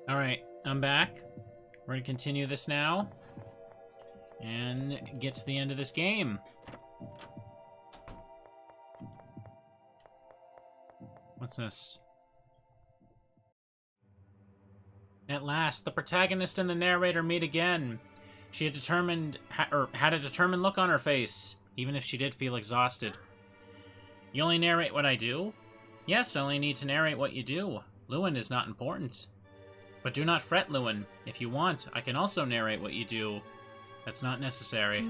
Alright, I'm back. We're gonna continue this now. And get to the end of this game. What's this? At last, the protagonist and the narrator meet again. She had had a determined look on her face, even if she did feel exhausted. You only narrate what I do? Yes, I only need to narrate what you do. Lewin is not important. But do not fret, Lewin. If you want, I can also narrate what you do. That's not necessary.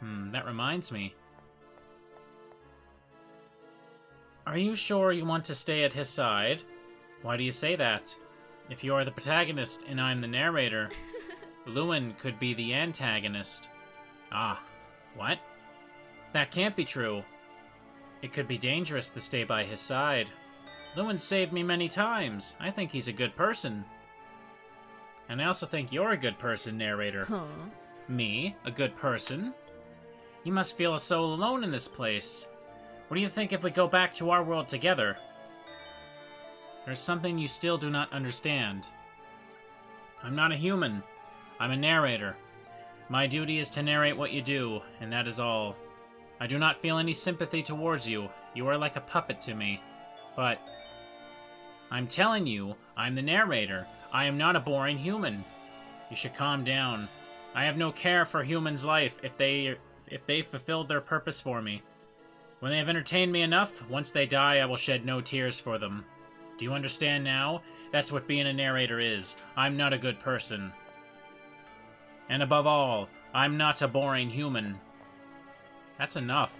That reminds me. Are you sure you want to stay at his side? Why do you say that? If you are the protagonist and I'm the narrator, Lewin could be the antagonist. Ah, what? That can't be true. It could be dangerous to stay by his side. Lewin saved me many times. I think he's a good person. And I also think you're a good person, narrator. Huh? Me? A good person? You must feel so alone in this place. What do you think if we go back to our world together? There's something you still do not understand. I'm not a human. I'm a narrator. My duty is to narrate what you do, and that is all. I do not feel any sympathy towards you. You are like a puppet to me. But I'm telling you, I'm the narrator. I am not a boring human. You should calm down. I have no care for humans' life if they fulfilled their purpose for me. When they have entertained me enough, once they die, I will shed no tears for them. Do you understand now? That's what being a narrator is. I'm not a good person. And above all, I'm not a boring human. That's enough.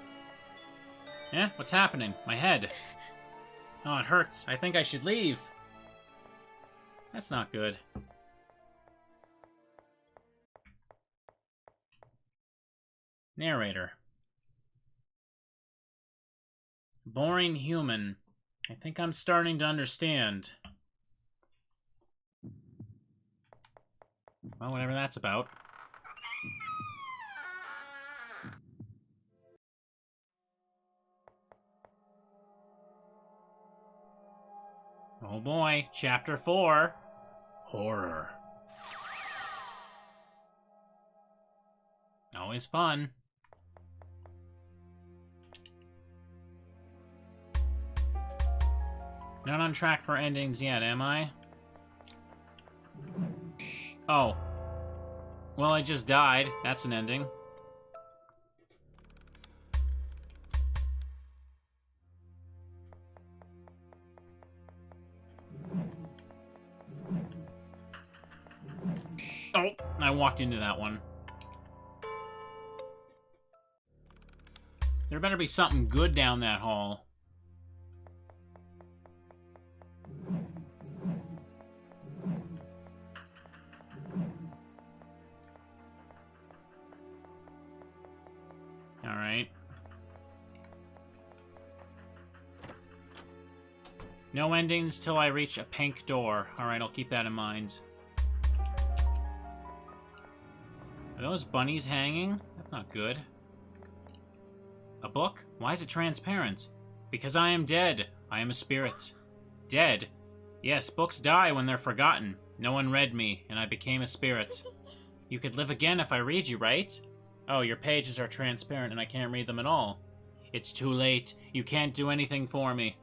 Eh? What's happening? My head. Oh, it hurts. I think I should leave. That's not good. Narrator. Boring human. I think I'm starting to understand. Well, whatever that's about. Oh boy, Chapter 4. Horror. Always fun. Not on track for endings yet, am I? Oh. Well, I just died. That's an ending. Oh, I walked into that one. There better be something good down that hall. Alright. No endings till I reach a pink door. Alright, I'll keep that in mind. Are those bunnies hanging? That's not good. A book? Why is it transparent? Because I am dead. I am a spirit. Dead? Yes, books die when they're forgotten. No one read me, and I became a spirit. You could live again if I read you, right? Oh, your pages are transparent and I can't read them at all. It's too late. You can't do anything for me.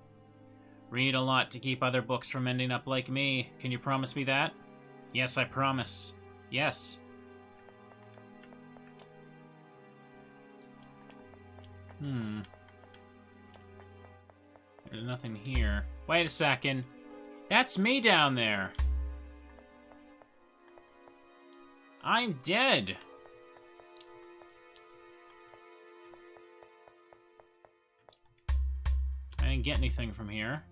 Read a lot to keep other books from ending up like me. Can you promise me that? Yes, I promise. Yes. There's nothing here. Wait a second. That's me down there. I'm dead. I didn't get anything from here.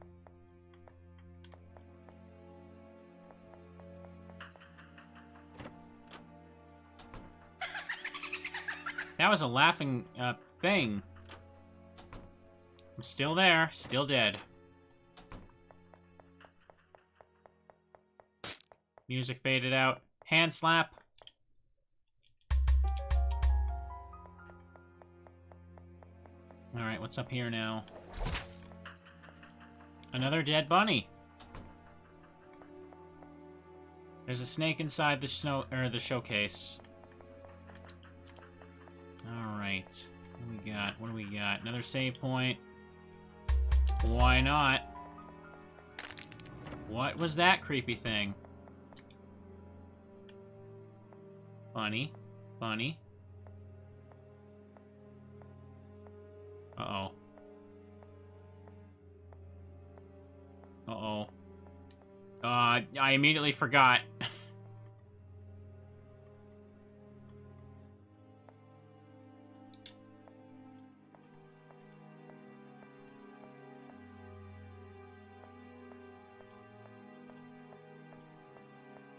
That was a laughing thing. I'm still there, still dead. Music faded out. Hand slap. Alright, what's up here now? Another dead bunny. There's a snake inside the the showcase. Alright. What do we got? What do we got? Another save point. Why not? What was that creepy thing? Bunny. Bunny. Uh-oh. Uh-oh. I immediately forgot.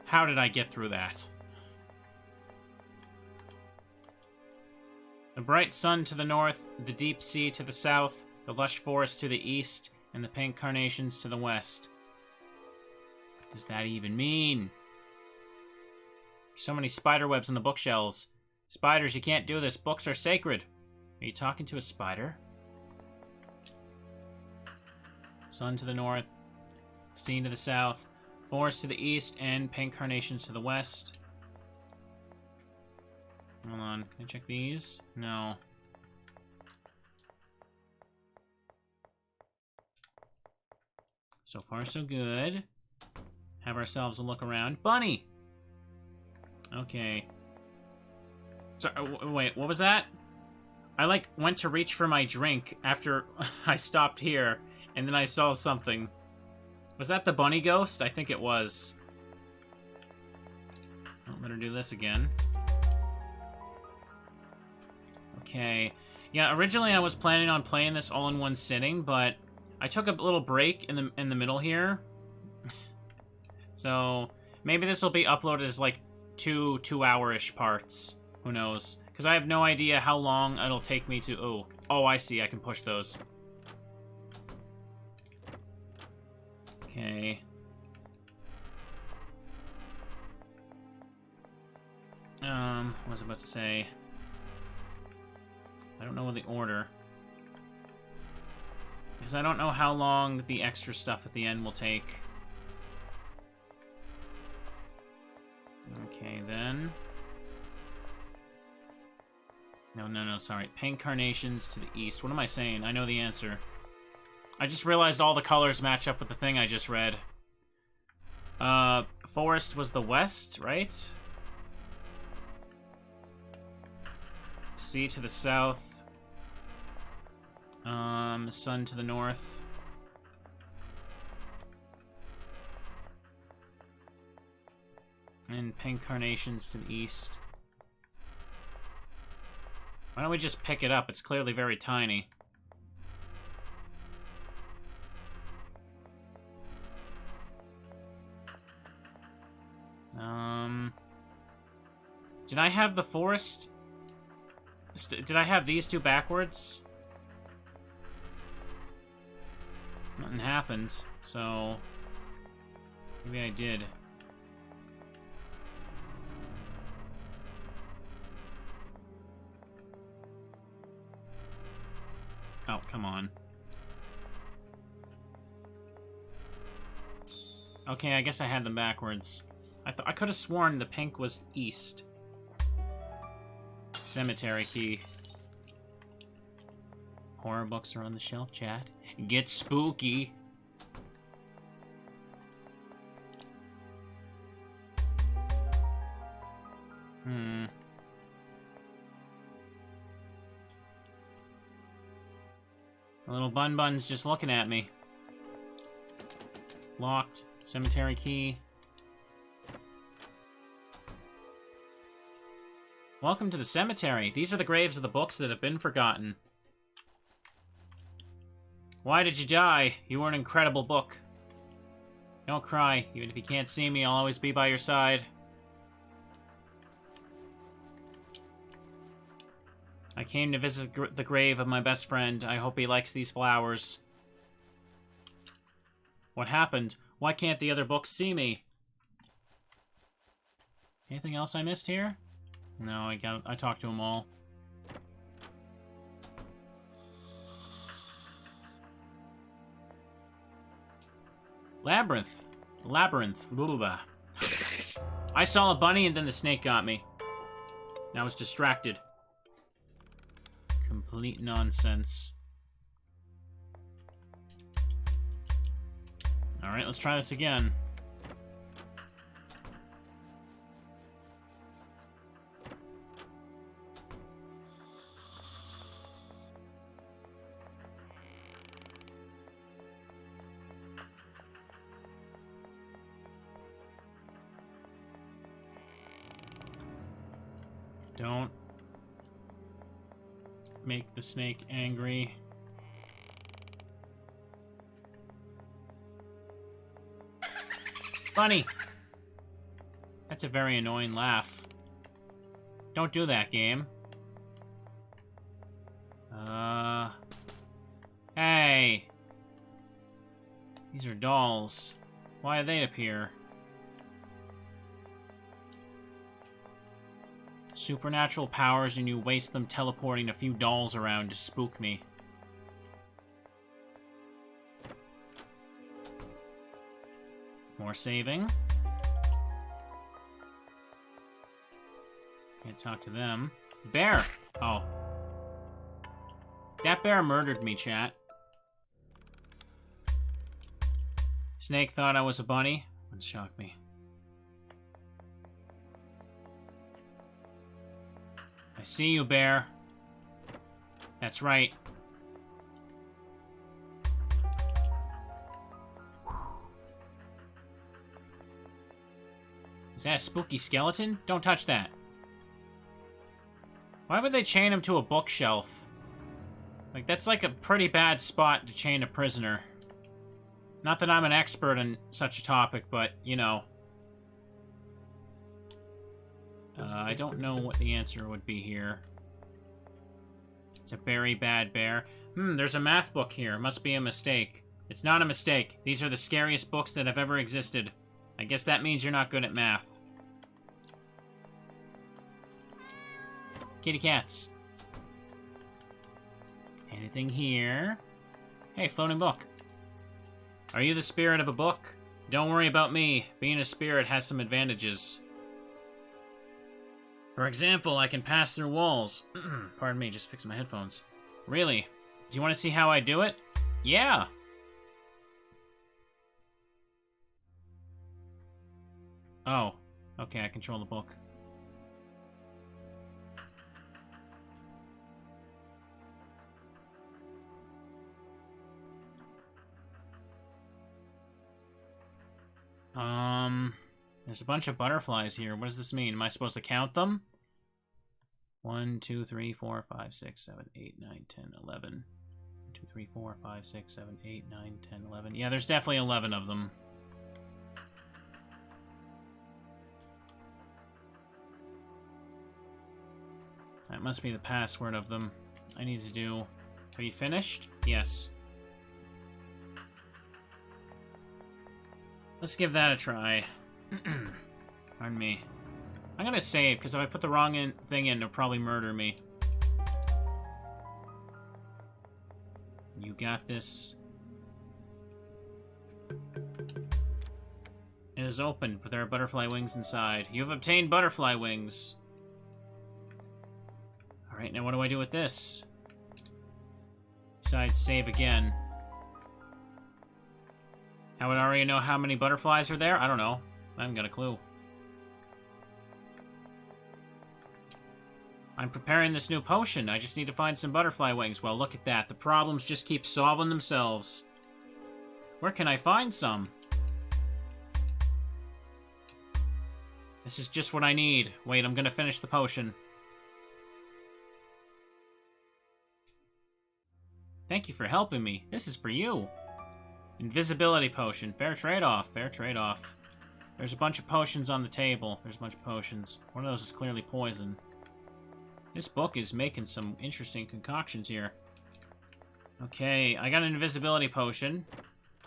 How did I get through that? The bright sun to the north, the deep sea to the south, the lush forest to the east, and the pink carnations to the west. What does that even mean? So many spider webs on the bookshelves. Spiders, you can't do this. Books are sacred. Are you talking to a spider? Sun to the north, sea to the south, forest to the east, and pink carnations to the west. Hold on. Can I check these? No. So far, so good. Have ourselves a look around. Bunny! Okay. So, wait, what was that? I, like, went to reach for my drink after I stopped here, and then I saw something. Was that the bunny ghost? I think it was. I'll better do this again. Okay. Yeah, originally I was planning on playing this all in one sitting, but I took a little break in the middle here. So maybe this will be uploaded as like two-hour-ish parts. Who knows? Because I have no idea how long it'll take me to... Oh, I see. I can push those. Okay. What was I about to say? I don't know the order. Because I don't know how long the extra stuff at the end will take. Okay, then. No, sorry. Pink carnations to the east. What am I saying? I know the answer. I just realized all the colors match up with the thing I just read. Forest was the west, right? Sea to the south. Sun to the north. And pink carnations to the east. Why don't we just pick it up? It's clearly very tiny. Did I have the forest? Did I have these two backwards? Nothing happened, so... Maybe I did. Oh, come on. Okay, I guess I had them backwards. I could have sworn the pink was east. Cemetery key. Horror books are on the shelf, chat. Get spooky. The little bun-bun's just looking at me. Locked. Cemetery key. Welcome to the cemetery. These are the graves of the books that have been forgotten. Why did you die? You were an incredible book. Don't cry. Even if you can't see me, I'll always be by your side. I came to visit the grave of my best friend. I hope he likes these flowers. What happened? Why can't the other books see me? Anything else I missed here? No, I talked to them all. Labyrinth. Labyrinth. Blah, blah, blah. I saw a bunny and then the snake got me. And I was distracted. Complete nonsense. Alright, let's try this again. Don't make the snake angry. Bunny! That's a very annoying laugh. Don't do that, game. Hey! These are dolls. Why do they appear? Supernatural powers and you waste them teleporting a few dolls around to spook me. More saving. Can't talk to them. Bear! Oh. That bear murdered me, chat. Snake thought I was a bunny. Wouldn't shock me. I see you, bear. That's right. Is that a spooky skeleton? Don't touch that. Why would they chain him to a bookshelf? Like, that's like a pretty bad spot to chain a prisoner. Not that I'm an expert in such a topic, but, you know. I don't know what the answer would be here. It's a very bad bear. There's a math book here. Must be a mistake. It's not a mistake. These are the scariest books that have ever existed. I guess that means you're not good at math. Kitty cats. Anything here? Hey, floating book. Are you the spirit of a book? Don't worry about me. Being a spirit has some advantages. For example, I can pass through walls. Pardon me, just fixing my headphones. Really? Do you want to see how I do it? Yeah! Oh. Okay, I control the book. There's a bunch of butterflies here. What does this mean? Am I supposed to count them? 1, 2, 3, 4, 5, 6, 7, 8, 9, 10, 11. 1, 2, 3, 4, 5, 6, 7, 8, 9, 10, 11. Yeah, there's definitely 11 of them. That must be the password of them. I need to do... Have you finished? Yes. Let's give that a try. Pardon me. I'm gonna save, because if I put the wrong thing in, they'll probably murder me. You got this. It is open, but there are butterfly wings inside. You have obtained butterfly wings. Alright, now what do I do with this? Besides save again. How would Aria know how many butterflies are there? I don't know. I haven't got a clue. I'm preparing this new potion. I just need to find some butterfly wings. Well, look at that. The problems just keep solving themselves. Where can I find some? This is just what I need. Wait, I'm gonna finish the potion. Thank you for helping me. This is for you. Invisibility potion. Fair trade-off. Fair trade-off. There's a bunch of potions on the table. There's a bunch of potions. One of those is clearly poison. This book is making some interesting concoctions here. Okay, I got an invisibility potion.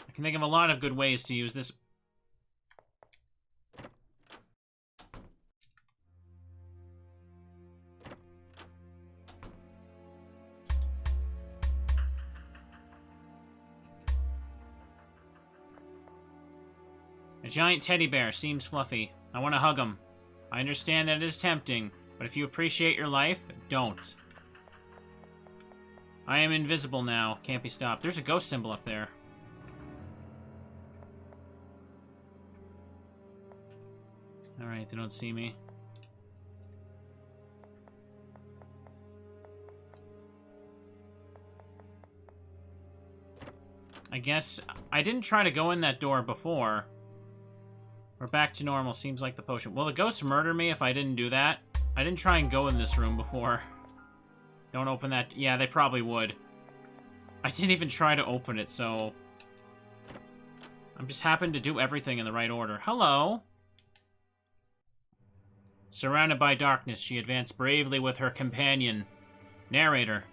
I can think of a lot of good ways to use this. A giant teddy bear seems fluffy. I want to hug him. I understand that it is tempting, but if you appreciate your life, don't. I am invisible now. Can't be stopped. There's a ghost symbol up there. Alright, they don't see me. I guess I didn't try to go in that door before. We're back to normal. Seems like the potion. Will the ghosts murder me if I didn't do that? I didn't try and go in this room before. Don't open that. Yeah, they probably would. I didn't even try to open it, so... I'm just happened to do everything in the right order. Hello! Surrounded by darkness, she advanced bravely with her companion. Narrator.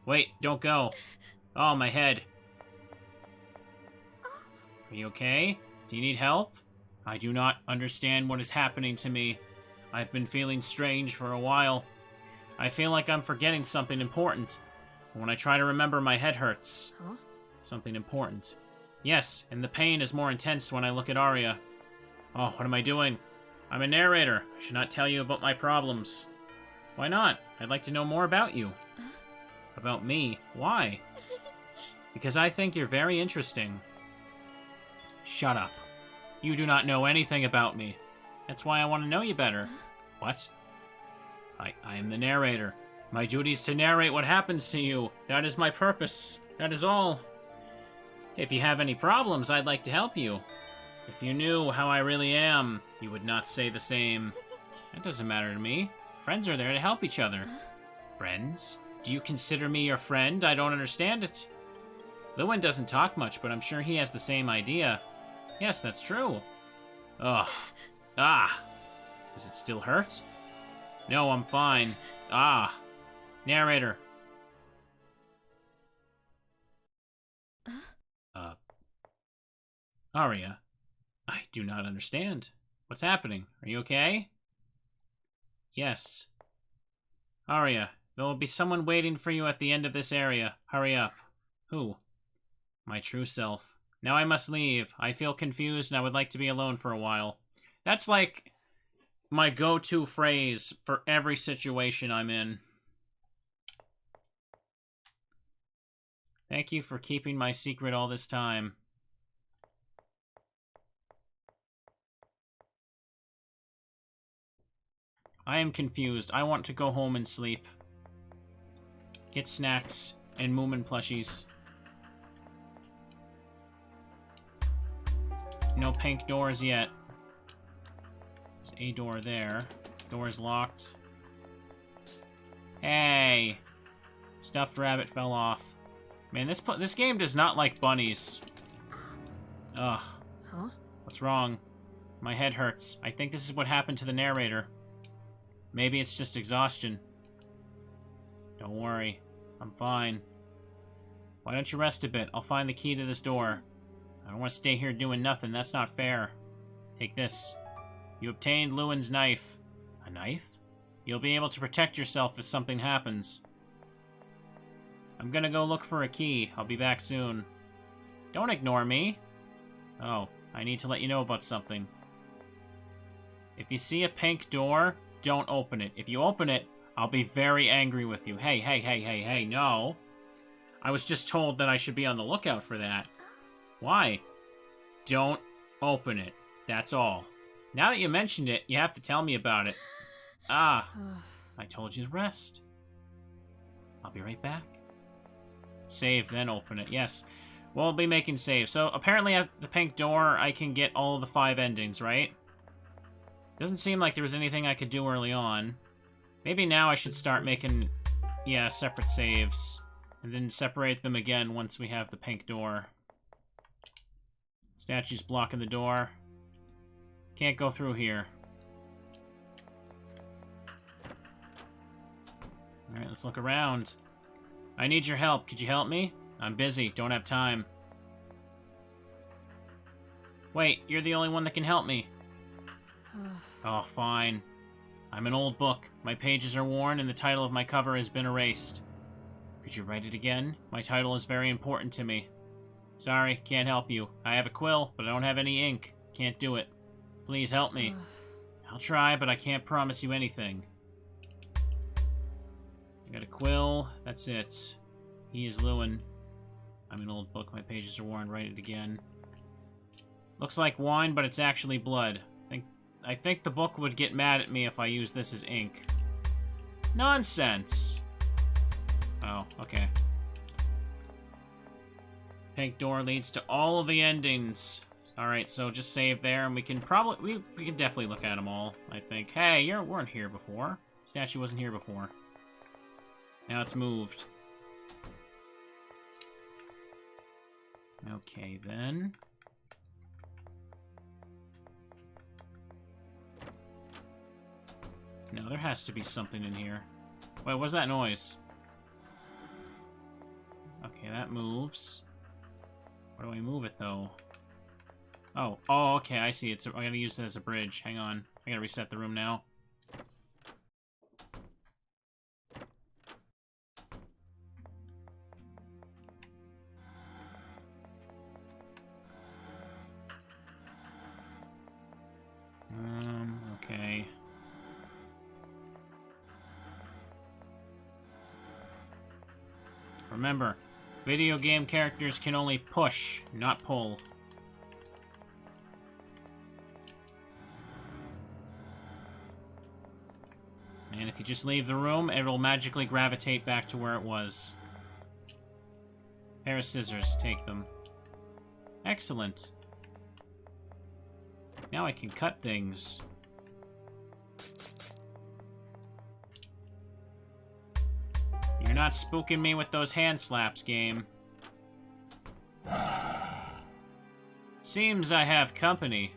Wait, don't go. Oh, my head. Are you okay? Do you need help? I do not understand what is happening to me. I've been feeling strange for a while. I feel like I'm forgetting something important. When I try to remember, my head hurts. Huh? Something important. Yes, and the pain is more intense when I look at Aria. Oh, what am I doing? I'm a narrator. I should not tell you about my problems. Why not? I'd like to know more about you. About me? Why? Because I think you're very interesting. Shut up. You do not know anything about me. That's why I want to know you better. What? I am the narrator. My duty is to narrate what happens to you. That is my purpose. That is all. If you have any problems, I'd like to help you. If you knew how I really am, you would not say the same. That doesn't matter to me. Friends are there to help each other. Friends? Do you consider me your friend? I don't understand it. Lewin doesn't talk much, but I'm sure he has the same idea. Yes, that's true. Ugh. Ah. Does it still hurt? No, I'm fine. Ah. Narrator. Aria. I do not understand. What's happening? Are you okay? Yes. Aria, there will be someone waiting for you at the end of this area. Hurry up. Who? My true self. Now I must leave. I feel confused and I would like to be alone for a while. That's like my go-to phrase for every situation I'm in. Thank you for keeping my secret all this time. I am confused. I want to go home and sleep. Get snacks and Moomin plushies. No pink doors yet. There's a door there. Door's locked. Hey! Stuffed rabbit fell off. Man, this game does not like bunnies. Ugh. Huh? What's wrong? My head hurts. I think this is what happened to the narrator. Maybe it's just exhaustion. Don't worry. I'm fine. Why don't you rest a bit? I'll find the key to this door. I don't want to stay here doing nothing. That's not fair. Take this. You obtained Lewin's knife. A knife? You'll be able to protect yourself if something happens. I'm gonna go look for a key. I'll be back soon. Don't ignore me. Oh, I need to let you know about something. If you see a pink door, don't open it. If you open it, I'll be very angry with you. Hey, no. I was just told that I should be on the lookout for that. Why? Don't open it. That's all. Now that you mentioned it, you have to tell me about it. Ah, I told you to rest. I'll be right back. Save, then open it. Yes, we'll be making saves. So apparently at the pink door, I can get all of the 5 endings, right? Doesn't seem like there was anything I could do early on. Maybe now I should start making, yeah, separate saves. And then separate them again once we have the pink door. Statue's blocking the door. Can't go through here. Alright, let's look around. I need your help. Could you help me? I'm busy. Don't have time. Wait, you're the only one that can help me. Oh, fine. I'm an old book. My pages are worn and the title of my cover has been erased. Could you write it again? My title is very important to me. Sorry, can't help you. I have a quill, but I don't have any ink. Can't do it. Please help me. I'll try, but I can't promise you anything. I got a quill. That's it. He is Lewin. I'm an old book. My pages are worn. Write it again. Looks like wine, but it's actually blood. I think the book would get mad at me if I use this as ink. Nonsense! Oh, okay. Pink door leads to all of the endings. Alright, so just save there, and we can probably... We can definitely look at them all, I think. Hey, you weren't here before. Statue wasn't here before. Now it's moved. Okay, then. No, there has to be something in here. Wait, what's that noise? Okay, that moves. Where do I move it, though? Oh, okay, I see. I gotta use it as a bridge. Hang on. I gotta reset the room now. Okay. Remember, video game characters can only push, not pull. And if you just leave the room, it'll magically gravitate back to where it was. Pair of scissors, take them. Excellent. Now I can cut things. You're not spooking me with those hand slaps, game. Seems I have company.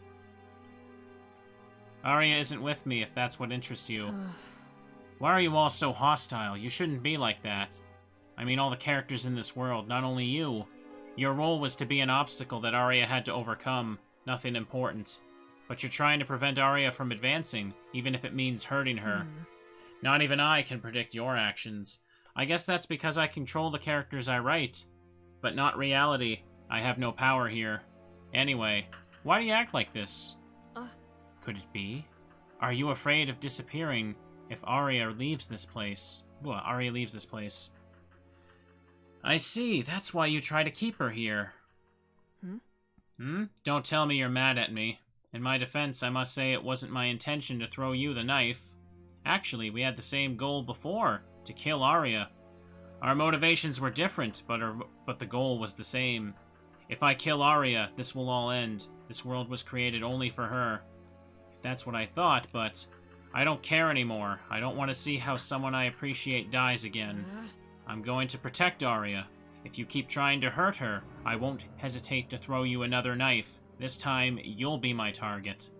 Aria isn't with me, if that's what interests you. Why are you all so hostile? You shouldn't be like that. I mean, all the characters in this world, not only you. Your role was to be an obstacle that Aria had to overcome. Nothing important. But you're trying to prevent Aria from advancing, even if it means hurting her. Not even I can predict your actions. I guess that's because I control the characters I write. But not reality. I have no power here. Anyway, why do you act like this? Could it be? Are you afraid of disappearing if Aria leaves this place? Well, Aria leaves this place. I see. That's why you try to keep her here. Don't tell me you're mad at me. In my defense, I must say it wasn't my intention to throw you the knife. Actually, we had the same goal before, to kill Aria. Our motivations were different, but the goal was the same. If I kill Aria, this will all end. This world was created only for her. If that's what I thought, but I don't care anymore. I don't want to see how someone I appreciate dies again. I'm going to protect Aria. If you keep trying to hurt her, I won't hesitate to throw you another knife. This time, you'll be my target.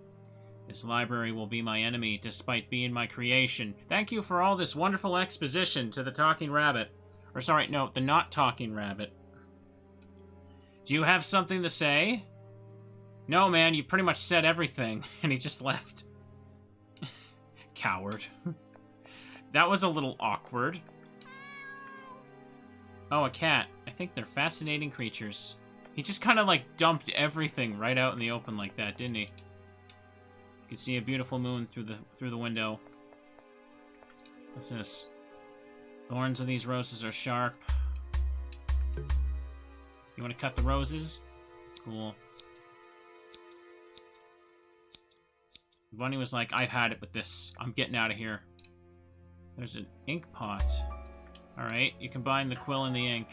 This library will be my enemy, despite being my creation. Thank you for all this wonderful exposition to the talking rabbit. Or sorry, no, the not talking rabbit. Do you have something to say? No, man, you pretty much said everything. And he just left. Coward. That was a little awkward. Oh, a cat. I think they're fascinating creatures. He just kind of, like, dumped everything right out in the open like that, didn't he? You can see a beautiful moon through the window. What's this? Thorns of these roses are sharp. You want to cut the roses? Cool. Bunny was like, I've had it with this. I'm getting out of here. There's an ink pot. Alright, you combine the quill and the ink.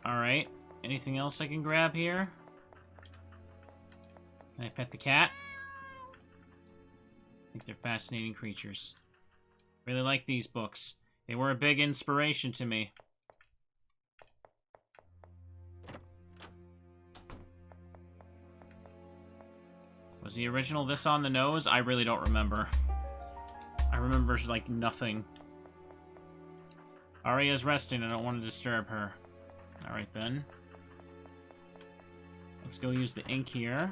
Alright, anything else I can grab here? Can I pet the cat? I think they're fascinating creatures. Really like these books. They were a big inspiration to me. Was the original this on the nose? I really don't remember. I remember, like, nothing. Aria's resting. I don't want to disturb her. Alright, then. Let's go use the ink here.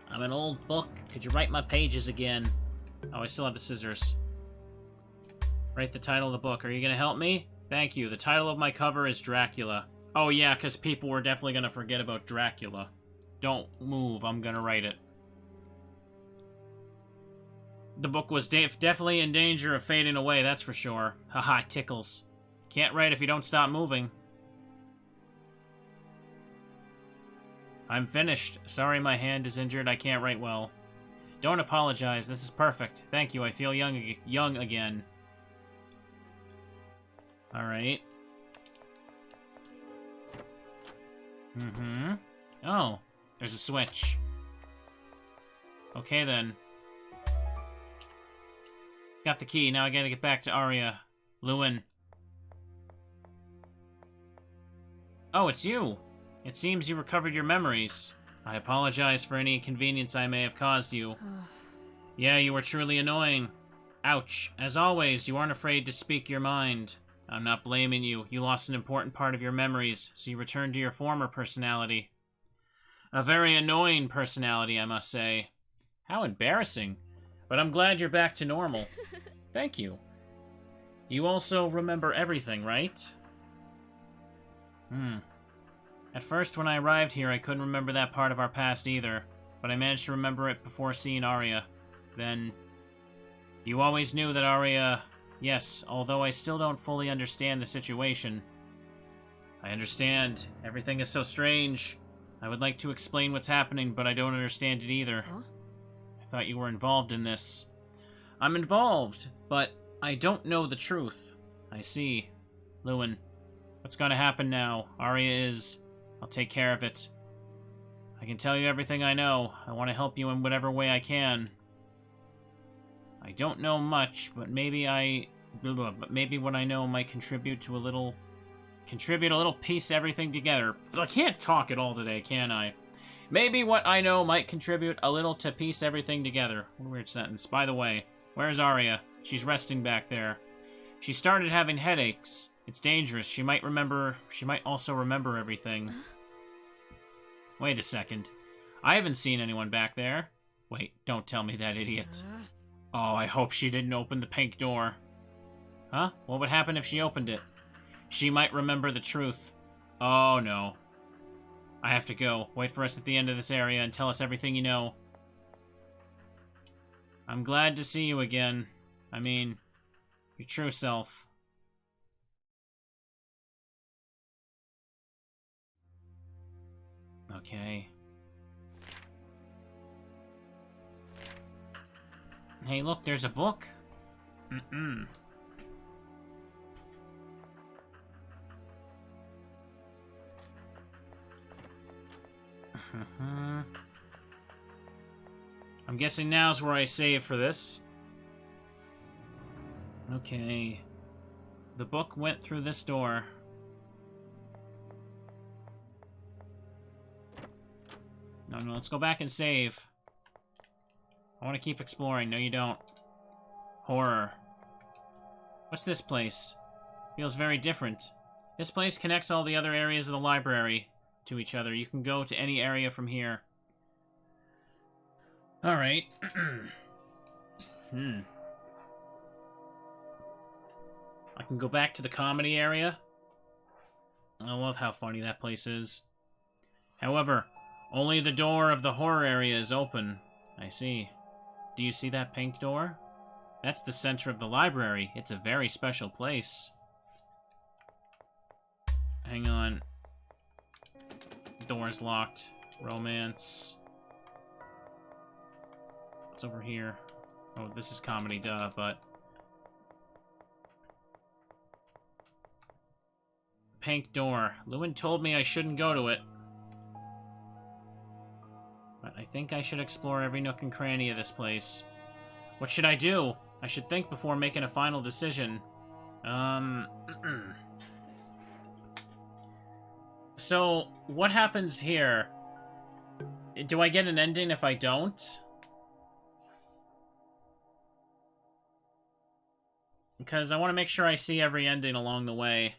I'm an old book. Could you write my pages again? Oh, I still have the scissors. Write the title of the book. Are you gonna help me? Thank you. The title of my cover is Dracula. Oh yeah, because people were definitely gonna forget about Dracula. Don't move, I'm gonna write it. The book was definitely in danger of fading away, that's for sure. Haha, tickles. Can't write if you don't stop moving. I'm finished. Sorry my hand is injured, I can't write well. Don't apologize, this is perfect. Thank you, I feel young again. Alright. Oh, there's a switch. Okay then. Got the key, now I gotta get back to Aria. Lewin. Oh, it's you! It seems you recovered your memories. I apologize for any inconvenience I may have caused you. Yeah, you were truly annoying. Ouch. As always, you aren't afraid to speak your mind. I'm not blaming you. You lost an important part of your memories, so you returned to your former personality. A very annoying personality, I must say. How embarrassing. But I'm glad you're back to normal. Thank you. You also remember everything, right? At first, when I arrived here, I couldn't remember that part of our past either, but I managed to remember it before seeing Aria. Then, you always knew that Aria... Yes, although I still don't fully understand the situation. I understand. Everything is so strange. I would like to explain what's happening, but I don't understand it either. Huh? I thought you were involved in this. I'm involved, but I don't know the truth. I see. Lewin, what's gonna happen now? Aria is... I'll take care of it. I can tell you everything I know. I want to help you in whatever way I can. I don't know much, but maybe what I know might contribute a little piece everything together. I can't talk at all today, can I? Maybe what I know might contribute a little to piece everything together. What a weird sentence. By the way, where's Aria? She's resting back there. She started having headaches. It's dangerous. She might also remember everything. Wait a second. I haven't seen anyone back there. Wait, don't tell me that, idiot. Oh, I hope she didn't open the pink door. Huh? What would happen if she opened it? She might remember the truth. Oh, no. I have to go. Wait for us at the end of this area and tell us everything you know. I'm glad to see you again. I mean, your true self. Okay. Hey, look, there's a book. I'm guessing now's where I save for this. Okay. The book went through this door. No, let's go back and save. I want to keep exploring. No, you don't. Horror. What's this place? Feels very different. This place connects all the other areas of the library to each other. You can go to any area from here. Alright. I can go back to the comedy area. I love how funny that place is. However, only the door of the horror area is open. I see. Do you see that pink door? That's the center of the library. It's a very special place. Hang on. Door's locked. Romance. What's over here? Oh, this is comedy, duh, but... Pink door. Lewin told me I shouldn't go to it. But I think I should explore every nook and cranny of this place. What should I do? I should think before making a final decision. So, what happens here? Do I get an ending if I don't? Because I want to make sure I see every ending along the way.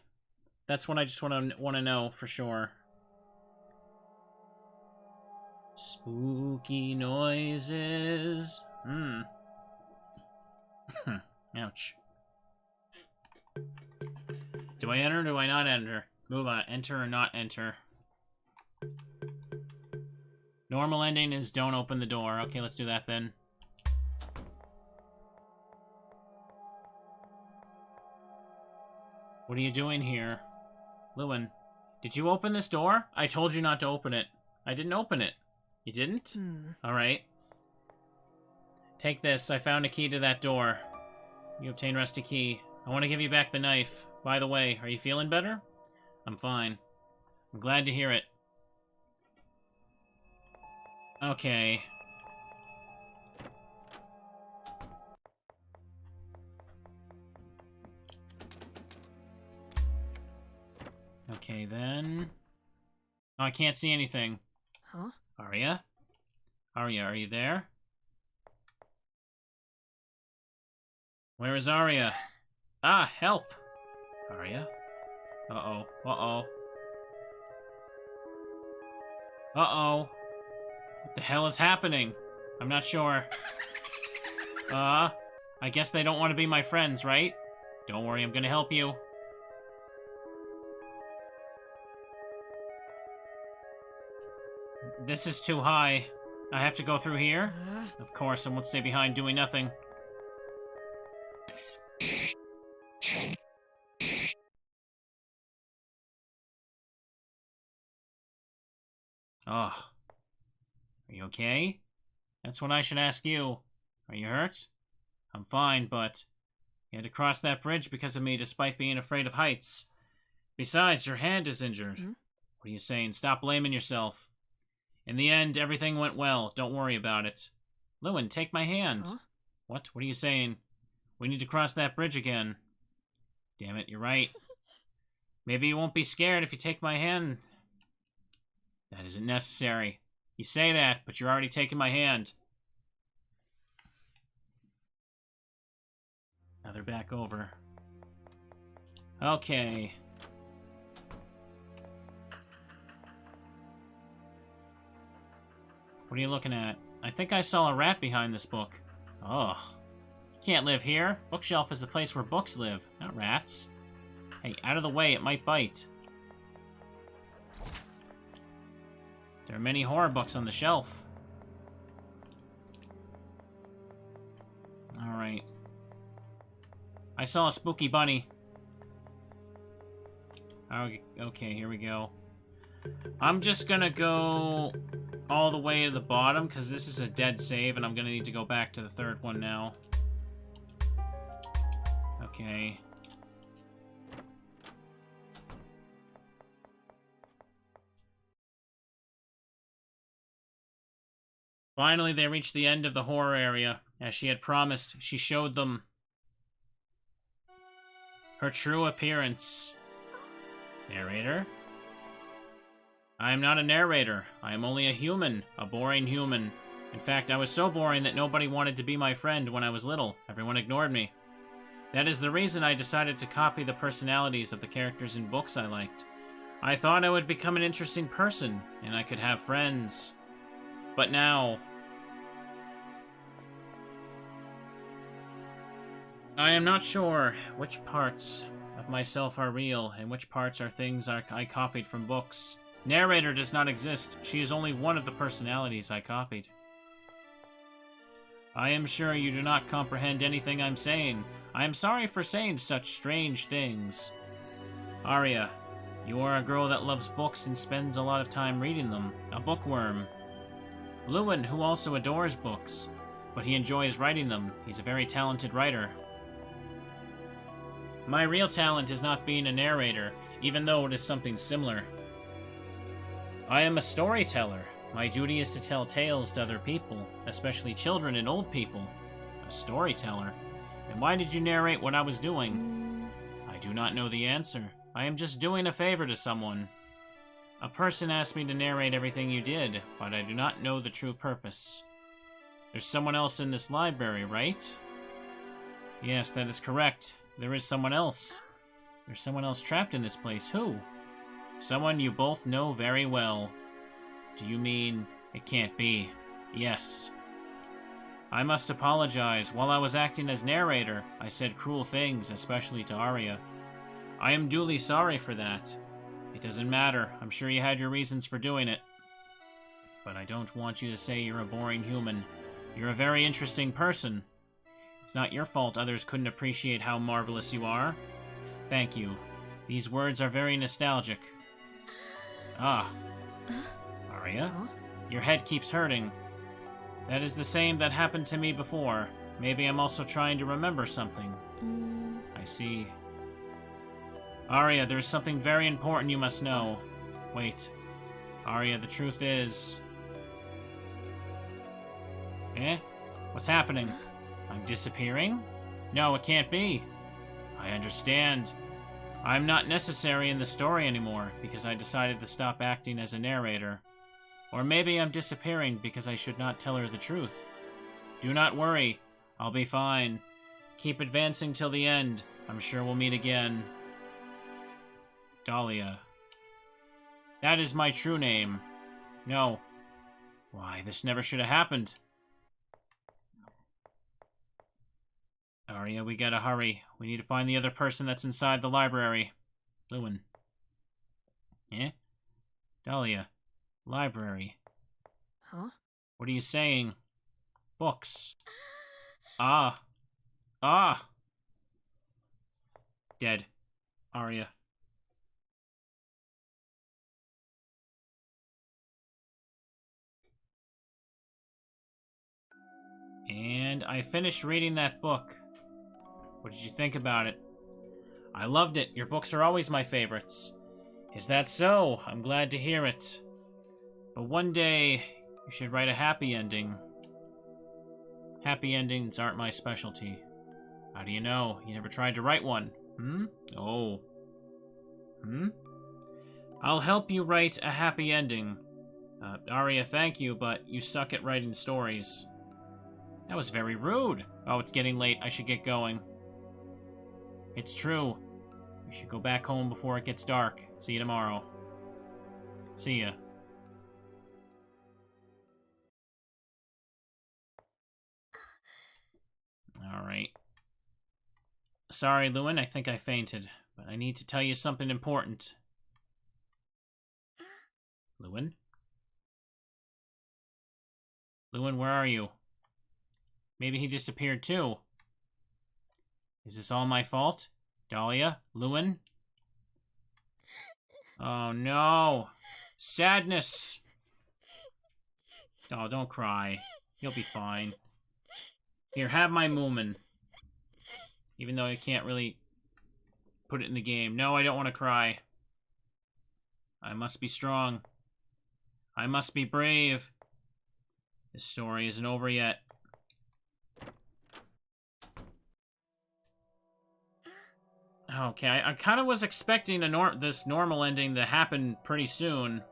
That's what I just want to know for sure. Spooky noises. Ouch. Do I enter or do I not enter? Move on. Enter or not enter? Normal ending is don't open the door. Okay, let's do that then. What are you doing here? Lewin, did you open this door? I told you not to open it. I didn't open it. You didn't? Alright. Take this. I found a key to that door. You obtain rusty key. I want to give you back the knife. By the way, are you feeling better? I'm fine. I'm glad to hear it. Okay. Okay, then... Oh, I can't see anything. Huh? Aria? Aria, are you there? Where is Aria? Ah, help! Aria? Uh-oh. Uh-oh. Uh-oh. What the hell is happening? I'm not sure. I guess they don't want to be my friends, right? Don't worry, I'm gonna help you. This is too high. I have to go through here? Of course, I won't stay behind doing nothing. Oh. Are you okay? That's what I should ask you. Are you hurt? I'm fine, but... You had to cross that bridge because of me despite being afraid of heights. Besides, your hand is injured. What are you saying? Stop blaming yourself. In the end, everything went well. Don't worry about it. Lewin, take my hand. Huh? What? What are you saying? We need to cross that bridge again. Damn it, you're right. Maybe you won't be scared if you take my hand. That isn't necessary. You say that, but you're already taking my hand. Now they're back over. Okay. What are you looking at? I think I saw a rat behind this book. Ugh. You can't live here. Bookshelf is a place where books live, not rats. Hey, out of the way, it might bite. There are many horror books on the shelf. Alright. I saw a spooky bunny. Okay, here we go. I'm just gonna go all the way to the bottom, because this is a dead save, and I'm gonna need to go back to the third one now. Okay. Finally, they reached the end of the horror area. As she had promised, she showed them her true appearance. Narrator? I am not a narrator. I am only a human, a boring human. In fact, I was so boring that nobody wanted to be my friend when I was little. Everyone ignored me. That is the reason I decided to copy the personalities of the characters in books I liked. I thought I would become an interesting person, and I could have friends. But now... I am not sure which parts of myself are real, and which parts are things I copied from books. Narrator does not exist. She is only one of the personalities I copied. I am sure you do not comprehend anything I'm saying. I am sorry for saying such strange things. Aria, you are a girl that loves books and spends a lot of time reading them. A bookworm. Lewin, who also adores books, but he enjoys writing them. He's a very talented writer. My real talent is not being a narrator, even though it is something similar. I am a storyteller. My duty is to tell tales to other people, especially children and old people. A storyteller? And why did you narrate what I was doing? I do not know the answer. I am just doing a favor to someone. A person asked me to narrate everything you did, but I do not know the true purpose. There's someone else in this library, right? Yes, that is correct. There is someone else. There's someone else trapped in this place. Who? Someone you both know very well. Do you mean it can't be? Yes. I must apologize. While I was acting as narrator, I said cruel things, especially to Aria. I am duly sorry for that. It doesn't matter. I'm sure you had your reasons for doing it. But I don't want you to say you're a boring human. You're a very interesting person. It's not your fault others couldn't appreciate how marvelous you are. Thank you. These words are very nostalgic. Ah. Aria? Huh? Your head keeps hurting. That is the same that happened to me before. Maybe I'm also trying to remember something. I see. Aria, there's something very important you must know. Wait. Aria, the truth is... Eh? What's happening? I'm disappearing? No, it can't be. I understand. I'm not necessary in the story anymore because I decided to stop acting as a narrator. Or maybe I'm disappearing because I should not tell her the truth. Do not worry. I'll be fine. Keep advancing till the end. I'm sure we'll meet again. Dahlia. That is my true name. No. Why, this never should have happened. Aria, we gotta hurry. We need to find the other person that's inside the library. Lewin. Eh? Dahlia. Library. Huh? What are you saying? Books. Ah. Ah! Dead. Aria. And I finished reading that book. What did you think about it? I loved it. Your books are always my favorites. Is that so? I'm glad to hear it. But one day, you should write a happy ending. Happy endings aren't my specialty. How do you know? You never tried to write one. Oh. I'll help you write a happy ending. Aria, thank you, but you suck at writing stories. That was very rude. Oh, it's getting late. I should get going. It's true. We should go back home before it gets dark. See you tomorrow. See ya. Alright. Sorry, Lewin, I think I fainted, but I need to tell you something important. Lewin? Lewin, where are you? Maybe he disappeared too. Is this all my fault? Dahlia? Lewin? Oh no! Sadness! Oh, don't cry. You'll be fine. Here, have my Moomin. Even though I can't really put it in the game. No, I don't want to cry. I must be strong. I must be brave. This story isn't over yet. Okay, I kind of was expecting this normal ending to happen pretty soon.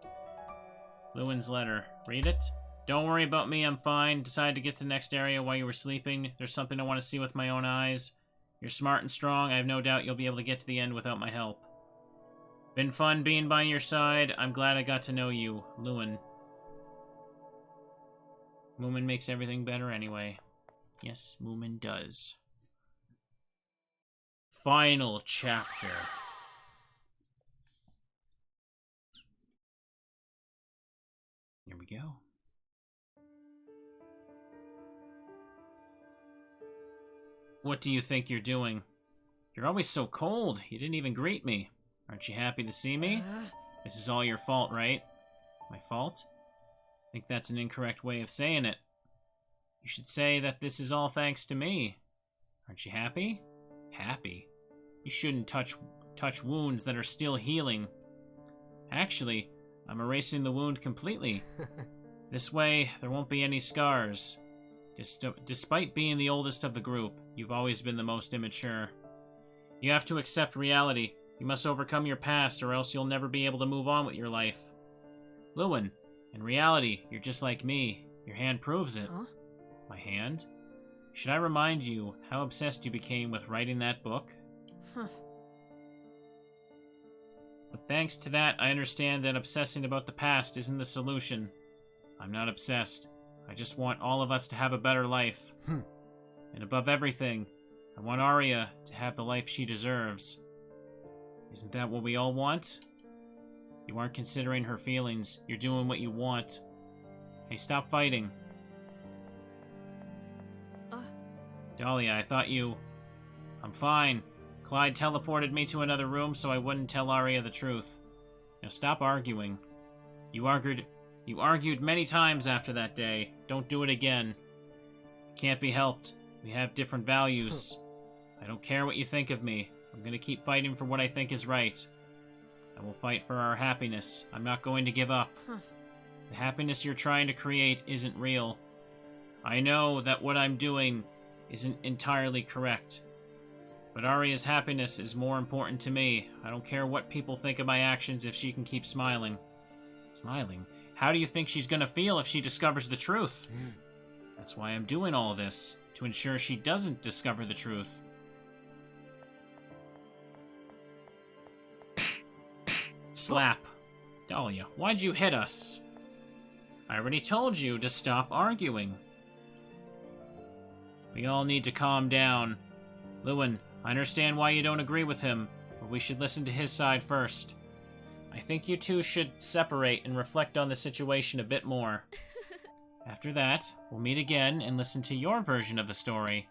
Lewin's letter. Read it? Don't worry about me, I'm fine. Decided to get to the next area while you were sleeping. There's something I want to see with my own eyes. You're smart and strong. I have no doubt you'll be able to get to the end without my help. Been fun being by your side. I'm glad I got to know you. Lewin. Moomin makes everything better anyway. Yes, Moomin does. Final chapter. Here we go. What do you think you're doing? You're always so cold. You didn't even greet me. Aren't you happy to see me? This is all your fault, right? My fault? I think that's an incorrect way of saying it. You should say that this is all thanks to me. Aren't you happy? Happy? You shouldn't touch wounds that are still healing. Actually, I'm erasing the wound completely. This way, there won't be any scars. Despite being the oldest of the group, you've always been the most immature. You have to accept reality. You must overcome your past, or else you'll never be able to move on with your life. Lewin, in reality, you're just like me. Your hand proves it. Huh? My hand? Should I remind you how obsessed you became with writing that book? Huh. But thanks to that, I understand that obsessing about the past isn't the solution. I'm not obsessed. I just want all of us to have a better life. And above everything, I want Aria to have the life she deserves. Isn't that what we all want? You aren't considering her feelings. You're doing what you want. Hey, stop fighting. Dahlia, I thought you... I'm fine. Clyde teleported me to another room so I wouldn't tell Aria the truth. Now stop arguing. You argued many times after that day. Don't do it again. It can't be helped. We have different values. I don't care what you think of me. I'm gonna keep fighting for what I think is right. I will fight for our happiness. I'm not going to give up. The happiness you're trying to create isn't real. I know that what I'm doing isn't entirely correct. But Aria's happiness is more important to me. I don't care what people think of my actions if she can keep smiling. Smiling? How do you think she's gonna feel if she discovers the truth? That's why I'm doing all this, to ensure she doesn't discover the truth. Slap. Dahlia, why'd you hit us? I already told you to stop arguing. We all need to calm down. Lewin, I understand why you don't agree with him, but we should listen to his side first. I think you two should separate and reflect on the situation a bit more. After that, we'll meet again and listen to your version of the story.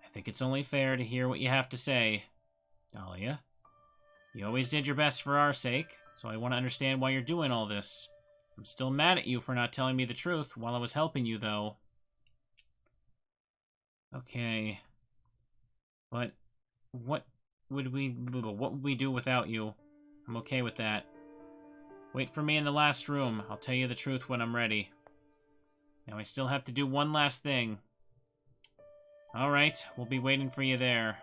I think it's only fair to hear what you have to say. Dahlia, you always did your best for our sake, so I want to understand why you're doing all this. I'm still mad at you for not telling me the truth while I was helping you, though. Okay. But what would we do without you? I'm okay with that. Wait for me in the last room. I'll tell you the truth when I'm ready. Now I still have to do one last thing. Alright, we'll be waiting for you there.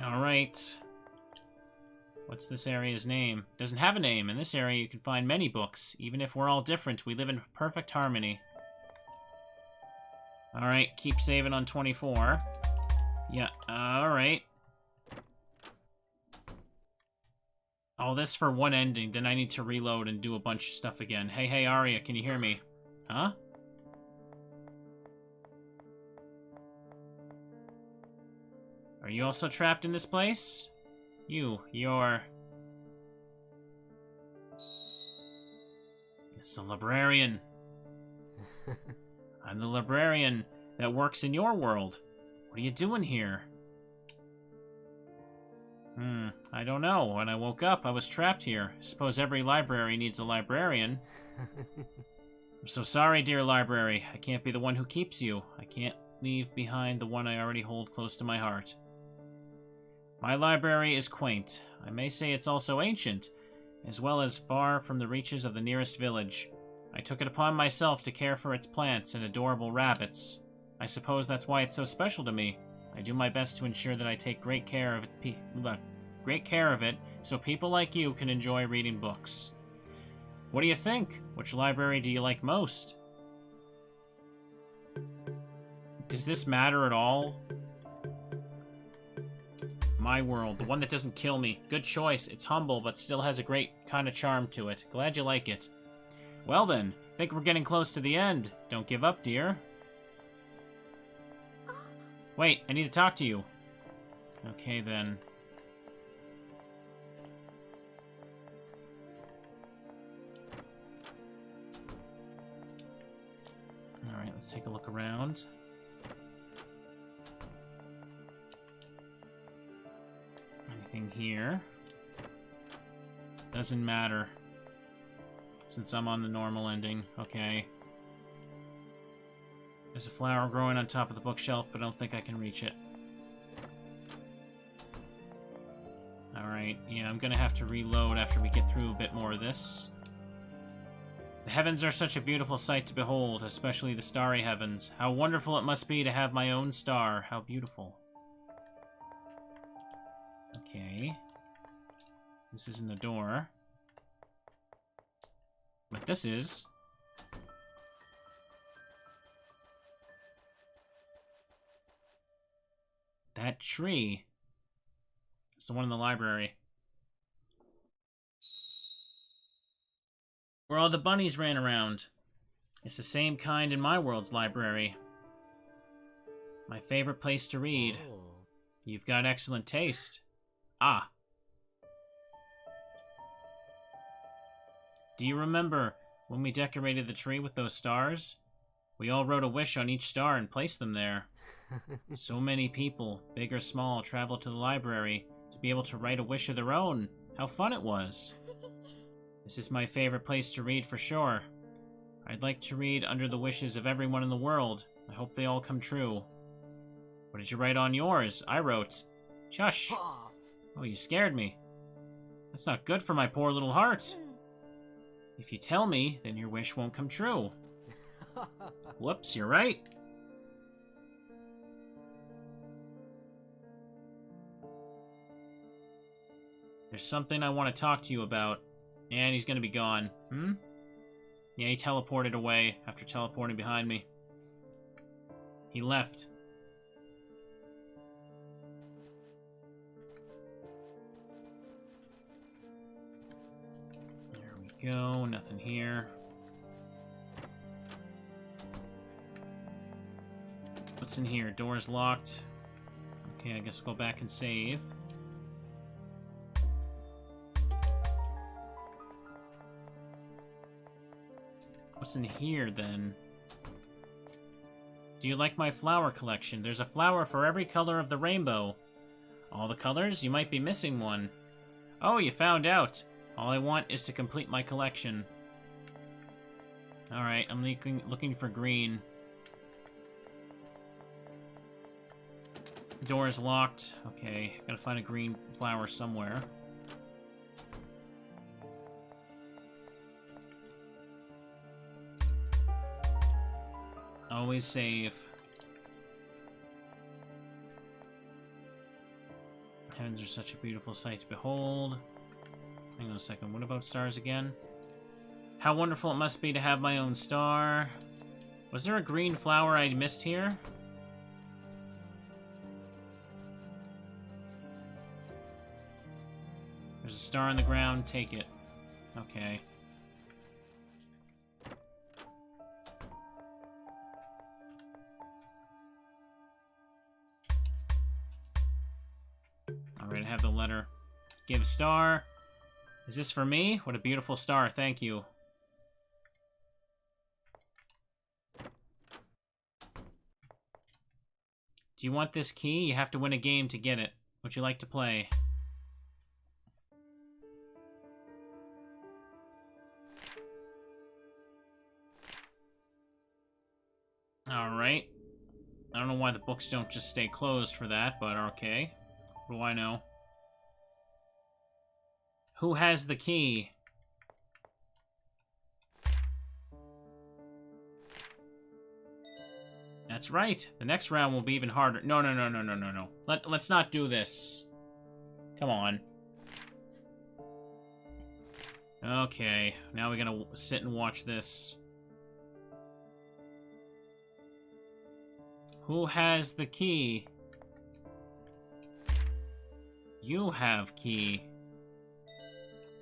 Alright. What's this area's name? Doesn't have a name. In this area you can find many books. Even if we're all different, we live in perfect harmony. Alright, keep saving on 24. Yeah, alright. All this for one ending, then I need to reload and do a bunch of stuff again. Hey, Aria, can you hear me? Huh? Are you also trapped in this place? You're... It's the librarian. I'm the librarian that works in your world. What are you doing here? I don't know. When I woke up, I was trapped here. I suppose every library needs a librarian. I'm so sorry, dear library. I can't be the one who keeps you. I can't leave behind the one I already hold close to my heart. My library is quaint. I may say it's also ancient, as well as far from the reaches of the nearest village. I took it upon myself to care for its plants and adorable rabbits. I suppose that's why it's so special to me. I do my best to ensure that I take great care of it, so people like you can enjoy reading books. What do you think? Which library do you like most? Does this matter at all? My world, the one that doesn't kill me. Good choice. It's humble, but still has a great kind of charm to it. Glad you like it. Well then, think we're getting close to the end. Don't give up, dear. Wait, I need to talk to you. Okay, then. Alright, let's take a look around. Anything here? Doesn't matter. Since I'm on the normal ending. Okay. There's a flower growing on top of the bookshelf, but I don't think I can reach it. Alright, yeah, I'm gonna have to reload after we get through a bit more of this. The heavens are such a beautiful sight to behold, especially the starry heavens. How wonderful it must be to have my own star. How beautiful. Okay. This isn't a door. But this is... That tree. It's the one in the library. where all the bunnies ran around. It's the same kind in my world's library. My favorite place to read. You've got excellent taste. Ah. Do you remember when we decorated the tree with those stars? We all wrote a wish on each star and placed them there. So many people, big or small, traveled to the library to be able to write a wish of their own. How fun it was. This is my favorite place to read for sure. I'd like to read under the wishes of everyone in the world. I hope they all come true. What did you write on yours? I wrote, "Shush." Oh, you scared me. That's not good for my poor little heart. If you tell me, then your wish won't come true. Whoops, you're right. There's something I want to talk to you about. And he's gonna be gone. Yeah, he teleported away after teleporting behind me. He left. There we go, nothing here. What's in here? Door's locked. Okay, I guess I'll go back and save. What's in here, then? Do you like my flower collection? There's a flower for every color of the rainbow. All the colors? You might be missing one. Oh, you found out. All I want is to complete my collection. Alright, I'm looking for green. Door is locked. Okay, gotta find a green flower somewhere. Always save. Heavens are such a beautiful sight to behold. Hang on a second, what about stars again? How wonderful it must be to have my own star. Was there a green flower I missed here? There's a star on the ground, take it. Okay. Alright, I have the letter. Give star. Is this for me? What a beautiful star, thank you. Do you want this key? You have to win a game to get it. Would you like to play? Alright. I don't know why the books don't just stay closed for that, but okay. What do I know? Who has the key? That's right. The next round will be even harder. No. Let's not do this. Come on. Okay, now we're gonna sit and watch this. Who has the key? You have key.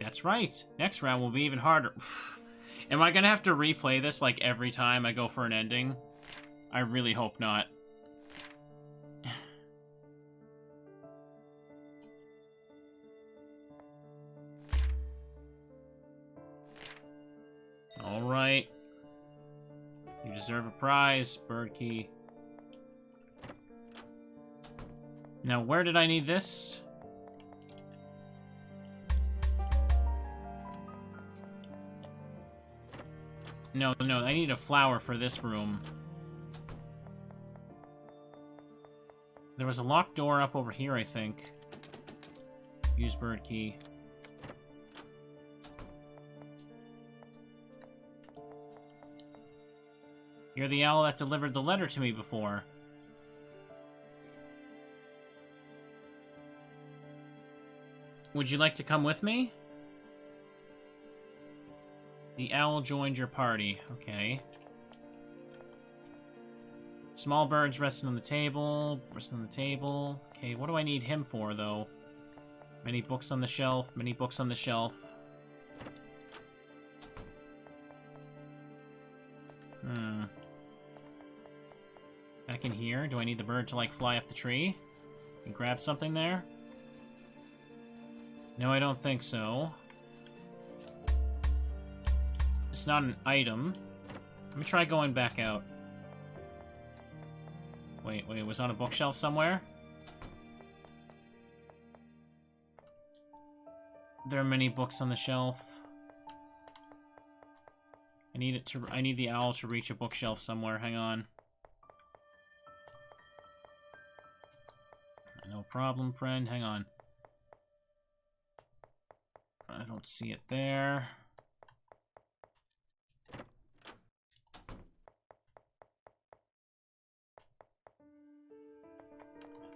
That's right. Next round will be even harder. Am I gonna have to replay this like every time I go for an ending? I really hope not. Alright. You deserve a prize, bird key. Now, where did I need this? No, I need a flower for this room. There was a locked door up over here, I think. Use bird key. You're the owl that delivered the letter to me before. Would you like to come with me? The owl joined your party. Okay. Small birds resting on the table. Resting on the table. Okay, what do I need him for, though? Many books on the shelf. Many books on the shelf. Back in here? Do I need the bird to, like, fly up the tree and grab something there? No, I don't think so. It's not an item. Let me try going back out. Wait, it was on a bookshelf somewhere? There are many books on the shelf. I need the owl to reach a bookshelf somewhere. Hang on. No problem, friend. Hang on. I don't see it there.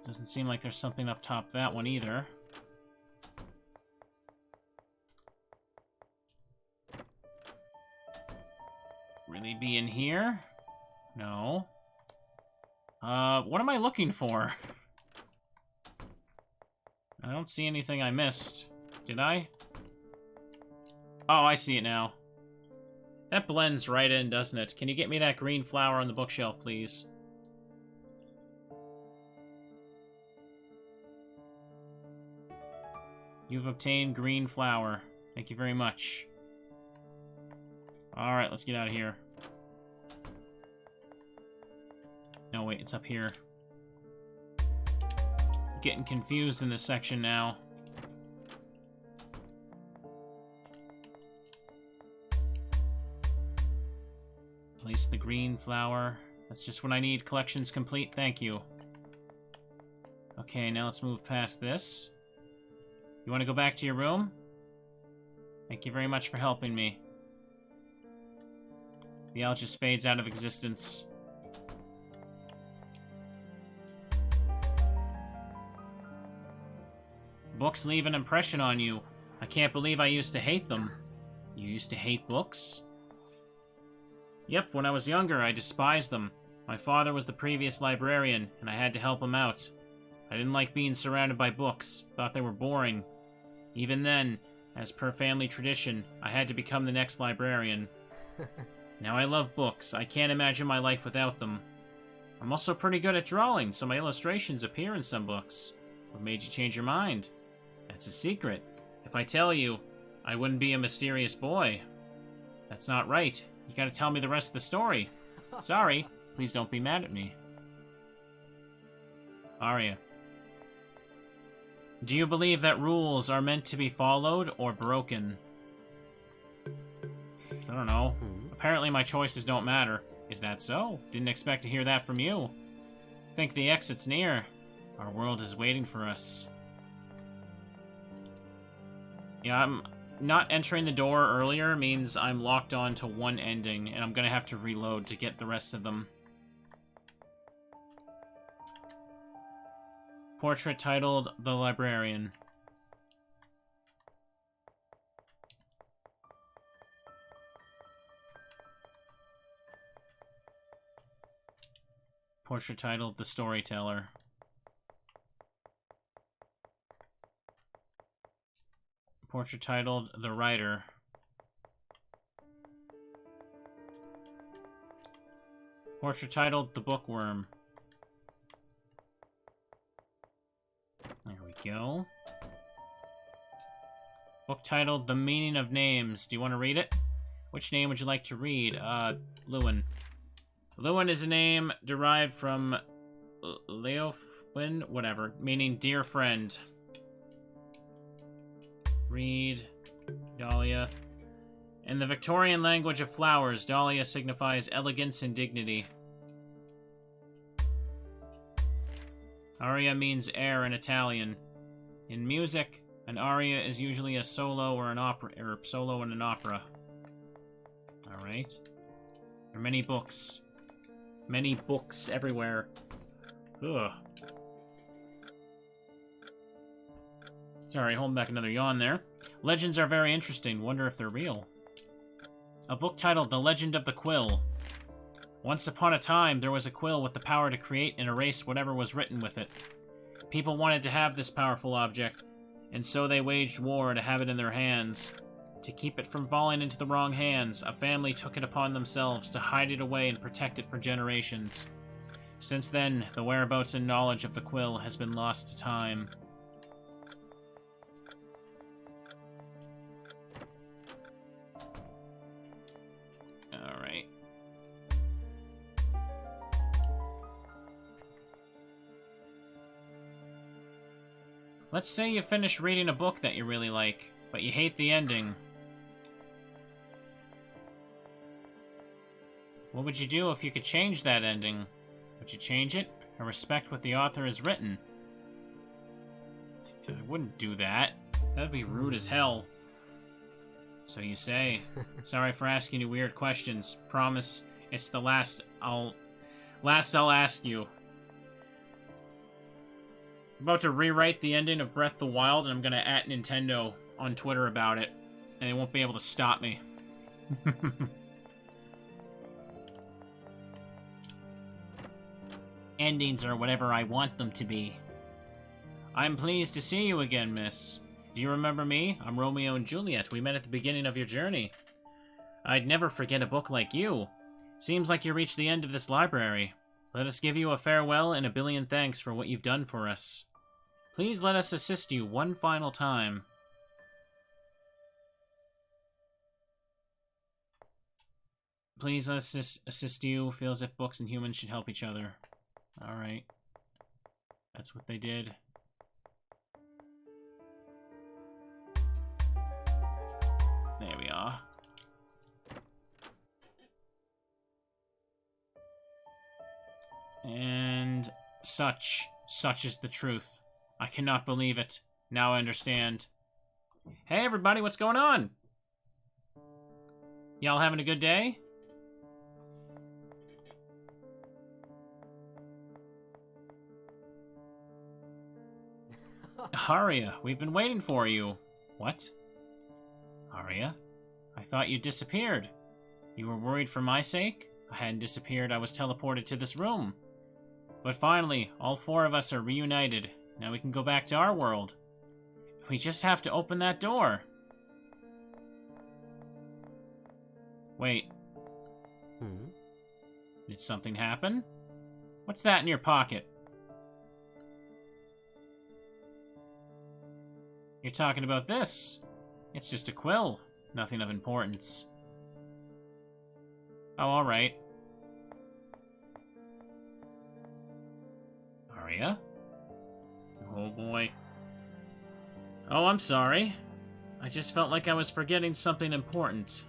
Doesn't seem like there's something up top that one either. Really be in here? No. What am I looking for? I don't see anything I missed. Did I? Oh, I see it now. That blends right in, doesn't it? Can you get me that green flower on the bookshelf, please? You've obtained green flower. Thank you very much. Alright, let's get out of here. No, wait, it's up here. Getting confused in this section now. Place the green flower. That's just what I need. Collection's complete. Thank you. Okay, now let's move past this. You want to go back to your room? Thank you very much for helping me. The owl just fades out of existence. Books leave an impression on you. I can't believe I used to hate them. You used to hate books? Yep, when I was younger, I despised them. My father was the previous librarian, and I had to help him out. I didn't like being surrounded by books, thought they were boring. Even then, as per family tradition, I had to become the next librarian. Now I love books. I can't imagine my life without them. I'm also pretty good at drawing, so my illustrations appear in some books. What made you change your mind? That's a secret. If I tell you, I wouldn't be a mysterious boy. That's not right. You gotta tell me the rest of the story. Sorry. Please don't be mad at me. Aria. Do you believe that rules are meant to be followed or broken? I don't know. Apparently my choices don't matter. Is that so? Didn't expect to hear that from you. Think the exit's near. Our world is waiting for us. Yeah, I'm not entering the door earlier means I'm locked on to one ending, and I'm gonna have to reload to get the rest of them. Portrait titled The Librarian. Portrait titled The Storyteller. Portrait titled The Writer. Portrait titled The Bookworm. There we go. Book titled The Meaning of Names. Do you want to read it? Which name would you like to read? Lewin. Lewin is a name derived from Leofwin, whatever, meaning dear friend. Read. Dahlia. In the Victorian language of flowers, dahlia signifies elegance and dignity. Aria means air in Italian. In music, an aria is usually a solo or an opera, or solo in an opera. All right. There are many books. Many books everywhere. Ugh. Sorry, holding back another yawn there. Legends are very interesting. Wonder if they're real. A book titled The Legend of the Quill. Once upon a time, there was a quill with the power to create and erase whatever was written with it. People wanted to have this powerful object, and so they waged war to have it in their hands. To keep it from falling into the wrong hands, a family took it upon themselves to hide it away and protect it for generations. Since then, the whereabouts and knowledge of the quill has been lost to time. Alright. Let's say you finish reading a book that you really like, but you hate the ending. What would you do if you could change that ending? Would you change it, or respect what the author has written? I wouldn't do that. That'd be rude as hell. So you say. Sorry for asking you weird questions. Promise it's the last I'll ask you. I'm about to rewrite the ending of Breath of the Wild, and I'm gonna @ Nintendo on Twitter about it, and they won't be able to stop me. Endings are whatever I want them to be. I'm pleased to see you again, miss. Do you remember me? I'm Romeo and Juliet. We met at the beginning of your journey. I'd never forget a book like you. Seems like you reached the end of this library. Let us give you a farewell and a billion thanks for what you've done for us. Please let us assist you one final time. Please let us assist you. Feel as if books and humans should help each other. Alright. That's what they did. There we are. And such is the truth. I cannot believe it. Now I understand. Hey everybody, what's going on? Y'all having a good day? Aria, we've been waiting for you. What? Aria? I thought you disappeared. You were worried for my sake? I hadn't disappeared, I was teleported to this room. But finally, all four of us are reunited. Now we can go back to our world. We just have to open that door. Wait. Did something happen? What's that in your pocket? You're talking about this. It's just a quill. Nothing of importance. Oh, alright. Aria? Oh boy. Oh, I'm sorry. I just felt like I was forgetting something important.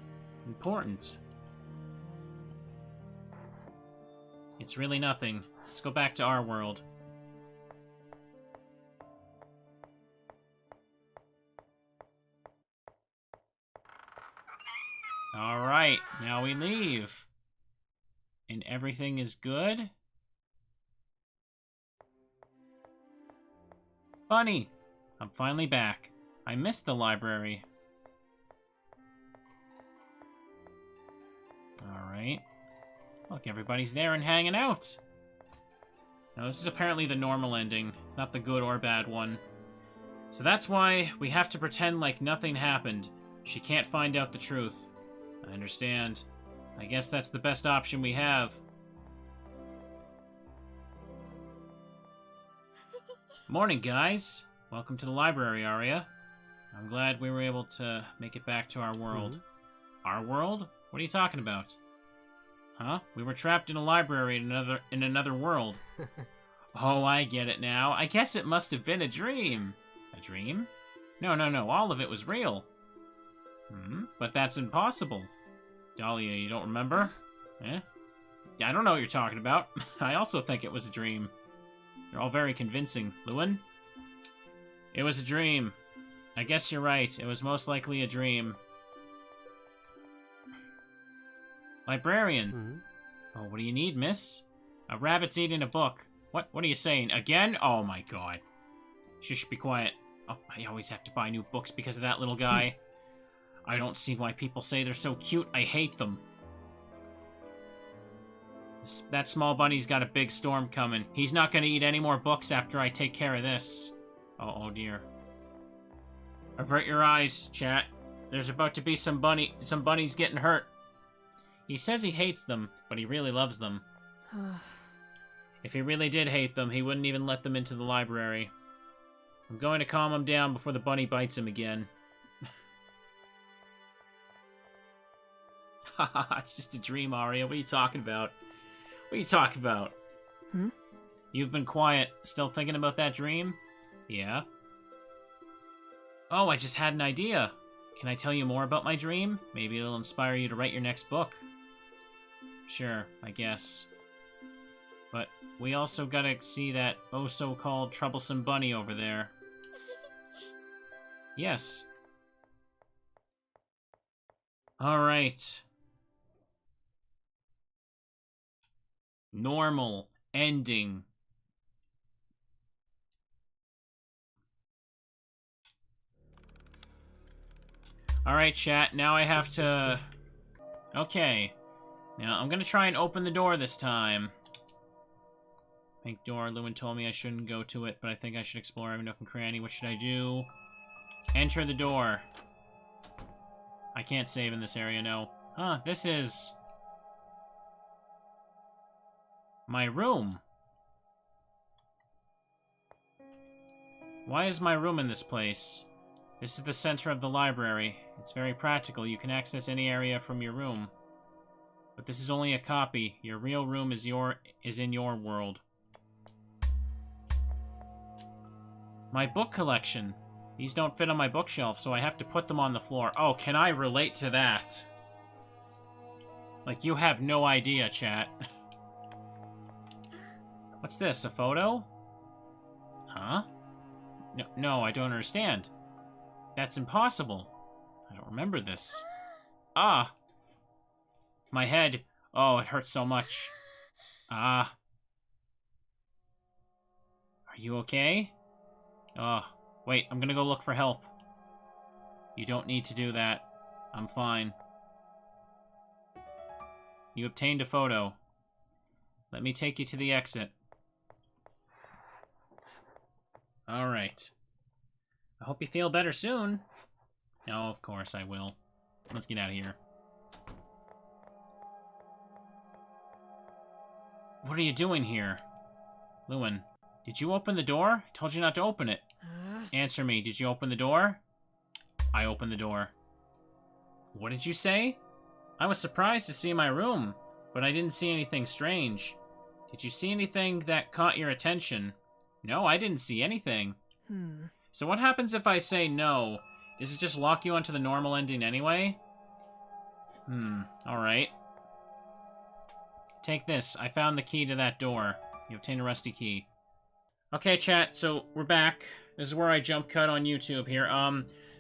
Important. It's really nothing. Let's go back to our world. Alright, now we leave. And everything is good? Funny! I'm finally back. I missed the library. Alright. Look, everybody's there and hanging out. Now, this is apparently the normal ending. It's not the good or bad one. So that's why we have to pretend like nothing happened. She can't find out the truth. I understand. I guess that's the best option we have. Morning, guys. Welcome to the library, Aria. I'm glad we were able to make it back to our world. Our world? What are you talking about? Huh? We were trapped in a library in another world. Oh, I get it now. I guess it must have been a dream. A dream? No. All of it was real. But that's impossible. Dahlia, you don't remember? Eh? I don't know what you're talking about. I also think it was a dream. You're all very convincing. Lewin? It was a dream. I guess you're right. It was most likely a dream. Librarian. Oh, what do you need, miss? A rabbit's eating a book. What are you saying? Again? Oh my god. Shush, be quiet. Oh, I always have to buy new books because of that little guy. I don't see why people say they're so cute. I hate them. That small bunny's got a big storm coming. He's not gonna eat any more books after I take care of this. Oh dear. Avert your eyes, chat. There's about to be some bunnies getting hurt. He says he hates them, but he really loves them. If he really did hate them, he wouldn't even let them into the library. I'm going to calm him down before the bunny bites him again. Haha, it's just a dream, Aria. What are you talking about? What are you talking about? Hmm? You've been quiet. Still thinking about that dream? Yeah? Oh, I just had an idea. Can I tell you more about my dream? Maybe it'll inspire you to write your next book. Sure, I guess. But we also gotta see that oh-so-called troublesome bunny over there. Yes. Alright. Normal ending. Alright, chat, now I have to... Okay. Now, I'm gonna try and open the door this time. Pink door. Lewin told me I shouldn't go to it, but I think I should explore every nook and cranny. What should I do? Enter the door. I can't save in this area, no. Huh, this is... my room. Why is my room in this place? This is the center of the library. It's very practical. You can access any area from your room. But this is only a copy. Your real room is in your world. My book collection. These don't fit on my bookshelf, so I have to put them on the floor. Oh, can I relate to that? Like, you have no idea, chat. What's this, a photo? Huh? No, I don't understand. That's impossible. I don't remember this. Ah! My head. Oh, it hurts so much. Ah. Are you okay? Oh, wait, I'm gonna go look for help. You don't need to do that. I'm fine. You obtained a photo. Let me take you to the exit. Alright. I hope you feel better soon. No, of course I will. Let's get out of here. What are you doing here? Lewin, did you open the door? I told you not to open it. Answer me, did you open the door? I opened the door. What did you say? I was surprised to see my room, but I didn't see anything strange. Did you see anything that caught your attention? No, I didn't see anything. So what happens if I say no? Does it just lock you onto the normal ending anyway? Alright. Take this. I found the key to that door. You obtained a rusty key. Okay, chat, so we're back. This is where I jump cut on YouTube here.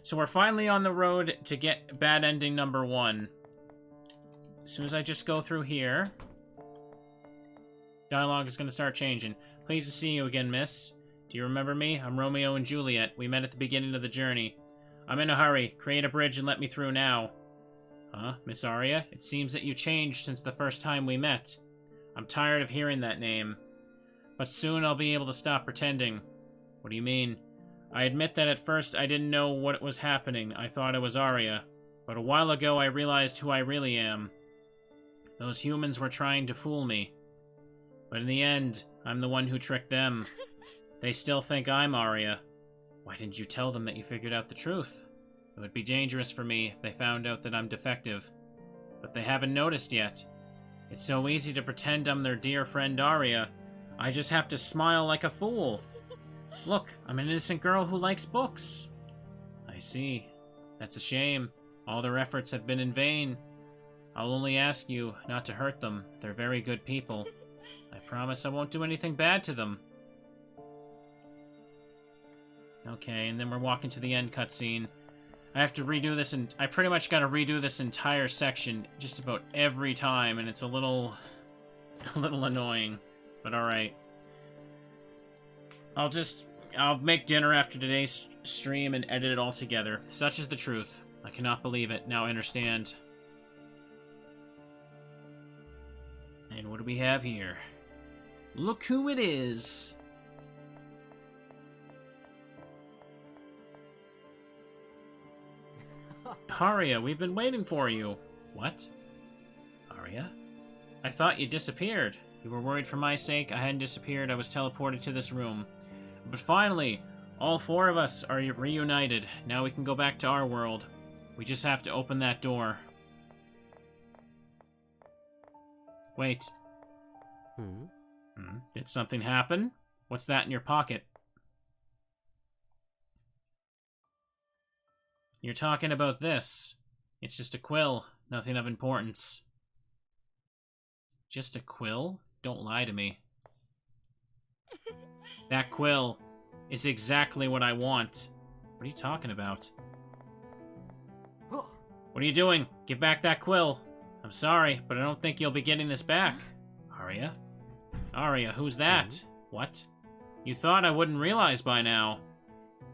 So we're finally on the road to get bad ending number 1. As soon as I just go through here, dialogue is going to start changing. Pleased to see you again, miss. Do you remember me? I'm Romeo and Juliet. We met at the beginning of the journey. I'm in a hurry. Create a bridge and let me through now. Huh? Miss Aria? It seems that you changed since the first time we met. I'm tired of hearing that name. But soon I'll be able to stop pretending. What do you mean? I admit that at first I didn't know what was happening. I thought it was Aria. But a while ago I realized who I really am. Those humans were trying to fool me. But in the end, I'm the one who tricked them. They still think I'm Aria. Why didn't you tell them that you figured out the truth? It would be dangerous for me if they found out that I'm defective. But they haven't noticed yet. It's so easy to pretend I'm their dear friend Aria. I just have to smile like a fool. Look, I'm an innocent girl who likes books. I see. That's a shame. All their efforts have been in vain. I'll only ask you not to hurt them. They're very good people. I promise I won't do anything bad to them. Okay, and then we're walking to the end cutscene. I have to redo this, and I pretty much got to redo this entire section just about every time, and it's a little annoying, but alright. I'll make dinner after today's stream and edit it all together. Such is the truth. I cannot believe it. Now I understand. And what do we have here? Look who it is! Aria, we've been waiting for you. What? Aria? I thought you disappeared. You were worried for my sake. I hadn't disappeared. I was teleported to this room. But finally, all four of us are reunited. Now we can go back to our world. We just have to open that door. Wait. Did something happen? What's that in your pocket? You're talking about this. It's just a quill. Nothing of importance. Just a quill? Don't lie to me. That quill is exactly what I want. What are you talking about? What are you doing? Give back that quill. I'm sorry, but I don't think you'll be getting this back. Aria? Aria, who's that? What? You thought I wouldn't realize by now.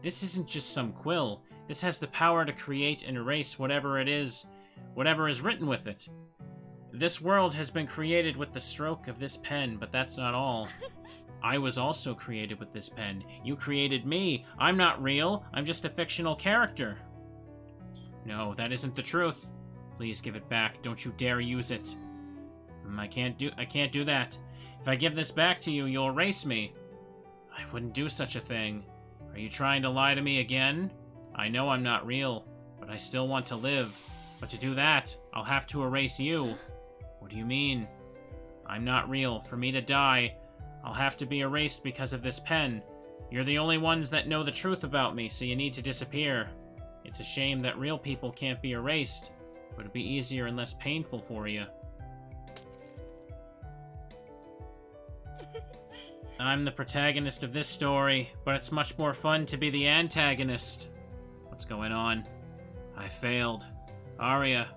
This isn't just some quill. This has the power to create and erase whatever it is, whatever is written with it. This world has been created with the stroke of this pen, but that's not all. I was also created with this pen. You created me. I'm not real. I'm just a fictional character. No, that isn't the truth. Please give it back. Don't you dare use it. I can't do that. If I give this back to you, you'll erase me. I wouldn't do such a thing. Are you trying to lie to me again? I know I'm not real, but I still want to live. But to do that, I'll have to erase you. What do you mean? I'm not real. For me to die, I'll have to be erased because of this pen. You're the only ones that know the truth about me, so you need to disappear. It's a shame that real people can't be erased, but it'd be easier and less painful for you. I'm the protagonist of this story, but it's much more fun to be the antagonist. What's going on? I failed. Aria.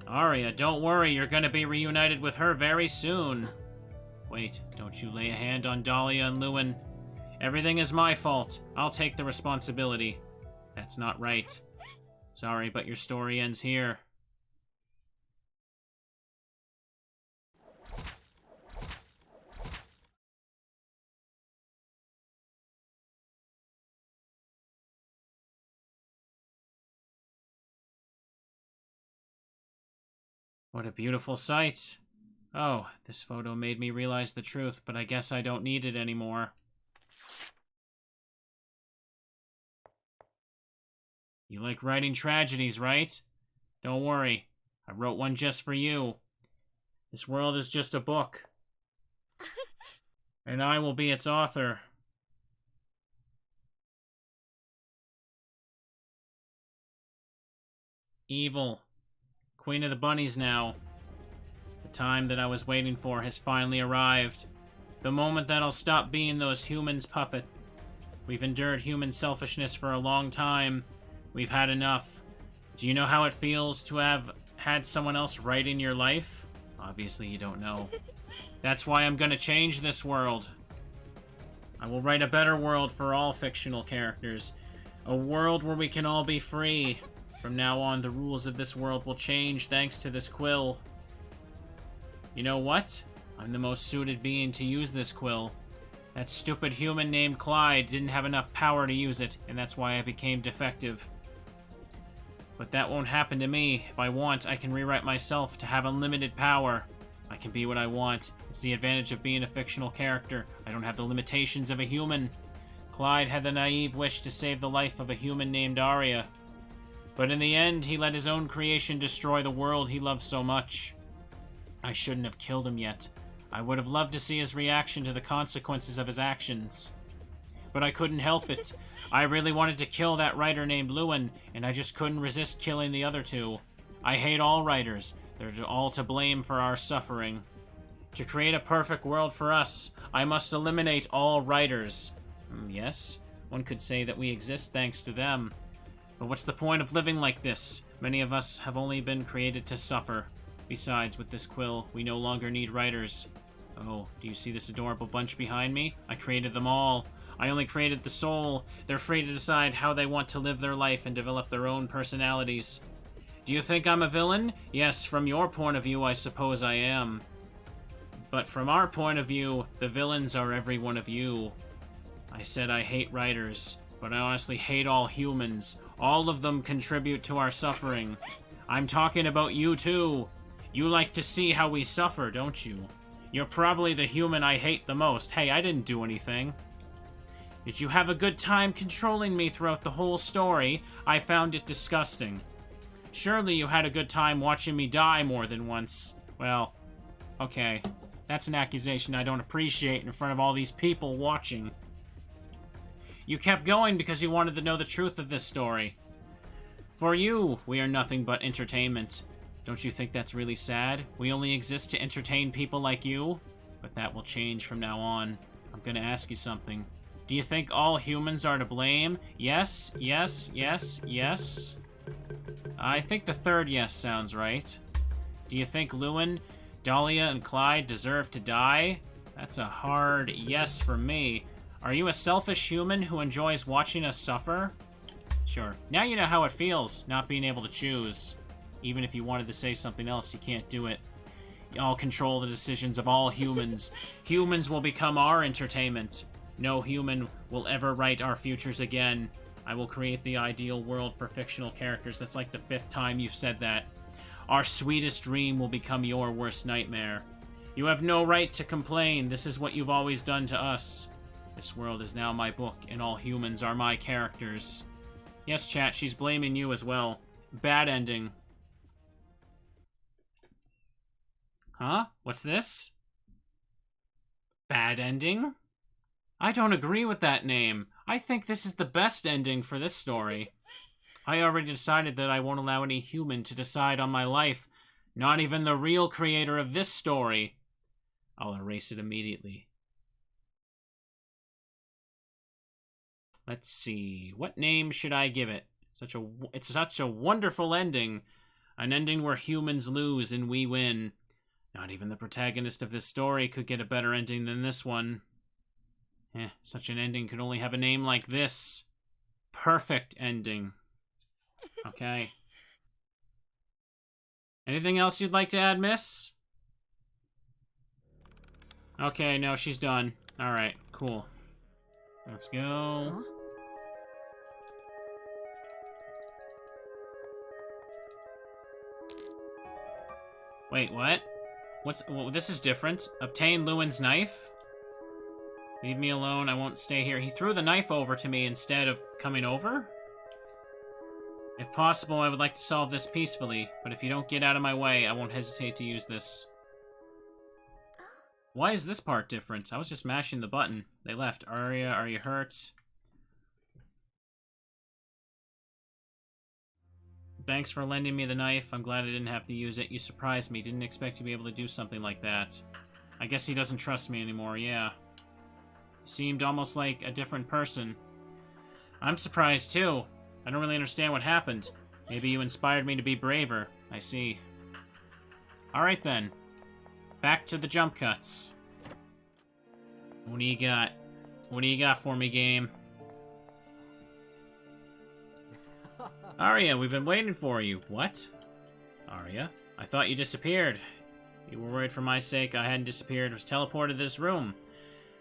Aria, don't worry, you're gonna be reunited with her very soon. Wait, don't you lay a hand on Dahlia and Lewin. Everything is my fault. I'll take the responsibility. That's not right. Sorry, but your story ends here. What a beautiful sight. Oh, this photo made me realize the truth, but I guess I don't need it anymore. You like writing tragedies, right? Don't worry. I wrote one just for you. This world is just a book. And I will be its author. Evil. Queen of the Bunnies now. The time that I was waiting for has finally arrived. The moment that I'll stop being those humans' puppet. We've endured human selfishness for a long time. We've had enough. Do you know how it feels to have had someone else write in your life? Obviously you don't know. That's why I'm gonna change this world. I will write a better world for all fictional characters. A world where we can all be free. From now on, the rules of this world will change thanks to this quill. You know what? I'm the most suited being to use this quill. That stupid human named Clyde didn't have enough power to use it, and that's why I became defective. But that won't happen to me. If I want, I can rewrite myself to have unlimited power. I can be what I want. It's the advantage of being a fictional character. I don't have the limitations of a human. Clyde had the naive wish to save the life of a human named Aria. But in the end, he let his own creation destroy the world he loved so much. I shouldn't have killed him yet. I would have loved to see his reaction to the consequences of his actions. But I couldn't help it. I really wanted to kill that writer named Lewin, and I just couldn't resist killing the other two. I hate all writers. They're all to blame for our suffering. To create a perfect world for us, I must eliminate all writers. Yes, one could say that we exist thanks to them. But what's the point of living like this? Many of us have only been created to suffer. Besides, with this quill, we no longer need writers. Oh, do you see this adorable bunch behind me? I created them all. I only created the soul. They're free to decide how they want to live their life and develop their own personalities. Do you think I'm a villain? Yes, from your point of view, I suppose I am. But from our point of view, the villains are every one of you. I said I hate writers, but I honestly hate all humans. All of them contribute to our suffering. I'm talking about you too. You like to see how we suffer, don't you? You're probably the human I hate the most. Hey, I didn't do anything. Did you have a good time controlling me throughout the whole story? I found it disgusting. Surely you had a good time watching me die more than once. Well, okay. That's an accusation I don't appreciate in front of all these people watching. You kept going because you wanted to know the truth of this story. For you, we are nothing but entertainment. Don't you think that's really sad? We only exist to entertain people like you? But that will change from now on. I'm gonna ask you something. Do you think all humans are to blame? Yes, yes, yes, yes. I think the third yes sounds right. Do you think Lewin, Dahlia, and Clyde deserve to die? That's a hard yes for me. Are you a selfish human who enjoys watching us suffer? Sure. Now you know how it feels, not being able to choose. Even if you wanted to say something else, you can't do it. I'll control the decisions of all humans. Humans will become our entertainment. No human will ever write our futures again. I will create the ideal world for fictional characters. That's like the 5th time you've said that. Our sweetest dream will become your worst nightmare. You have no right to complain. This is what you've always done to us. This world is now my book, and all humans are my characters. Yes, chat, she's blaming you as well. Bad ending. Huh? What's this? Bad ending? I don't agree with that name. I think this is the best ending for this story. I already decided that I won't allow any human to decide on my life. Not even the real creator of this story. I'll erase it immediately. Let's see. What name should I give it? It's such a wonderful ending. An ending where humans lose and we win. Not even the protagonist of this story could get a better ending than this one. Such an ending could only have a name like this. Perfect ending. Okay. Anything else you'd like to add, miss? Okay, no, she's done. Alright, cool. Let's go. Huh? Wait, what? Well, this is different. Obtain Lewin's knife? Leave me alone, I won't stay here. He threw the knife over to me instead of coming over? If possible, I would like to solve this peacefully, but if you don't get out of my way, I won't hesitate to use this. Why is this part different? I was just mashing the button. They left. Aria, are you hurt? Thanks for lending me the knife. I'm glad I didn't have to use it. You surprised me. Didn't expect to be able to do something like that. I guess he doesn't trust me anymore, yeah. Seemed almost like a different person. I'm surprised, too. I don't really understand what happened. Maybe you inspired me to be braver. I see. Alright then. Back to the jump cuts. What do you got? What do you got for me, game? Aria, we've been waiting for you. What? Aria? I thought you disappeared. You were worried for my sake I hadn't disappeared. I was teleported to this room.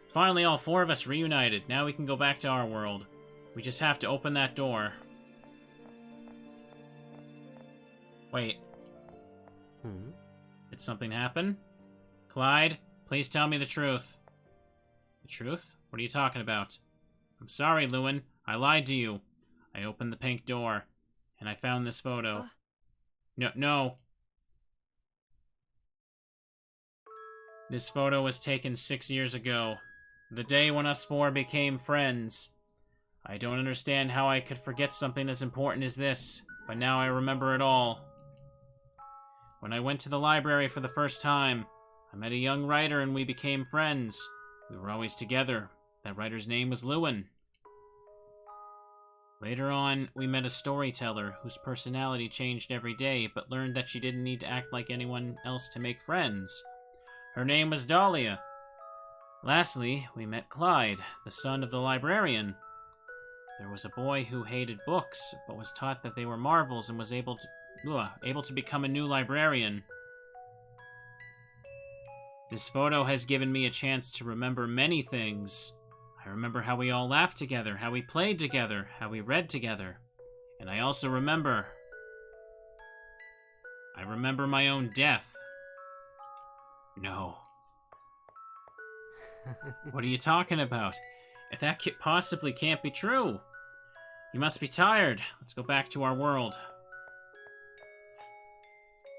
Finally, all 4 of us reunited. Now we can go back to our world. We just have to open that door. Wait. Did something happen? Clyde, please tell me the truth. The truth? What are you talking about? I'm sorry, Lewin. I lied to you. I opened the pink door, and I found this photo. No. This photo was taken 6 years ago. The day when us 4 became friends. I don't understand how I could forget something as important as this, but now I remember it all. When I went to the library for the first time, I met a young writer and we became friends. We were always together. That writer's name was Lewin. Later on, we met a storyteller whose personality changed every day, but learned that she didn't need to act like anyone else to make friends. Her name was Dahlia. Lastly, we met Clyde, the son of the librarian. There was a boy who hated books, but was taught that they were marvels and was able to become a new librarian. This photo has given me a chance to remember many things. I remember how we all laughed together, how we played together, how we read together. And I also remember... I remember my own death. No. What are you talking about? If that possibly can't be true. You must be tired. Let's go back to our world.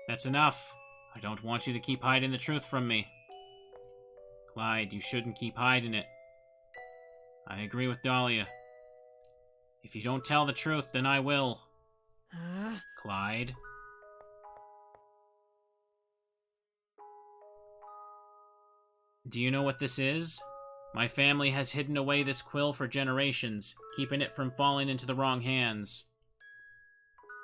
That's enough. I don't want you to keep hiding the truth from me. Clyde, you shouldn't keep hiding it. I agree with Dahlia. If you don't tell the truth, then I will. Clyde. Do you know what this is? My family has hidden away this quill for generations, keeping it from falling into the wrong hands.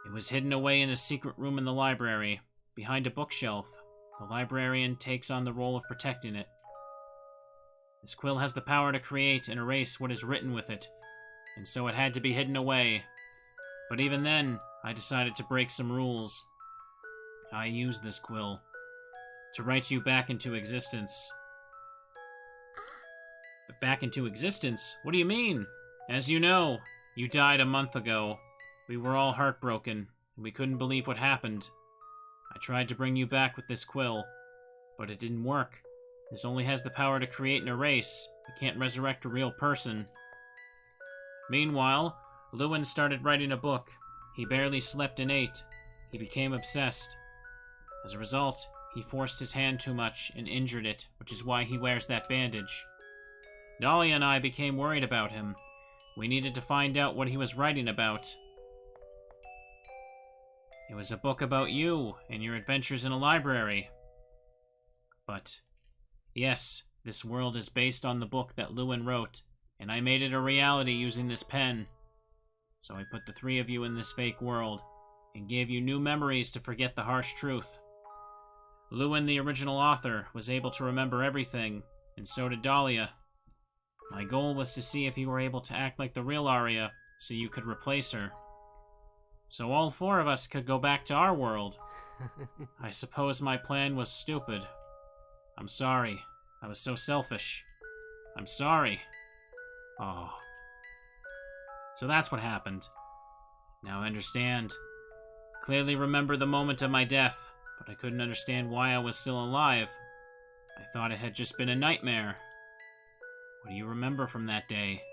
It was hidden away in a secret room in the library, behind a bookshelf. The librarian takes on the role of protecting it. This quill has the power to create and erase what is written with it, and so it had to be hidden away. But even then, I decided to break some rules. I used this quill to write you back into existence. Back into existence? What do you mean? As you know, you died a month ago. We were all heartbroken, and we couldn't believe what happened. I tried to bring you back with this quill, but it didn't work. This only has the power to create and erase. It can't resurrect a real person. Meanwhile, Lewin started writing a book. He barely slept and ate. He became obsessed. As a result, he forced his hand too much and injured it, which is why he wears that bandage. Dahlia and I became worried about him. We needed to find out what he was writing about. It was a book about you and your adventures in a library. But, yes, this world is based on the book that Lewin wrote, and I made it a reality using this pen. So I put the three of you in this fake world, and gave you new memories to forget the harsh truth. Lewin, the original author, was able to remember everything, and so did Dahlia. My goal was to see if you were able to act like the real Aria, so you could replace her. So all four of us could go back to our world. I suppose my plan was stupid. I'm sorry. I was so selfish. I'm sorry. Oh. So that's what happened. Now I understand. Clearly remember the moment of my death, but I couldn't understand why I was still alive. I thought it had just been a nightmare. What do you remember from that day?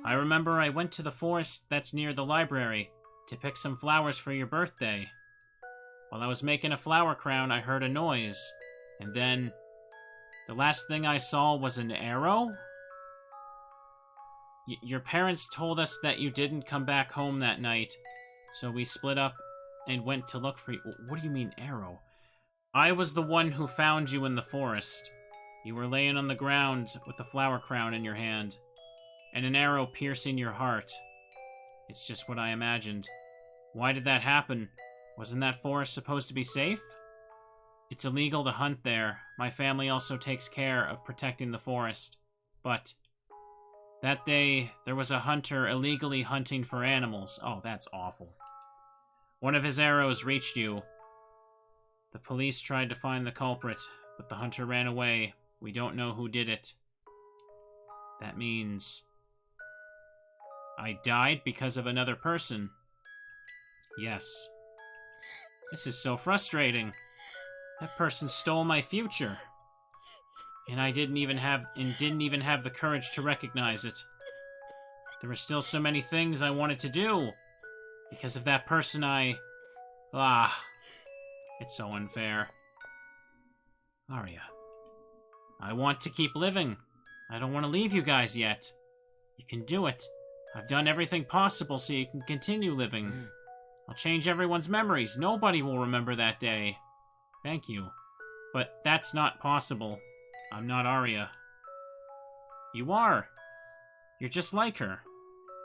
I remember I went to the forest that's near the library to pick some flowers for your birthday. While I was making a flower crown, I heard a noise, and then the last thing I saw was an arrow? Your parents told us that you didn't come back home that night, so we split up and went to look for you. What do you mean, arrow? I was the one who found you in the forest. You were laying on the ground with a flower crown in your hand, and an arrow piercing your heart. It's just what I imagined. Why did that happen? Wasn't that forest supposed to be safe? It's illegal to hunt there. My family also takes care of protecting the forest. But that day, there was a hunter illegally hunting for animals. Oh, that's awful. One of his arrows reached you. The police tried to find the culprit, but the hunter ran away. We don't know who did it. That means I died because of another person. Yes. This is so frustrating. That person stole my future. And I didn't even have the courage to recognize it. There were still so many things I wanted to do. Because of that person it's so unfair. Aria. I want to keep living. I don't want to leave you guys yet. You can do it. I've done everything possible so you can continue living. I'll change everyone's memories. Nobody will remember that day. Thank you. But that's not possible. I'm not Aria. You are. You're just like her.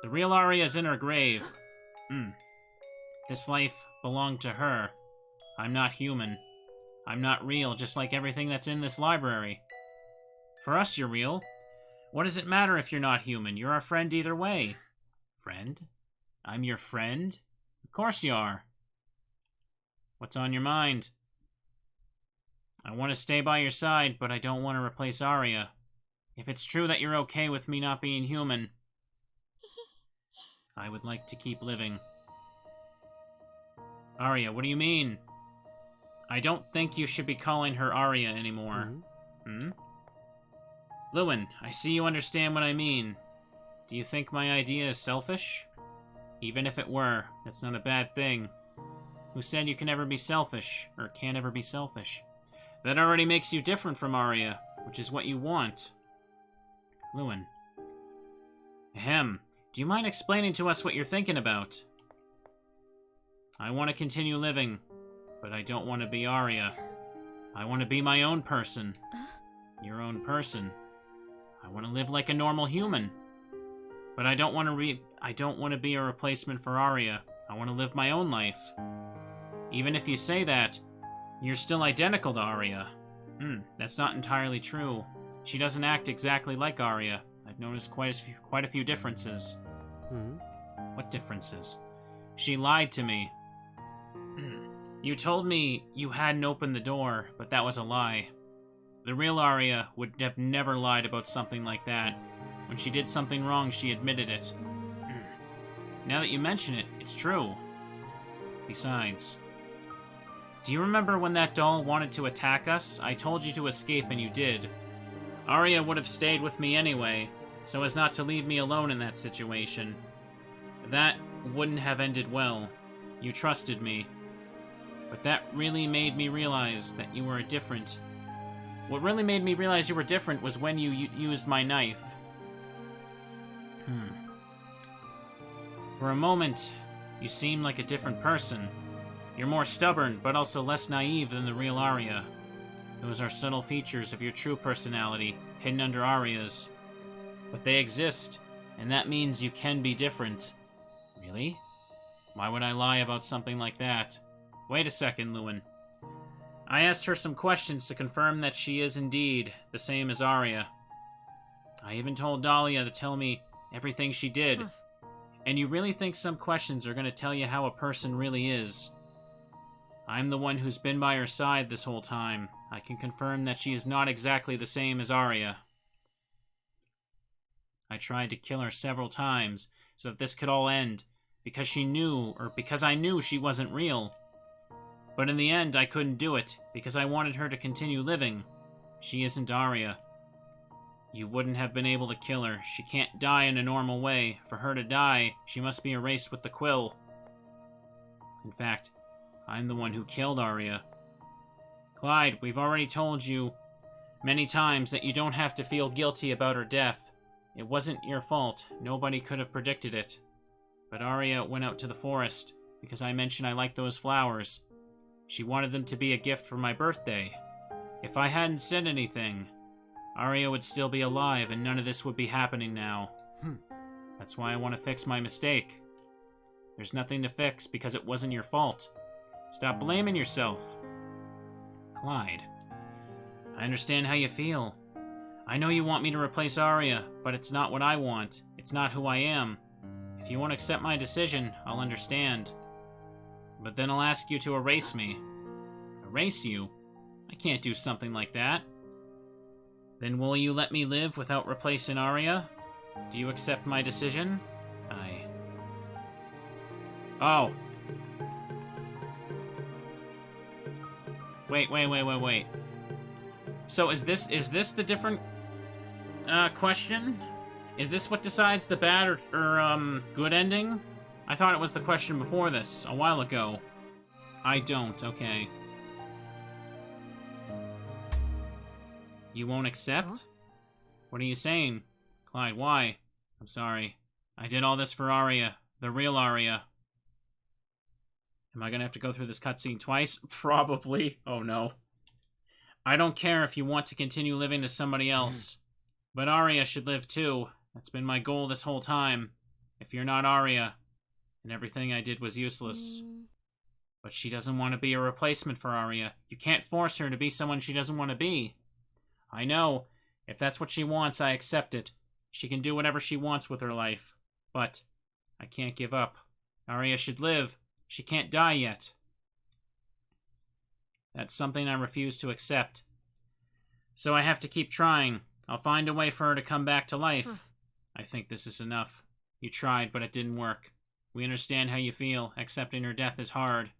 The real Aria is in her grave. This life belonged to her. I'm not human. I'm not real, just like everything that's in this library. For us, you're real. What does it matter if you're not human? You're our friend either way. Friend? I'm your friend? Of course you are. What's on your mind? I want to stay by your side, but I don't want to replace Aria. If it's true that you're okay with me not being human, I would like to keep living. Aria, what do you mean? I don't think you should be calling her Aria anymore. Lewin, I see you understand what I mean. Do you think my idea is selfish? Even if it were, that's not a bad thing. Who said you can never be selfish, or can't ever be selfish? That already makes you different from Aria, which is what you want. Lewin. Ahem. Do you mind explaining to us what you're thinking about? I want to continue living, but I don't want to be Aria. I want to be my own person. Your own person. I want to live like a normal human. But I don't want to be a replacement for Aria. I want to live my own life. Even if you say that, you're still identical to Aria. That's not entirely true. She doesn't act exactly like Aria. I've noticed quite a few differences. What differences? She lied to me. You told me you hadn't opened the door, but that was a lie. The real Aria would have never lied about something like that. When she did something wrong, she admitted it. Now that you mention it, it's true. Besides, do you remember when that doll wanted to attack us? I told you to escape and you did. Aria would have stayed with me anyway, so as not to leave me alone in that situation. That wouldn't have ended well. You trusted me. But that really made me realize that you were different. What really made me realize you were different was when you used my knife. For a moment, you seemed like a different person. You're more stubborn, but also less naive than the real Aria. Those are subtle features of your true personality, hidden under Aria's. But they exist, and that means you can be different. Really? Why would I lie about something like that? Wait a second, Lewin. I asked her some questions to confirm that she is indeed the same as Aria. I even told Dahlia to tell me everything she did. And you really think some questions are going to tell you how a person really is? I'm the one who's been by her side this whole time. I can confirm that she is not exactly the same as Aria. I tried to kill her several times so that this could all end, because I knew she wasn't real. But in the end, I couldn't do it, because I wanted her to continue living. She isn't Aria. You wouldn't have been able to kill her. She can't die in a normal way. For her to die, she must be erased with the quill. In fact, I'm the one who killed Aria. Clyde, we've already told you many times that you don't have to feel guilty about her death. It wasn't your fault. Nobody could have predicted it. But Aria went out to the forest, because I mentioned I liked those flowers. She wanted them to be a gift for my birthday. If I hadn't said anything, Aria would still be alive and none of this would be happening now. That's why I want to fix my mistake. There's nothing to fix because it wasn't your fault. Stop blaming yourself. Clyde, I understand how you feel. I know you want me to replace Aria, but it's not what I want. It's not who I am. If you won't accept my decision, I'll understand. But then I'll ask you to erase me. Erase you? I can't do something like that. Then will you let me live without replacing Aria? Do you accept my decision? Oh. Wait. So is this the different question? Is this what decides the bad or good ending? I thought it was the question before this, a while ago. I don't, okay. You won't accept? Huh? What are you saying? Clyde, why? I'm sorry. I did all this for Aria, the real Aria. Am I gonna have to go through this cutscene twice? Probably. Oh no. I don't care if you want to continue living as somebody else. But Aria should live too. That's been my goal this whole time. If you're not Aria, and everything I did was useless. But she doesn't want to be a replacement for Aria. You can't force her to be someone she doesn't want to be. I know. If that's what she wants, I accept it. She can do whatever she wants with her life. But I can't give up. Aria should live. She can't die yet. That's something I refuse to accept. So I have to keep trying. I'll find a way for her to come back to life. I think this is enough. You tried, but it didn't work. We understand how you feel. Accepting her death is hard.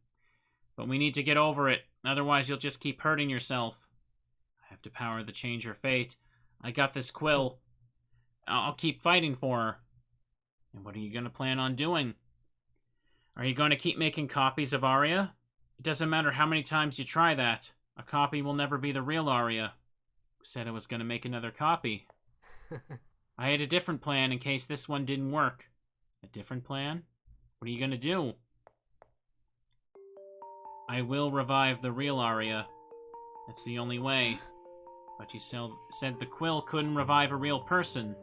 But we need to get over it. Otherwise, you'll just keep hurting yourself. I have to power to change her fate. I got this quill. I'll keep fighting for her. And what are you going to plan on doing? Are you going to keep making copies of Aria? It doesn't matter how many times you try that. A copy will never be the real Aria. Who said I was going to make another copy? I had a different plan in case this one didn't work. A different plan? What are you going to do? I will revive the real Aria. That's the only way. But you said the quill couldn't revive a real person.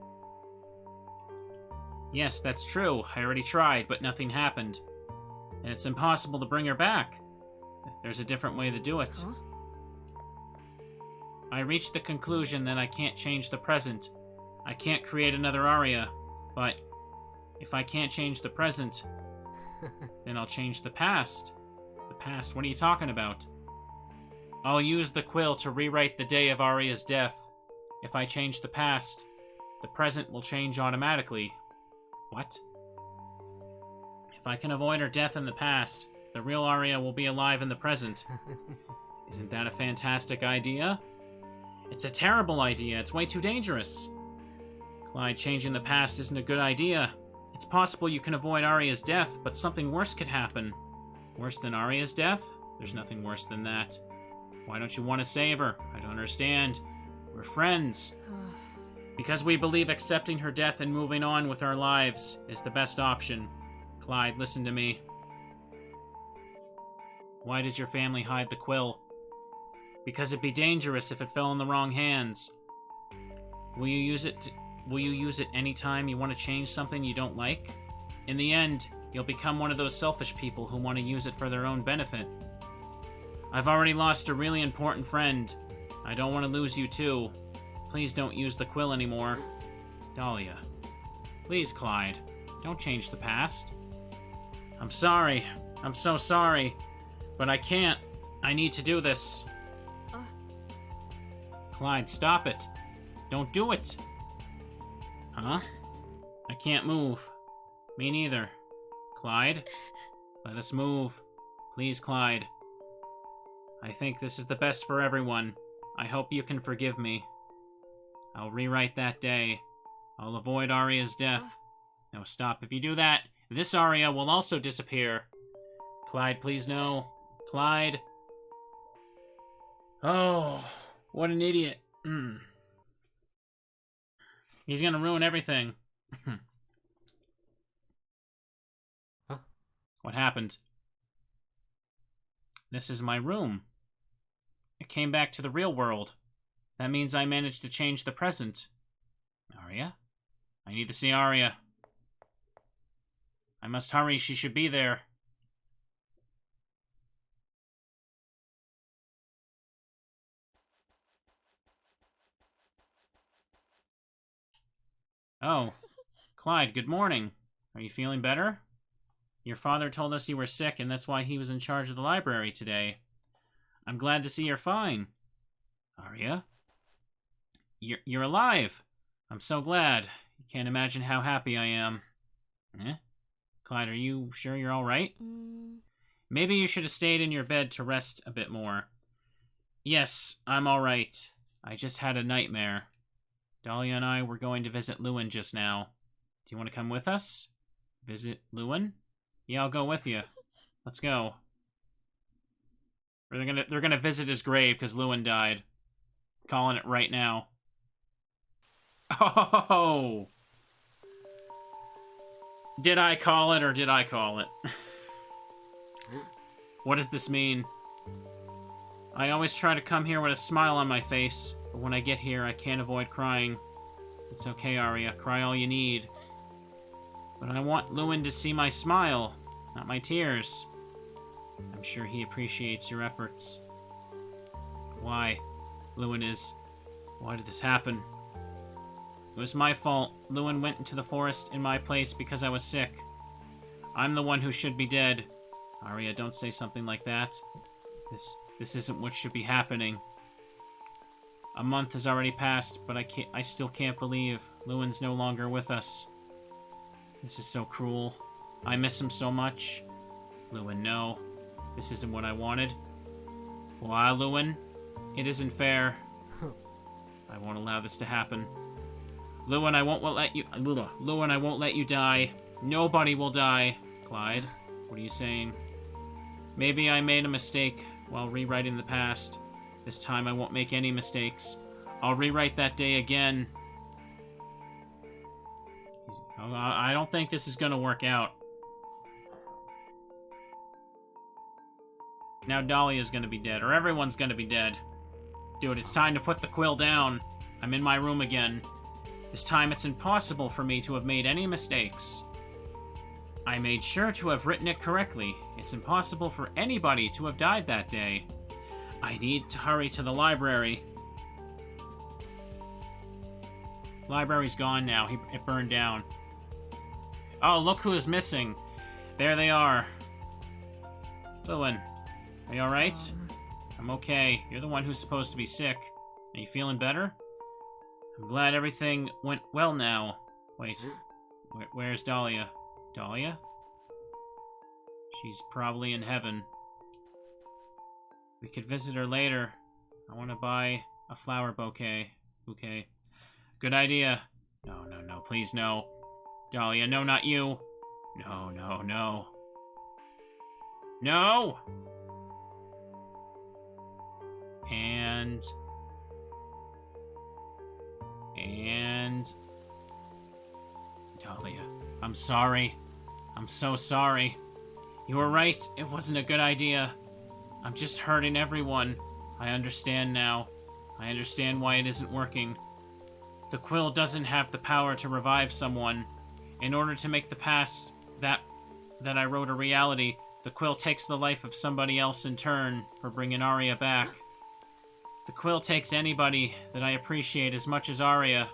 Yes, that's true. I already tried, but nothing happened. And it's impossible to bring her back. There's a different way to do it. Huh? I reached the conclusion that I can't change the present. I can't create another Aria. But if I can't change the present, then I'll change the past. The past? What are you talking about? I'll use the quill to rewrite the day of Aria's death. If I change the past, the present will change automatically. What? If I can avoid her death in the past, the real Aria will be alive in the present. Isn't that a fantastic idea? It's a terrible idea. It's way too dangerous. Clyde, changing the past isn't a good idea. It's possible you can avoid Aria's death, but something worse could happen. Worse than Aria's death? There's nothing worse than that. Why don't you want to save her? I don't understand. We're friends. Because we believe accepting her death and moving on with our lives is the best option. Clyde, listen to me. Why does your family hide the quill? Because it'd be dangerous if it fell in the wrong hands. Will you use it anytime you want to change something you don't like? In the end, you'll become one of those selfish people who want to use it for their own benefit. I've already lost a really important friend. I don't want to lose you too. Please don't use the quill anymore. Dahlia. Please, Clyde. Don't change the past. I'm sorry. I'm so sorry. But I can't. I need to do this. Clyde, stop it. Don't do it. Huh? I can't move. Me neither. Clyde? Let us move. Please, Clyde. I think this is the best for everyone. I hope you can forgive me. I'll rewrite that day. I'll avoid Aria's death. Now stop. If you do that, this Aria will also disappear. Clyde, please no. Clyde. Oh, what an idiot. He's gonna ruin everything. Huh? What happened? This is my room. It came back to the real world. That means I managed to change the present. Aria? I need to see Aria. I must hurry, she should be there. Oh, Clyde, good morning. Are you feeling better? Your father told us you were sick, and that's why he was in charge of the library today. I'm glad to see you're fine. Aria? You're alive! I'm so glad. You can't imagine how happy I am. Eh? Clyde, are you sure you're alright? Maybe you should have stayed in your bed to rest a bit more. Yes, I'm alright. I just had a nightmare. Dahlia and I were going to visit Lewin just now. Do you want to come with us? Visit Lewin? Yeah, I'll go with you. Let's go. They're gonna visit his grave because Lewin died. Calling it right now. Oh! Did I call it or did I call it? What does this mean? I always try to come here with a smile on my face, but when I get here, I can't avoid crying. It's okay, Aria. Cry all you need. But I want Lewin to see my smile, not my tears. I'm sure he appreciates your efforts. Why? Lewin is... Why did this happen? It was my fault. Lewin went into the forest in my place because I was sick. I'm the one who should be dead. Aria, don't say something like that. This isn't what should be happening. A month has already passed, but I still can't believe Lewin's no longer with us. This is so cruel. I miss him so much. Lewin, no. This isn't what I wanted. Why, Lewin? It isn't fair. I won't allow this to happen. Lewin, I won't let you... Lewin, I won't let you die. Nobody will die. Clyde, what are you saying? Maybe I made a mistake while rewriting the past. This time I won't make any mistakes. I'll rewrite that day again. I don't think this is gonna work out. Now Dahlia's gonna be dead, or everyone's gonna be dead. Dude, it's time to put the quill down. I'm in my room again. This time it's impossible for me to have made any mistakes. I made sure to have written it correctly. It's impossible for anybody to have died that day. I need to hurry to the library. Library's gone now. It burned down. Oh, look who is missing. There they are. Lewin, are you alright? I'm okay. You're the one who's supposed to be sick. Are you feeling better? I'm glad everything went well now. Wait, where's Dahlia? Dahlia? She's probably in heaven. We could visit her later. I want to buy a flower bouquet. Good idea. No, please no. Dahlia, no, not you. No. No! And... Dahlia, I'm sorry. I'm so sorry. You were right. It wasn't a good idea. I'm just hurting everyone. I understand now. I understand why it isn't working. The quill doesn't have the power to revive someone. In order to make the past that I wrote a reality, the quill takes the life of somebody else in turn for bringing Aria back. The quill takes anybody that I appreciate as much as Aria.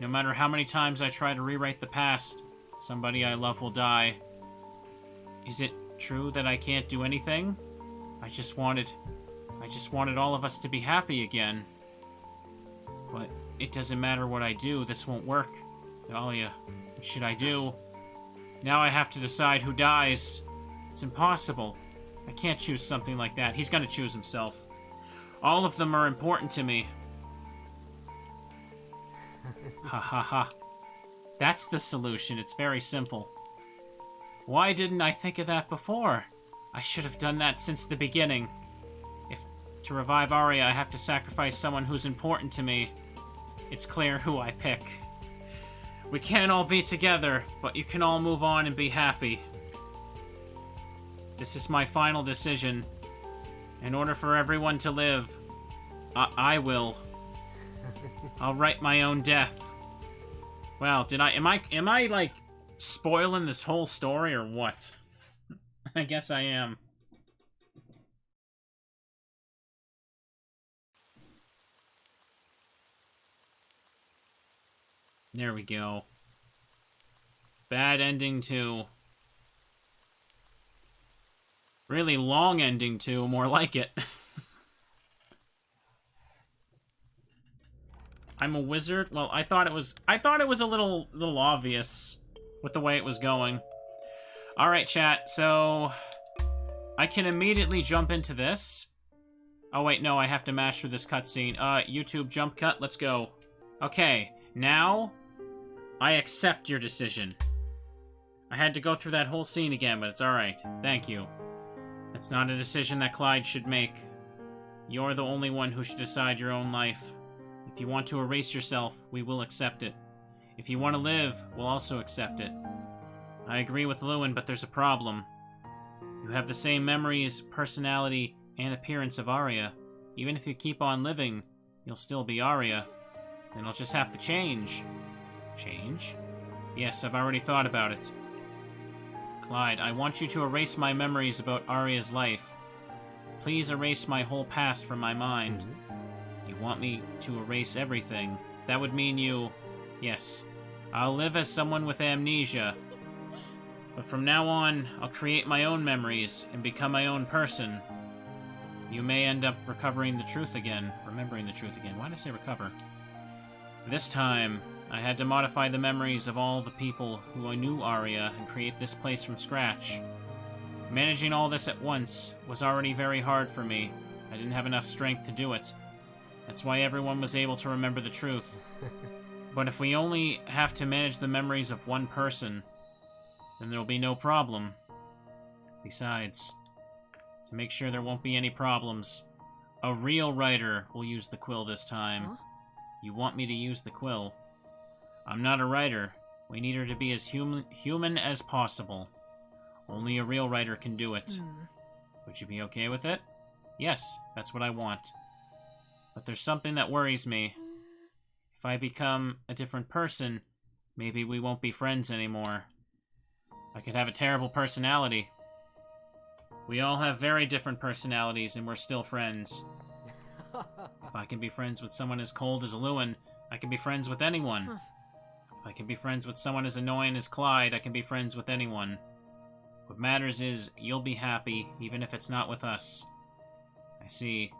No matter how many times I try to rewrite the past, somebody I love will die. Is it true that I can't do anything? I just wanted all of us to be happy again. But it doesn't matter what I do, this won't work. Dahlia, what should I do? Now I have to decide who dies. It's impossible. I can't choose something like that. He's gonna choose himself. All of them are important to me. Ha ha ha. That's the solution. It's very simple. Why didn't I think of that before? I should have done that since the beginning. If to revive Aria, I have to sacrifice someone who's important to me. It's clear who I pick. We can't all be together, but you can all move on and be happy. This is my final decision. In order for everyone to live, I will. I'll write my own death. Wow, am I like spoiling this whole story or what? I guess I am. There we go. Bad ending too. Really long ending too, more like it. I'm a wizard? Well, I thought it was a little obvious with the way it was going. Alright, chat, so I can immediately jump into this. Oh wait, no, I have to mash through this cutscene. YouTube jump cut, let's go. Okay, now I accept your decision. I had to go through that whole scene again, but it's alright. Thank you. It's not a decision that Clyde should make. You're the only one who should decide your own life. If you want to erase yourself, we will accept it. If you want to live, we'll also accept it. I agree with Lewin, but there's a problem. You have the same memories, personality, and appearance of Aria. Even if you keep on living, you'll still be Aria. Then you'll just have to change. Change? Yes, I've already thought about it. Clyde, I want you to erase my memories about Aria's life. Please erase my whole past from my mind. You want me to erase everything. That would mean you... Yes. I'll live as someone with amnesia. But from now on, I'll create my own memories and become my own person. You may end up recovering the truth again. Remembering the truth again. Why did I say recover? This time, I had to modify the memories of all the people who knew Aria and create this place from scratch. Managing all this at once was already very hard for me. I didn't have enough strength to do it. That's why everyone was able to remember the truth. But if we only have to manage the memories of one person, then there'll be no problem. Besides, to make sure there won't be any problems, a real writer will use the quill this time. Huh? You want me to use the quill? I'm not a writer. We need her to be as human as possible. Only a real writer can do it. Would you be okay with it? Yes, that's what I want. But there's something that worries me. If I become a different person, maybe we won't be friends anymore. I could have a terrible personality. We all have very different personalities, and we're still friends. If I can be friends with someone as cold as Lewin, I can be friends with anyone. If I can be friends with someone as annoying as Clyde, I can be friends with anyone. What matters is, you'll be happy, even if it's not with us. I see.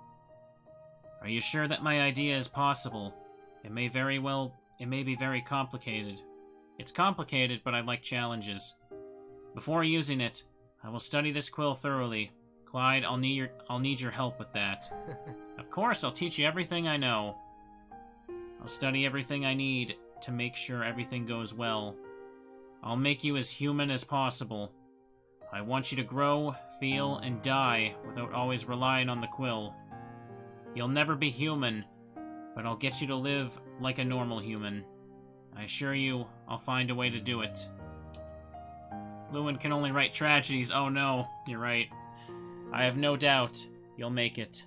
Are you sure that my idea is possible? It may be very complicated. It's complicated, but I like challenges. Before using it, I will study this quill thoroughly. Clyde, I'll need your help with that. Of course, I'll teach you everything I know. I'll study everything I need to make sure everything goes well. I'll make you as human as possible. I want you to grow, feel, and die without always relying on the quill. You'll never be human, but I'll get you to live like a normal human. I assure you, I'll find a way to do it. Lewin can only write tragedies. Oh no, you're right. I have no doubt you'll make it.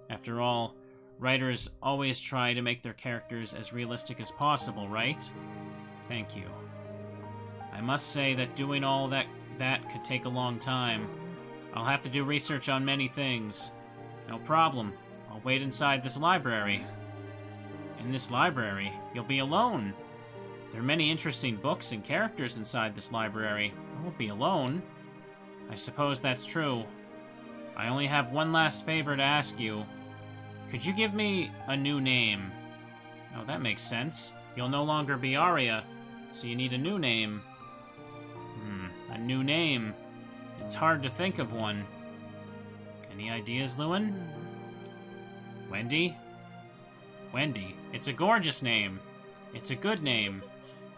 After all, writers always try to make their characters as realistic as possible, right? Thank you. I must say that doing all that could take a long time. I'll have to do research on many things. No problem. I'll wait inside this library. In this library, you'll be alone. There are many interesting books and characters inside this library. I won't be alone. I suppose that's true. I only have one last favor to ask you. Could you give me a new name? Oh, that makes sense. You'll no longer be Aria, so you need a new name. A new name. It's hard to think of one. Any ideas, Lewin? Wendy? Wendy. It's a gorgeous name. It's a good name.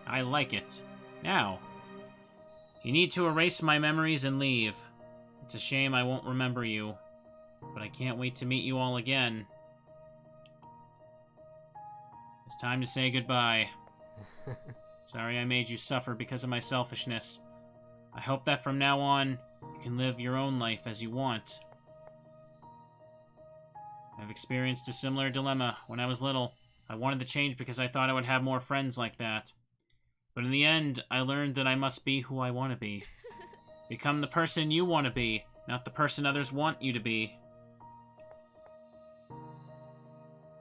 I like it. Now, you need to erase my memories and leave. It's a shame I won't remember you, but I can't wait to meet you all again. It's time to say goodbye. Sorry I made you suffer because of my selfishness. I hope that from now on, you can live your own life as you want. I've experienced a similar dilemma when I was little. I wanted to change because I thought I would have more friends like that. But in the end, I learned that I must be who I want to be. Become the person you want to be, not the person others want you to be.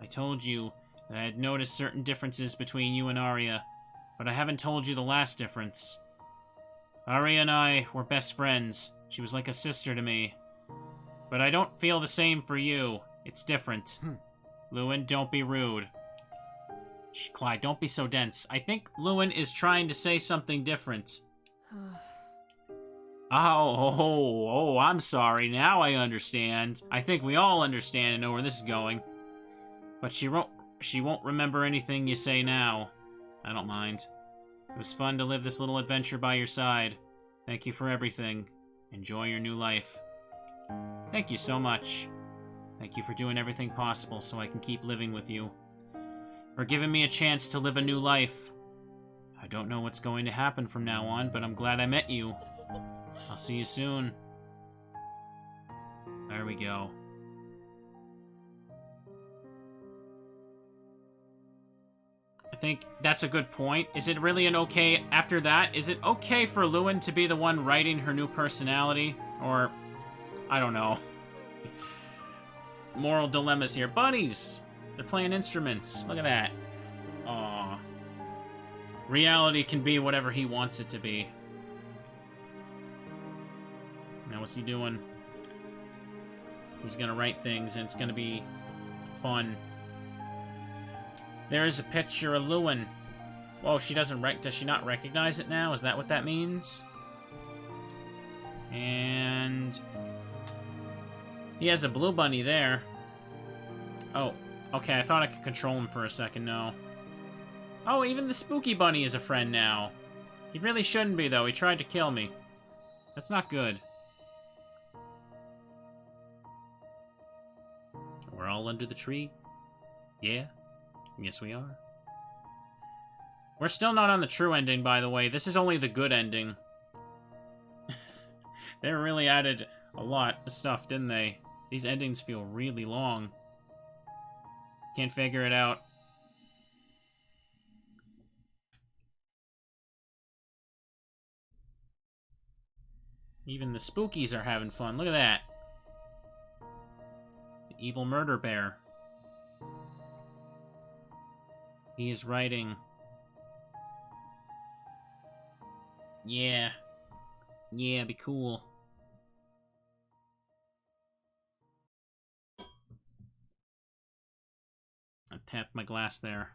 I told you that I had noticed certain differences between you and Aria, but I haven't told you the last difference. Aria and I were best friends. She was like a sister to me. But I don't feel the same for you. It's different. Lewin, don't be rude. Shh, Clyde, don't be so dense. I think Lewin is trying to say something different. Oh, I'm sorry. Now I understand. I think we all understand and know where this is going. But she won't remember anything you say now. I don't mind. It was fun to live this little adventure by your side. Thank you for everything. Enjoy your new life. Thank you so much. Thank you for doing everything possible so I can keep living with you. For giving me a chance to live a new life. I don't know what's going to happen from now on, but I'm glad I met you. I'll see you soon. There we go. I think that's a good point. Is it really an okay, after that, is it okay for Lewin to be the one writing her new personality? Or, I don't know. Moral dilemmas here. Bunnies! They're playing instruments. Look at that. Aww. Reality can be whatever he wants it to be. Now what's he doing? He's gonna write things, and it's gonna be fun. There is a picture of Lewin. Whoa, she doesn't does she not recognize it now? Is that what that means? And he has a blue bunny there. Oh, okay, I thought I could control him for a second, no. Oh, even the spooky bunny is a friend now. He really shouldn't be, though. He tried to kill me. That's not good. We're all under the tree? Yeah? Yes, we are. We're still not on the true ending, by the way. This is only the good ending. They really added a lot of stuff, didn't they? These endings feel really long. Can't figure it out. Even the spookies are having fun. Look at that. The evil murder bear. He is writing. Yeah. Yeah, be cool. I tapped my glass there.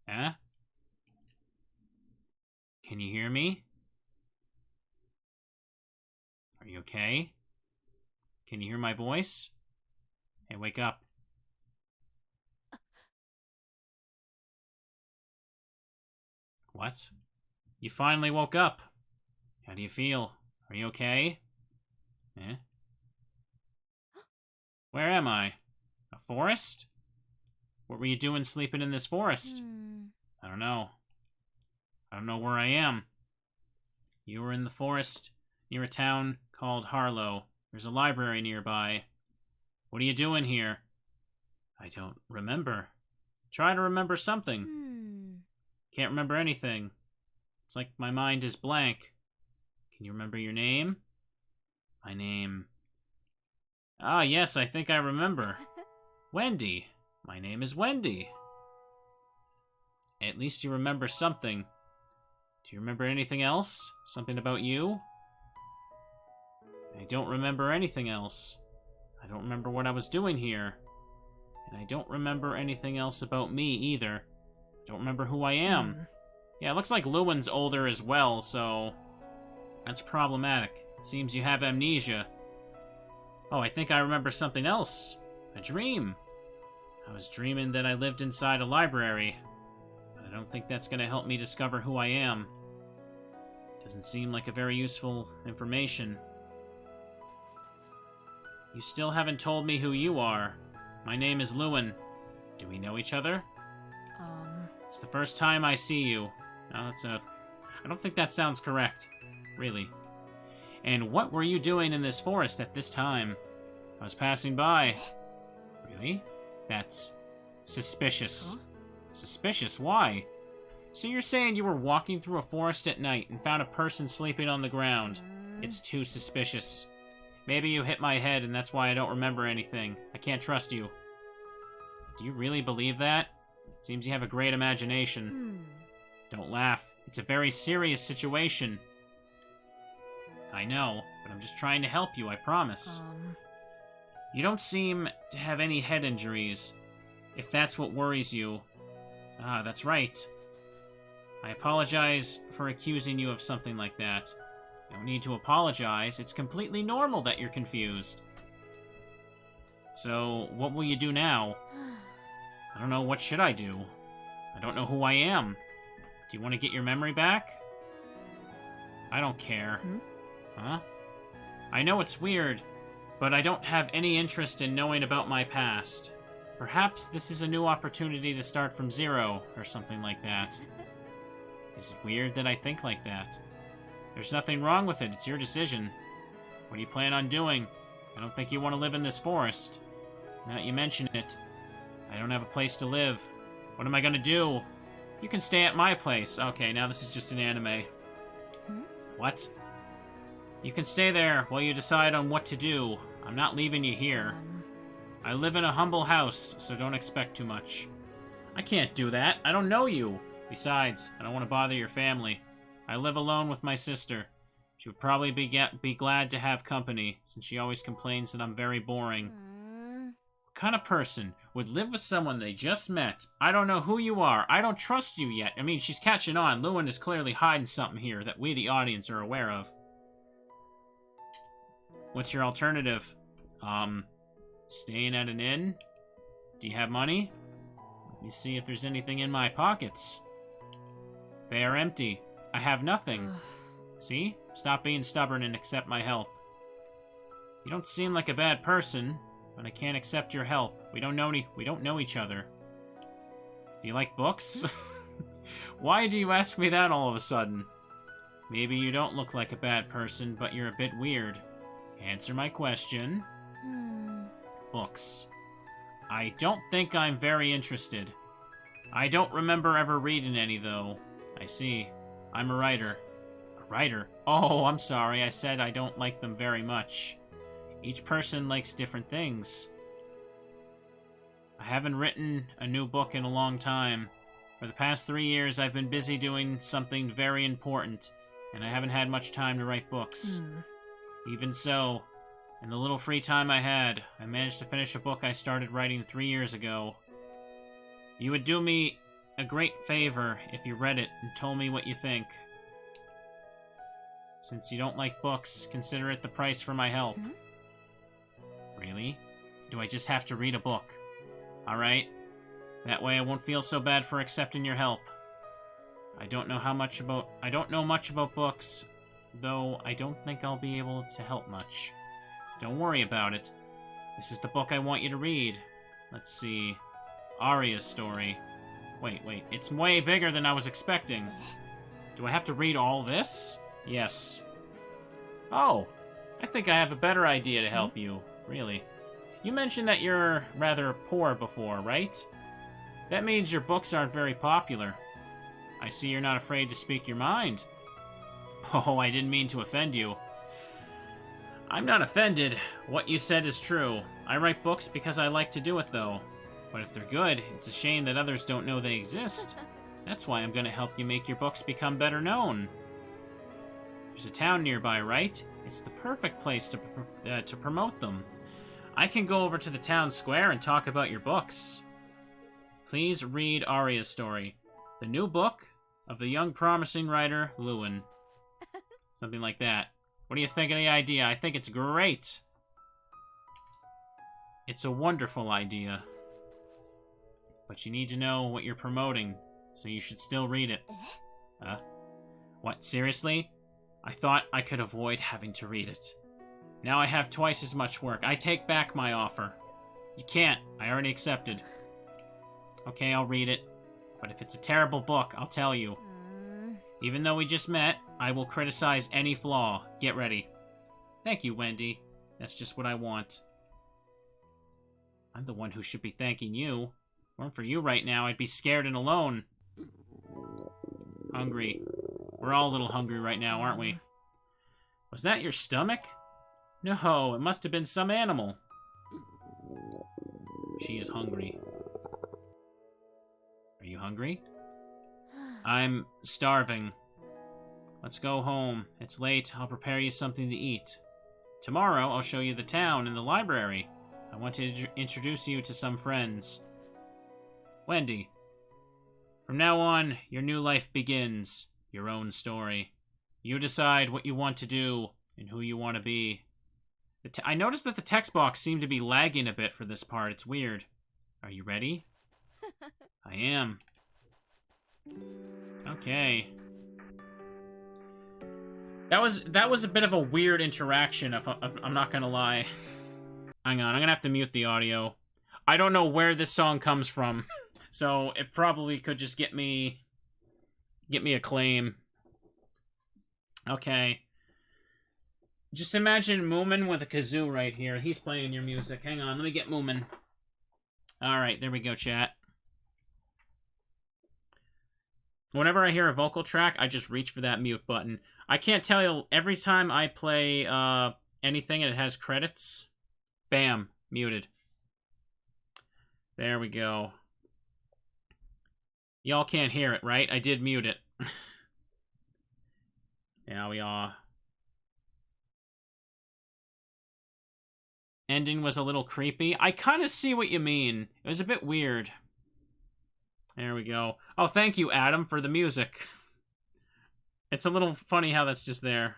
Huh? Can you hear me? Are you okay? Can you hear my voice? Hey, wake up. What? You finally woke up. How do you feel? Are you okay? Eh? Where am I? A forest? What were you doing sleeping in this forest? I don't know. I don't know where I am. You were in the forest near a town called Harlow. There's a library nearby. What are you doing here? I don't remember. Try to remember something. Can't remember anything. It's like my mind is blank. Can you remember your name? My name... Ah, yes, I think I remember. Wendy. My name is Wendy. At least you remember something. Do you remember anything else? Something about you? I don't remember anything else. I don't remember what I was doing here. And I don't remember anything else about me, either. I don't remember who I am. Yeah, it looks like Lewin's older as well, so... that's problematic. It seems you have amnesia. Oh, I think I remember something else. A dream. I was dreaming that I lived inside a library. But I don't think that's going to help me discover who I am. Doesn't seem like a very useful information. You still haven't told me who you are. My name is Lewin. Do we know each other? It's the first time I see you. No, that's a... I don't think that sounds correct. Really. And what were you doing in this forest at this time? I was passing by. Really? That's suspicious. Huh? Suspicious? Why? So you're saying you were walking through a forest at night and found a person sleeping on the ground. It's too suspicious. Maybe you hit my head and that's why I don't remember anything. I can't trust you. Do you really believe that? Seems you have a great imagination. Don't laugh. It's a very serious situation. I know, but I'm just trying to help you, I promise. You don't seem to have any head injuries, if that's what worries you. Ah, that's right. I apologize for accusing you of something like that. You don't need to apologize. It's completely normal that you're confused. So, what will you do now? I don't know, what should I do? I don't know who I am. Do you want to get your memory back? I don't care. Huh? I know it's weird, but I don't have any interest in knowing about my past. Perhaps this is a new opportunity to start from zero, or something like that. Is it weird that I think like that? There's nothing wrong with it, it's your decision. What do you plan on doing? I don't think you want to live in this forest. Now that you mention it, I don't have a place to live. What am I gonna do? You can stay at my place. Okay, now this is just an anime. What? You can stay there while you decide on what to do. I'm not leaving you here. I live in a humble house, so don't expect too much. I can't do that. I don't know you. Besides, I don't want to bother your family. I live alone with my sister. She would probably be glad to have company, since she always complains that I'm very boring. What kind of person would live with someone they just met? I don't know who you are. I don't trust you yet. I mean, she's catching on. Lewin is clearly hiding something here that we, the audience, are aware of. What's your alternative? Staying at an inn? Do you have money? Let me see if there's anything in my pockets. They are empty. I have nothing. See? Stop being stubborn and accept my help. You don't seem like a bad person, but I can't accept your help. We don't know each other. Do you like books? Why do you ask me that all of a sudden? Maybe you don't look like a bad person, but you're a bit weird. Answer my question. Books. I don't think I'm very interested. I don't remember ever reading any, though. I see. I'm a writer. A writer? Oh, I'm sorry. I said I don't like them very much. Each person likes different things. I haven't written a new book in a long time. For the past 3 years, I've been busy doing something very important, and I haven't had much time to write books. Even so, in the little free time I had, I managed to finish a book I started writing 3 years ago. You would do me a great favor if you read it and told me what you think. Since you don't like books, consider it the price for my help. Really? Do I just have to read a book? Alright. That way I won't feel so bad for accepting your help. I don't know much about books, though I don't think I'll be able to help much. Don't worry about it. This is the book I want you to read. Let's see. Aria's story. Wait. It's way bigger than I was expecting. Do I have to read all this? Yes. Oh, I think I have a better idea to help you. Really. You mentioned that you're rather poor before, right? That means your books aren't very popular. I see you're not afraid to speak your mind. Oh, I didn't mean to offend you. I'm not offended. What you said is true. I write books because I like to do it, though. But if they're good, it's a shame that others don't know they exist. That's why I'm gonna help you make your books become better known. There's a town nearby, right? It's the perfect place to promote them. I can go over to the town square and talk about your books. Please read Aria's story. The new book of the young promising writer, Lewin. Something like that. What do you think of the idea? I think it's great. It's a wonderful idea. But you need to know what you're promoting, so you should still read it. What, seriously? I thought I could avoid having to read it. Now I have twice as much work. I take back my offer. You can't. I already accepted. Okay, I'll read it. But if it's a terrible book, I'll tell you. Even though we just met, I will criticize any flaw. Get ready. Thank you, Wendy. That's just what I want. I'm the one who should be thanking you. If it weren't for you right now, I'd be scared and alone. Hungry. We're all a little hungry right now, aren't we? Was that your stomach? No, it must have been some animal. She is hungry. Are you hungry? I'm starving. Let's go home. It's late. I'll prepare you something to eat. Tomorrow, I'll show you the town and the library. I want to introduce you to some friends. Wendy. From now on, your new life begins. Your own story. You decide what you want to do and who you want to be. I noticed that the text box seemed to be lagging a bit for this part. It's weird. Are you ready? I am. Okay. That was a bit of a weird interaction, if I'm not gonna lie. Hang on, I'm gonna have to mute the audio. I don't know where this song comes from, so it probably could just get me a claim. Okay. Just imagine Moomin with a kazoo right here. He's playing your music. Hang on, let me get Moomin. Alright, there we go, chat. Whenever I hear a vocal track, I just reach for that mute button. I can't tell you, every time I play anything and it has credits, bam, muted. There we go. Y'all can't hear it, right? I did mute it. Yeah, we are. ending was a little creepy. I kind of see what you mean. It was a bit weird. There we go. Oh, thank you, Adam, for the music. It's a little funny how that's just there.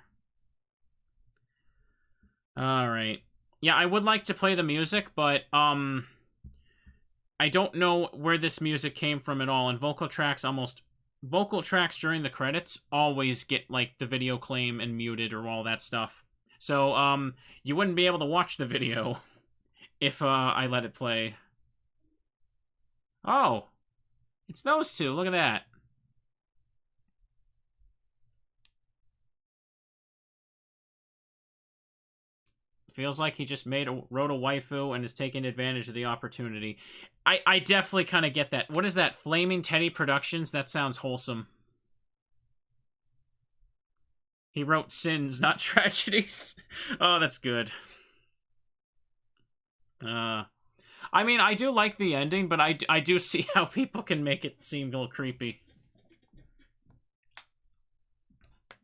Alright. Yeah, I would like to play the music, but, I don't know where this music came from at all, and vocal tracks during the credits always get, like, the video claim and muted or all that stuff. So, you wouldn't be able to watch the video if, I let it play. Oh! It's those two, look at that. Feels like he just wrote a waifu and is taking advantage of the opportunity. I definitely kind of get that. What is that? Flaming Teddy Productions? That sounds wholesome. He wrote sins, not tragedies. Oh, that's good. I mean, I do like the ending, but I do see how people can make it seem a little creepy.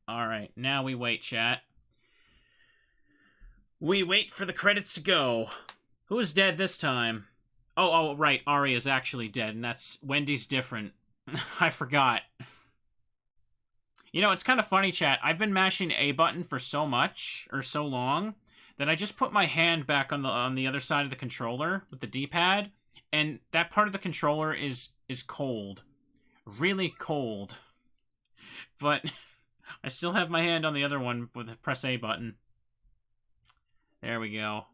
Alright, now we wait, chat. We wait for the credits to go. Who's dead this time? Oh, right, Aria's actually dead, and that's... Wendy's different. I forgot. You know, it's kind of funny, chat. I've been mashing A button for so much, or so long, that I just put my hand back on the other side of the controller with the D-pad, and that part of the controller is cold. Really cold. But I still have my hand on the other one with the press A button. There we go.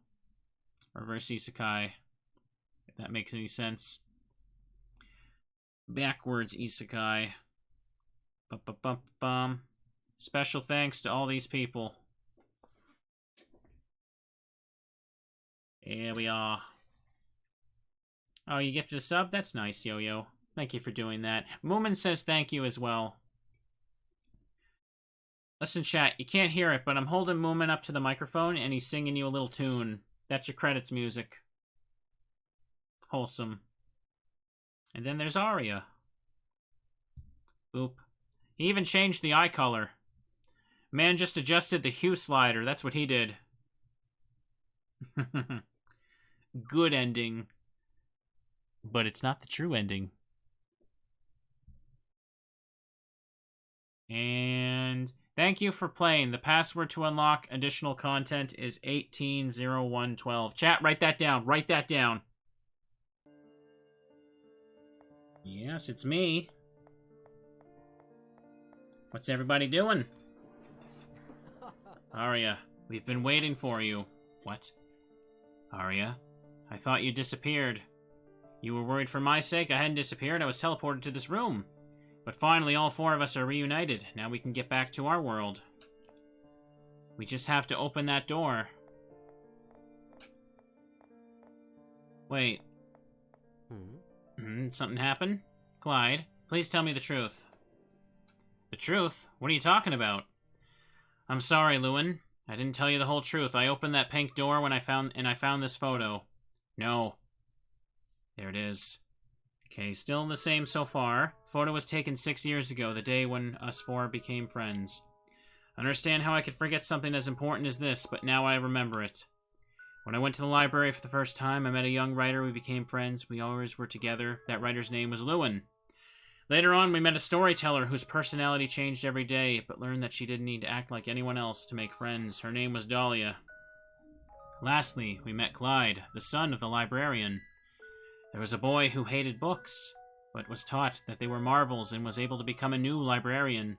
Reverse isekai. If that makes any sense. Backwards isekai. Bum. Special thanks to all these people. Here we are. Oh, you gifted a sub? That's nice, Yo-Yo. Thank you for doing that. Moomin says thank you as well. Listen, chat, you can't hear it, but I'm holding Moomin up to the microphone, and he's singing you a little tune. That's your credits music. Wholesome. And then there's Aria. Boop. He even changed the eye color. Man just adjusted the hue slider. That's what he did. Good ending. But it's not the true ending. And... thank you for playing. The password to unlock additional content is 180112. Chat, write that down. Write that down. Yes, it's me. What's everybody doing? Aria, we've been waiting for you. What? Aria, I thought you disappeared. You were worried for my sake I hadn't disappeared. I was teleported to this room. But finally, all four of us are reunited. Now we can get back to our world. We just have to open that door. Wait. Something happened? Clyde, please tell me the truth. The truth? What are you talking about? I'm sorry, Lewin. I didn't tell you the whole truth. I opened that pink door when I found this photo. No. There it is. Okay, still the same so far. Photo was taken 6 years ago, the day when us four became friends. Understand how I could forget something as important as this, but now I remember it. When I went to the library for the first time, I met a young writer. We became friends. We always were together. That writer's name was Lewin. Later on, we met a storyteller whose personality changed every day, but learned that she didn't need to act like anyone else to make friends. Her name was Dahlia. Lastly, we met Clyde, the son of the librarian. There was a boy who hated books, but was taught that they were marvels and was able to become a new librarian.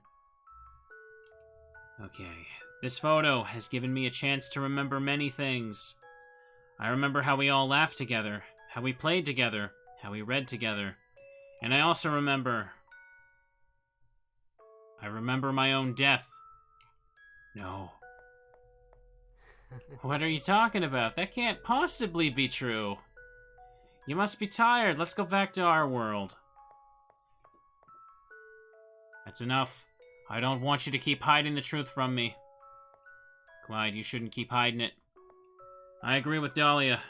Okay, this photo has given me a chance to remember many things. I remember how we all laughed together, how we played together, how we read together. And I also remember... I remember my own death. No. What are you talking about? That can't possibly be true. You must be tired. Let's go back to our world. That's enough. I don't want you to keep hiding the truth from me. Clyde, you shouldn't keep hiding it. I agree with Dahlia.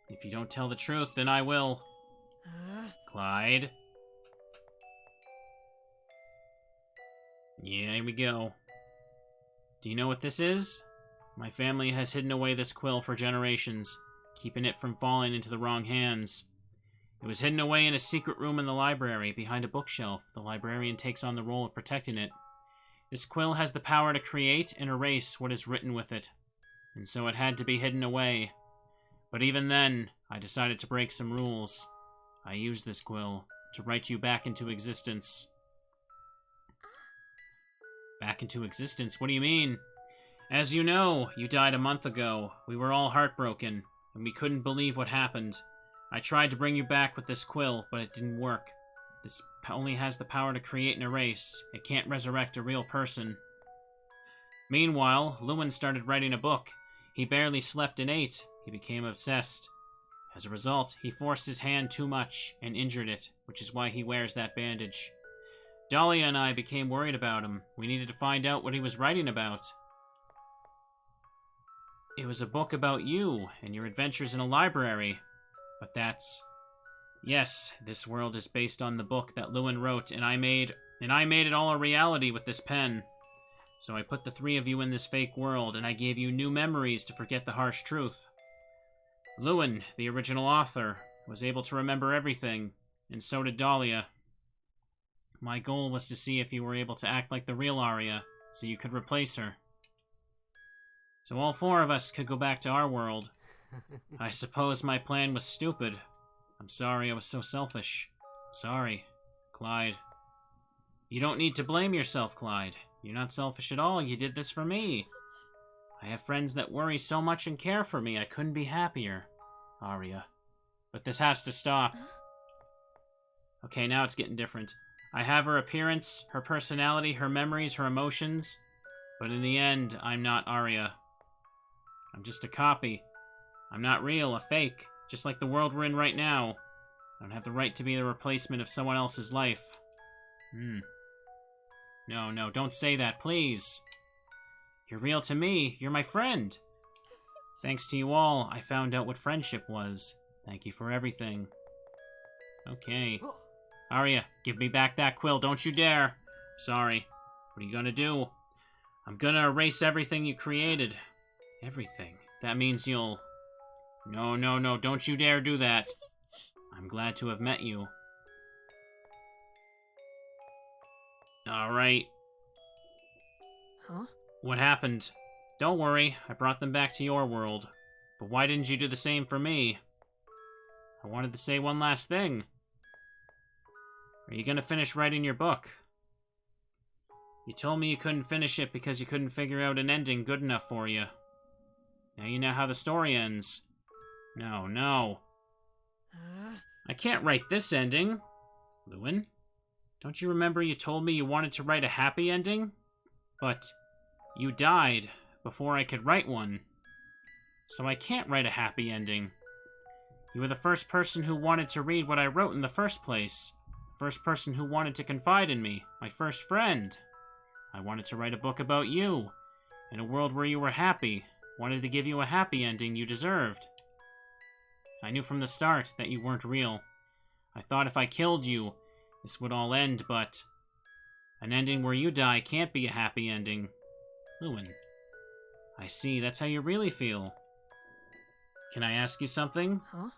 If you don't tell the truth, then I will. Clyde. Yeah, here we go. Do you know what this is? My family has hidden away this quill for generations, keeping it from falling into the wrong hands. It was hidden away in a secret room in the library, behind a bookshelf. The librarian takes on the role of protecting it. This quill has the power to create and erase what is written with it, and so it had to be hidden away. But even then, I decided to break some rules. I used this quill to write you back into existence. Back into existence? What do you mean? As you know, you died a month ago. We were all heartbroken, and we couldn't believe what happened. I tried to bring you back with this quill, but it didn't work. This only has the power to create and erase. It can't resurrect a real person. Meanwhile, Lewin started writing a book. He barely slept and ate. He became obsessed. As a result, he forced his hand too much and injured it, which is why he wears that bandage. Dahlia and I became worried about him. We needed to find out what he was writing about. It was a book about you and your adventures in a library. But that's... Yes, this world is based on the book that Lewin wrote, and I made it all a reality with this pen. So I put the three of you in this fake world, and I gave you new memories to forget the harsh truth. Lewin, the original author, was able to remember everything, and so did Dahlia. My goal was to see if you were able to act like the real Aria, so you could replace her. So all four of us could go back to our world. I suppose my plan was stupid. I'm sorry I was so selfish. Sorry, Clyde. You don't need to blame yourself, Clyde. You're not selfish at all. You did this for me. I have friends that worry so much and care for me. I couldn't be happier, Aria. But this has to stop. Okay, now it's getting different. I have her appearance, her personality, her memories, her emotions. But in the end, I'm not Aria. I'm just a copy. I'm not real, a fake. Just like the world we're in right now. I don't have the right to be the replacement of someone else's life. No, don't say that, please. You're real to me. You're my friend. Thanks to you all, I found out what friendship was. Thank you for everything. Okay. Aria, give me back that quill. Don't you dare. Sorry. What are you gonna do? I'm gonna erase everything you created. Everything. That means you'll... No, don't you dare do that. I'm glad to have met you. Alright. Huh? What happened? Don't worry, I brought them back to your world. But why didn't you do the same for me? I wanted to say one last thing. Are you gonna finish writing your book? You told me you couldn't finish it because you couldn't figure out an ending good enough for you. Now you know how the story ends. No. I can't write this ending. Lewin, don't you remember you told me you wanted to write a happy ending? But you died before I could write one. So I can't write a happy ending. You were the first person who wanted to read what I wrote in the first place. The first person who wanted to confide in me. My first friend. I wanted to write a book about you. In a world where you were happy. Wanted to give you a happy ending you deserved. I knew from the start that you weren't real. I thought if I killed you, this would all end, but... An ending where you die can't be a happy ending. Lewin. I see, that's how you really feel. Can I ask you something? Huh?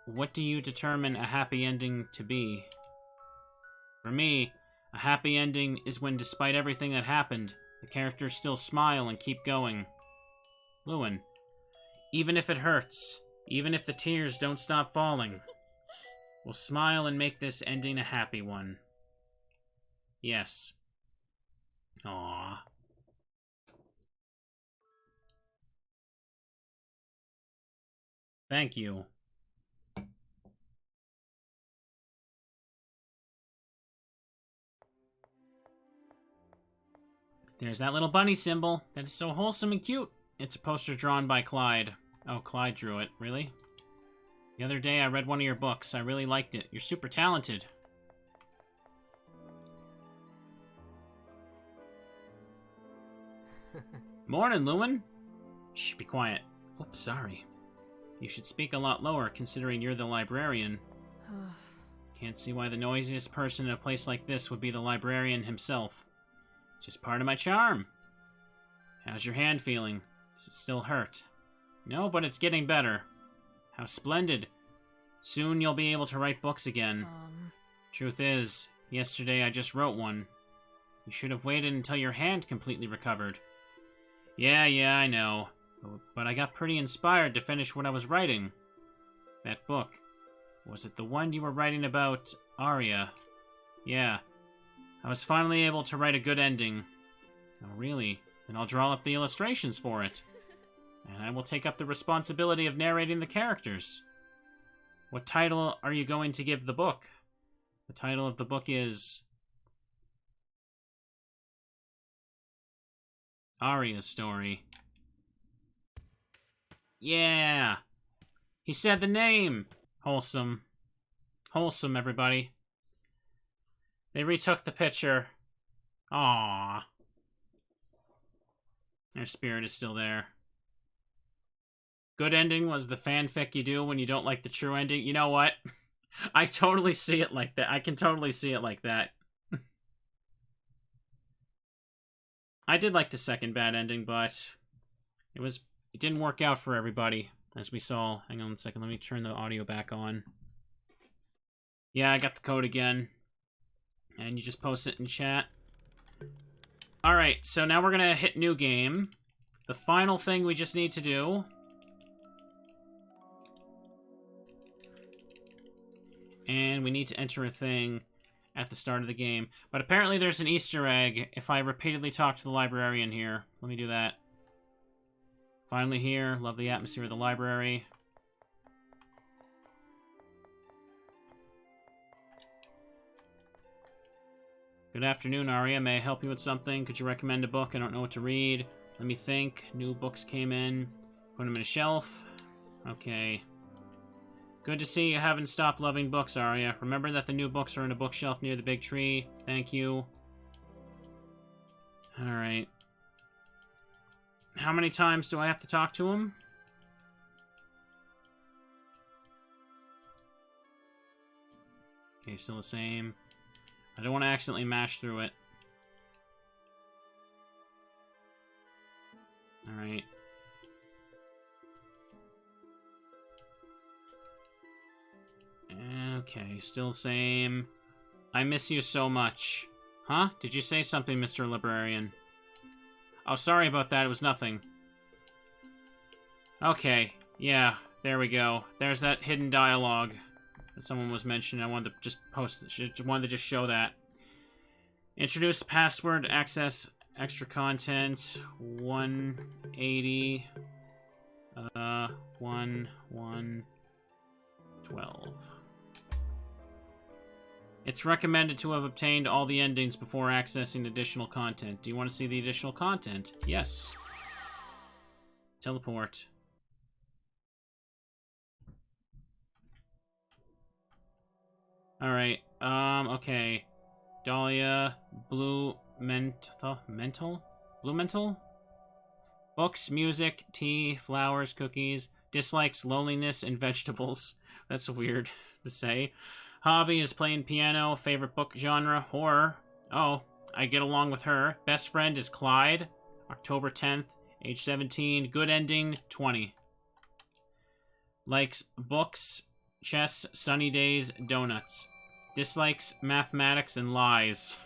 What do you determine a happy ending to be? For me, a happy ending is when, despite everything that happened, the characters still smile and keep going. Lewin. Even if it hurts, even if the tears don't stop falling, we'll smile and make this ending a happy one. Yes. Aww. Thank you. There's that little bunny symbol. That is so wholesome and cute. It's a poster drawn by Clyde. Oh, Clyde drew it. Really? The other day I read one of your books. I really liked it. You're super talented. Morning, Lewin. Shh, be quiet. Oops, sorry. You should speak a lot lower, considering you're the librarian. Can't see why the noisiest person in a place like this would be the librarian himself. Just part of my charm. How's your hand feeling? Does it still hurt? No, but it's getting better. How splendid. Soon you'll be able to write books again. Truth is, yesterday I just wrote one. You should have waited until your hand completely recovered. Yeah, I know. But I got pretty inspired to finish what I was writing. That book. Was it the one you were writing about Aria? Yeah. I was finally able to write a good ending. Oh, really? Then I'll draw up the illustrations for it. And I will take up the responsibility of narrating the characters. What title are you going to give the book? The title of the book is Aria's Story. Yeah! He said the name! Wholesome. Wholesome, everybody. They retook the picture. Aww. Their spirit is still there. Good ending was the fanfic you do when you don't like the true ending. You know what? I totally see it like that. I can totally see it like that. I did like the second bad ending, but it didn't work out for everybody, as we saw. Hang on a second, let me turn the audio back on. Yeah, I got the code again. And you just post it in chat. Alright, so now we're gonna hit new game. The final thing we just need to do. And we need to enter a thing at the start of the game. But apparently there's an Easter egg if I repeatedly talk to the librarian here. Let me do that. Finally here. Love the atmosphere of the library. Good afternoon, Aria. May I help you with something? Could you recommend a book? I don't know what to read. Let me think. New books came in. Put them in a shelf. Okay. Good to see you haven't stopped loving books, Aria. Remember that the new books are in a bookshelf near the big tree. Thank you. Alright. How many times do I have to talk to him? Okay, still the same. I don't want to accidentally mash through it. Alright. Okay, still same. I miss you so much. Huh? Did you say something, Mr. Librarian? Oh, sorry about that. It was nothing. Okay. Yeah, there we go. There's that hidden dialogue that someone was mentioning. I wanted to just post it. Wanted to just show that. Introduce password, access extra content, 180, 1112. It's recommended to have obtained all the endings before accessing additional content. Do you want to see the additional content? Yes. Teleport. Alright, okay. Dahlia, Blue Mental? Books, music, tea, flowers, cookies. Dislikes loneliness and vegetables. That's weird to say. Hobby is playing piano. Favorite book genre, horror. Oh, I get along with her. Best friend is Clyde. October 10th, age 17. Good ending, 20. Likes books, chess, sunny days, donuts. Dislikes mathematics and lies.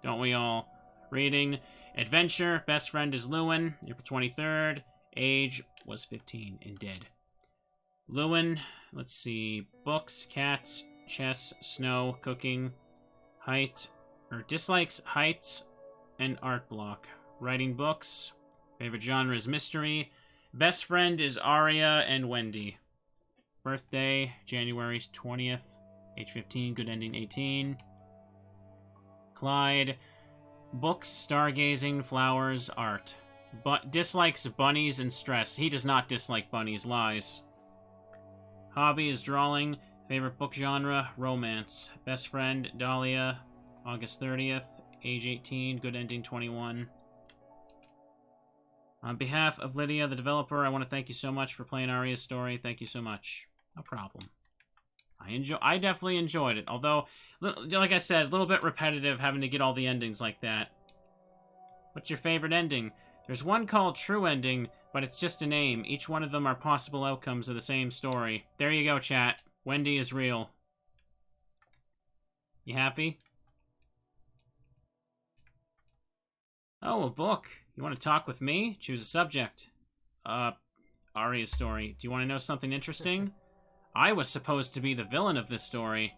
Don't we all? Reading, adventure. Best friend is Lewin. April 23rd. Age was 15 and dead. Lewin, let's see. Books, cats, chess, snow, cooking. Height, or dislikes heights and art block. Writing books. Favorite genre is mystery. Best friend is Aria and Wendy. Birthday, January 20th. Age 15, good ending 18. Clyde. Books, stargazing, flowers, art. But dislikes bunnies and stress. He does not dislike bunnies, lies. Hobby is drawing. Favorite book genre, romance. Best friend, Dahlia. August 30th, age 18, good ending 21. On behalf of Lydia, the developer, I want to thank you so much for playing Aria's Story. Thank you so much. No problem. I definitely enjoyed it, although, like I said, a little bit repetitive having to get all the endings like that. What's your favorite ending? There's one called True Ending, but it's just a name. Each one of them are possible outcomes of the same story. There you go, chat. Wendy is real. You happy? Oh, a book. You want to talk with me? Choose a subject. Aria's story. Do you want to know something interesting? I was supposed to be the villain of this story.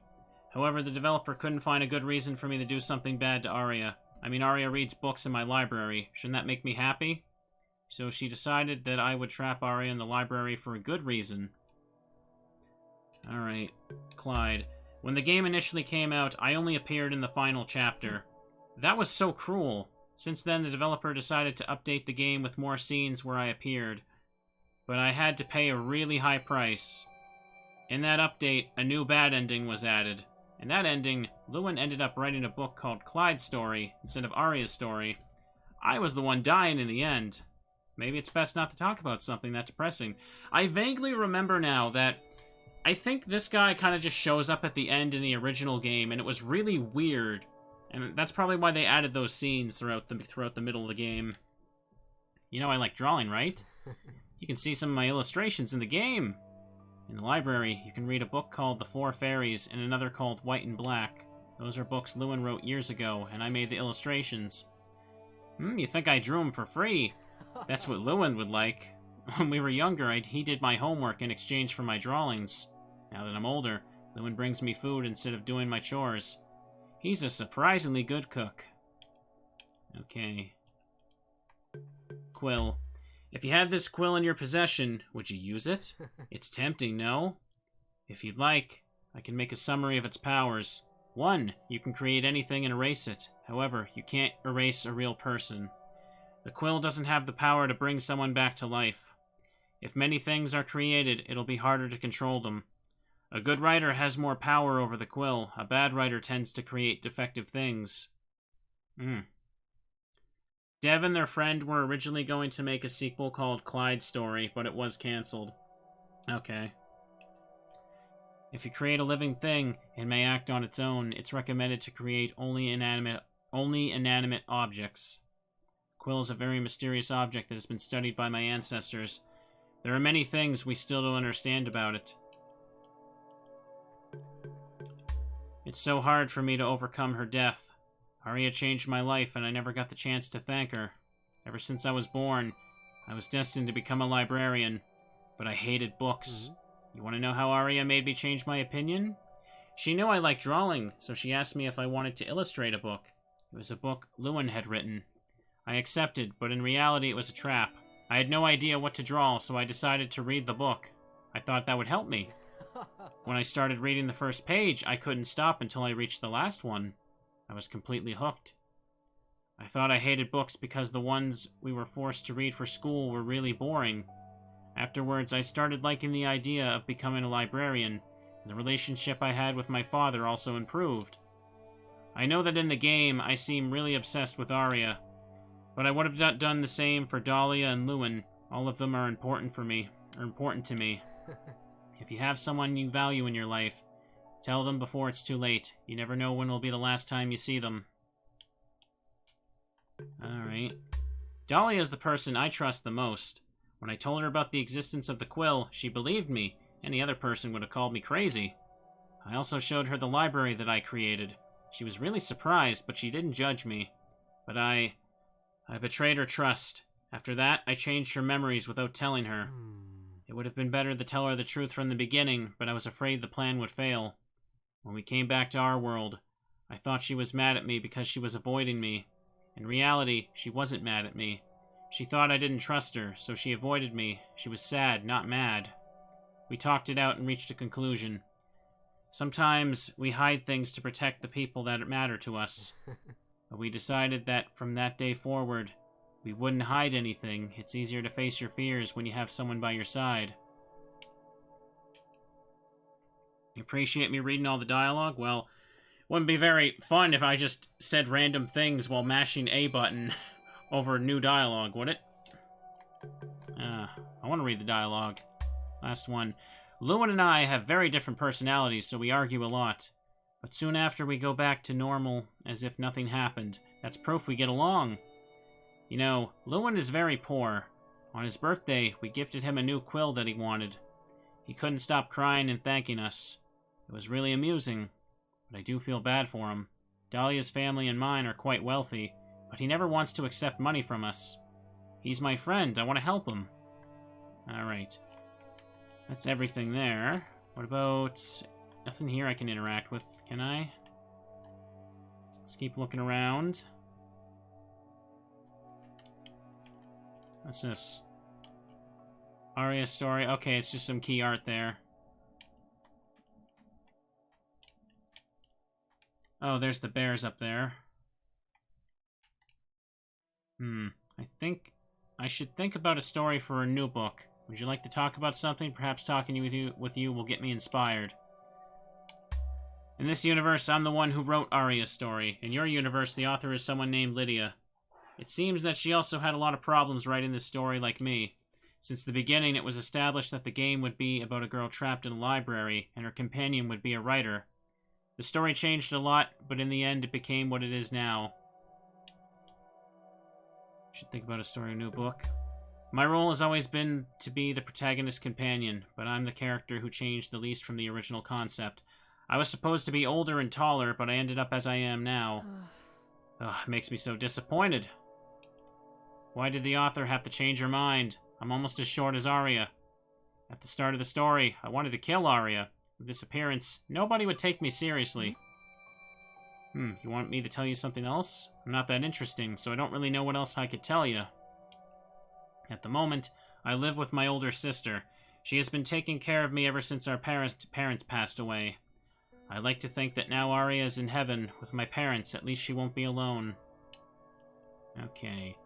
However, the developer couldn't find a good reason for me to do something bad to Aria. I mean, Aria reads books in my library. Shouldn't that make me happy? So she decided that I would trap Aria in the library for a good reason. Alright, Clyde. When the game initially came out, I only appeared in the final chapter. That was so cruel. Since then, the developer decided to update the game with more scenes where I appeared. But I had to pay a really high price. In that update, a new bad ending was added. In that ending, Lewin ended up writing a book called Clyde's Story instead of Aria's story. I was the one dying in the end. Maybe it's best not to talk about something that depressing. I vaguely remember now that I think this guy kind of just shows up at the end in the original game, and it was really weird. And that's probably why they added those scenes throughout the middle of the game. You know I like drawing, right? You can see some of my illustrations in the game. In the library, you can read a book called The Four Fairies and another called White and Black. Those are books Lewin wrote years ago, and I made the illustrations. You think I drew them for free? That's what Lewin would like. When we were younger, he did my homework in exchange for my drawings. Now that I'm older, Lewin brings me food instead of doing my chores. He's a surprisingly good cook. Okay. Quill. If you had this quill in your possession, would you use it? It's tempting, no? If you'd like, I can make a summary of its powers. 1. You can create anything and erase it. However, you can't erase a real person. The quill doesn't have the power to bring someone back to life. If many things are created, it'll be harder to control them. A good writer has more power over the quill. A bad writer tends to create defective things. Dev and their friend were originally going to make a sequel called Clyde's Story, but it was cancelled. Okay. If you create a living thing, it may act on its own. It's recommended to create only inanimate objects. Quill is a very mysterious object that has been studied by my ancestors. There are many things we still don't understand about it. It's so hard for me to overcome her death. Aria changed my life, and I never got the chance to thank her. Ever since I was born, I was destined to become a librarian, but I hated books. You want to know how Aria made me change my opinion? She knew I liked drawing, so she asked me if I wanted to illustrate a book. It was a book Lewin had written. I accepted, but in reality it was a trap. I had no idea what to draw, so I decided to read the book. I thought that would help me. When I started reading the first page, I couldn't stop until I reached the last one. I was completely hooked. I thought I hated books because the ones we were forced to read for school were really boring. Afterwards, I started liking the idea of becoming a librarian, and the relationship I had with my father also improved. I know that in the game, I seem really obsessed with Aria, but I would have done the same for Dahlia and Lewin. All of them are important to me. If you have someone you value in your life, tell them before it's too late. You never know when will be the last time you see them. Alright. Dahlia is the person I trust the most. When I told her about the existence of the quill, she believed me. Any other person would have called me crazy. I also showed her the library that I created. She was really surprised, but she didn't judge me. But I betrayed her trust. After that, I changed her memories without telling her. It would have been better to tell her the truth from the beginning, but I was afraid the plan would fail. When we came back to our world, I thought she was mad at me because she was avoiding me. In reality, she wasn't mad at me. She thought I didn't trust her, so she avoided me. She was sad, not mad. We talked it out and reached a conclusion. Sometimes we hide things to protect the people that matter to us. But we decided that from that day forward, we wouldn't hide anything. It's easier to face your fears when you have someone by your side. You appreciate me reading all the dialogue? Well, wouldn't be very fun if I just said random things while mashing A button over new dialogue, would it? I want to read the dialogue. Last one. Lewin and I have very different personalities, so we argue a lot. But soon after we go back to normal, as if nothing happened. That's proof we get along. You know, Lewin is very poor. On his birthday, we gifted him a new quill that he wanted. He couldn't stop crying and thanking us. It was really amusing, but I do feel bad for him. Dahlia's family and mine are quite wealthy, but he never wants to accept money from us. He's my friend. I want to help him. Alright. That's everything there. What about... Nothing here I can interact with, can I? Let's keep looking around. What's this? Aria story. Okay, it's just some key art there. Oh, there's the bears up there. I think I should think about a story for a new book. Would you like to talk about something? Perhaps talking with you will get me inspired. In this universe, I'm the one who wrote Aria's story. In your universe, the author is someone named Lydia. It seems that she also had a lot of problems writing this story like me. Since the beginning, it was established that the game would be about a girl trapped in a library, and her companion would be a writer. The story changed a lot, but in the end, it became what it is now. Should think about a story or new book. My role has always been to be the protagonist's companion, but I'm the character who changed the least from the original concept. I was supposed to be older and taller, but I ended up as I am now. Ugh, it makes me so disappointed. Why did the author have to change her mind? I'm almost as short as Aria. At the start of the story, I wanted to kill Aria. With this appearance, nobody would take me seriously. You want me to tell you something else? I'm not that interesting, so I don't really know what else I could tell you. At the moment, I live with my older sister. She has been taking care of me ever since our parents passed away. I like to think that now Aria is in heaven with my parents. At least she won't be alone. Okay.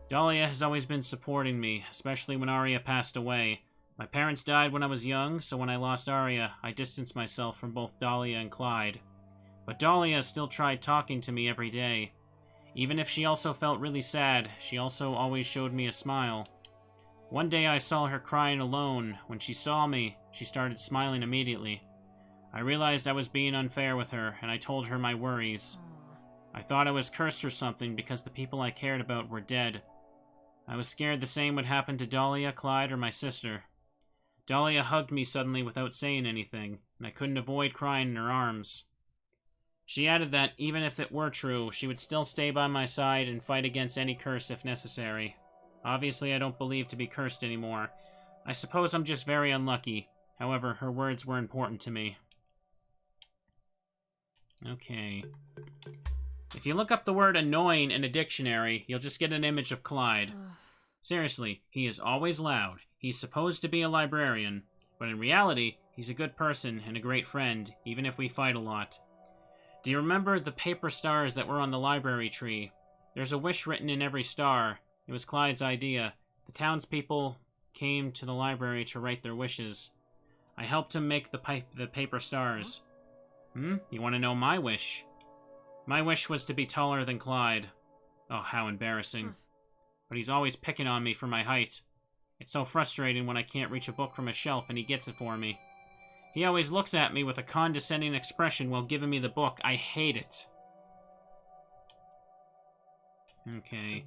Dahlia has always been supporting me, especially when Aria passed away. My parents died when I was young, so when I lost Aria, I distanced myself from both Dahlia and Clyde. But Dahlia still tried talking to me every day. Even if she also felt really sad, she also always showed me a smile. One day I saw her crying alone. When she saw me, she started smiling immediately. I realized I was being unfair with her, and I told her my worries. I thought I was cursed or something because the people I cared about were dead. I was scared the same would happen to Dahlia, Clyde, or my sister. Dahlia hugged me suddenly without saying anything, and I couldn't avoid crying in her arms. She added that, even if it were true, she would still stay by my side and fight against any curse if necessary. Obviously, I don't believe to be cursed anymore. I suppose I'm just very unlucky. However, her words were important to me. Okay. If you look up the word annoying in a dictionary, you'll just get an image of Clyde. Seriously, he is always loud. He's supposed to be a librarian, but in reality, he's a good person and a great friend, even if we fight a lot. Do you remember the paper stars that were on the library tree? There's a wish written in every star. It was Clyde's idea. The townspeople came to the library to write their wishes. I helped him make the paper stars. You want to know my wish? My wish was to be taller than Clyde. Oh, how embarrassing. But he's always picking on me for my height. It's so frustrating when I can't reach a book from a shelf and he gets it for me. He always looks at me with a condescending expression while giving me the book. I hate it. Okay.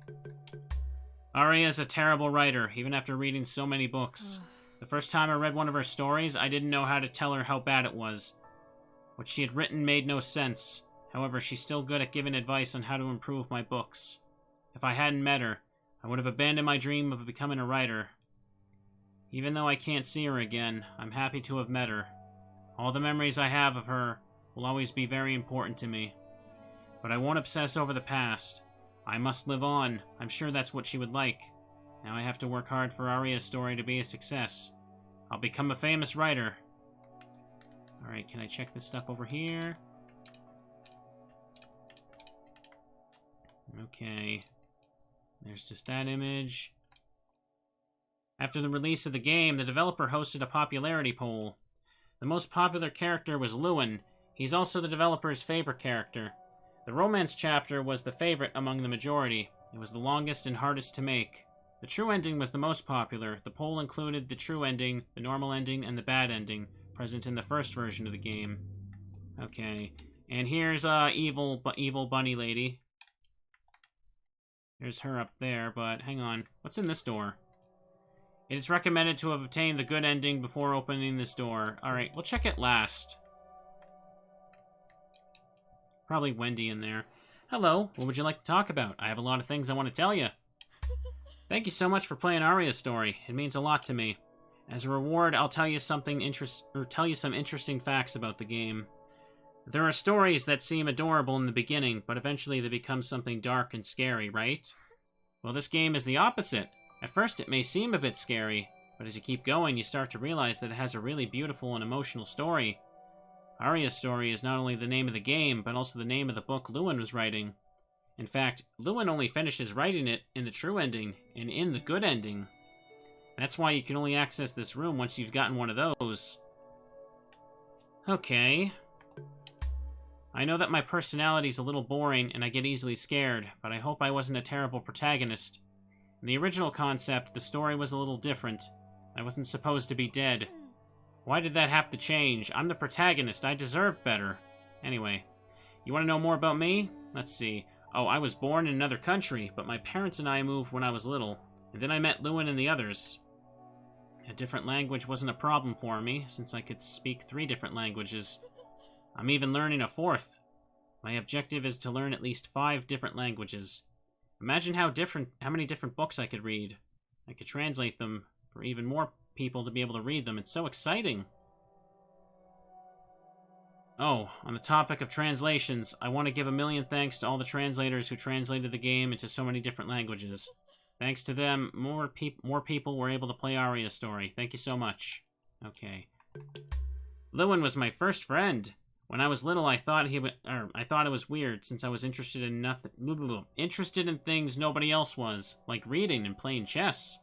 Aria's a terrible writer, even after reading so many books. The first time I read one of her stories, I didn't know how to tell her how bad it was. What she had written made no sense. However, she's still good at giving advice on how to improve my books. If I hadn't met her, I would have abandoned my dream of becoming a writer. Even though I can't see her again, I'm happy to have met her. All the memories I have of her will always be very important to me. But I won't obsess over the past. I must live on. I'm sure that's what she would like. Now I have to work hard for Aria's story to be a success. I'll become a famous writer. Alright, can I check this stuff over here? Okay. There's just that image. After the release of the game, the developer hosted a popularity poll. The most popular character was Lewin. He's also the developer's favorite character. The romance chapter was the favorite among the majority. It was the longest and hardest to make. The true ending was the most popular. The poll included the true ending, the normal ending, and the bad ending, present in the first version of the game. Okay. And here's evil bunny lady. There's her up there, but hang on. What's in this door? It is recommended to have obtained the good ending before opening this door. Alright, we'll check it last. Probably Wendy in there. Hello, what would you like to talk about? I have a lot of things I want to tell you. Thank you so much for playing Aria's story. It means a lot to me. As a reward, I'll tell you some interesting facts about the game. There are stories that seem adorable in the beginning, but eventually they become something dark and scary, right? Well, this game is the opposite. At first it may seem a bit scary, but as you keep going, you start to realize that it has a really beautiful and emotional story. Aria's story is not only the name of the game, but also the name of the book Lewin was writing. In fact, Lewin only finishes writing it in the true ending, and in the good ending. That's why you can only access this room once you've gotten one of those. Okay. I know that my personality's a little boring, and I get easily scared, but I hope I wasn't a terrible protagonist. In the original concept, the story was a little different. I wasn't supposed to be dead. Why did that have to change? I'm the protagonist. I deserve better. Anyway, you want to know more about me? Let's see. Oh, I was born in another country, but my parents and I moved when I was little. And then I met Lewin and the others. A different language wasn't a problem for me, since I could speak 3 different languages. I'm even learning a 4th. My objective is to learn at least 5 different languages. Imagine how many different books I could read. I could translate them for even more people to be able to read them. It's so exciting. Oh, on the topic of translations, I want to give a million thanks to all the translators who translated the game into so many different languages. Thanks to them, more people were able to play Aria's story. Thank you so much. Okay. Lewin was my first friend. When I was little, I thought it was weird since I was interested in things nobody else was, like reading and playing chess.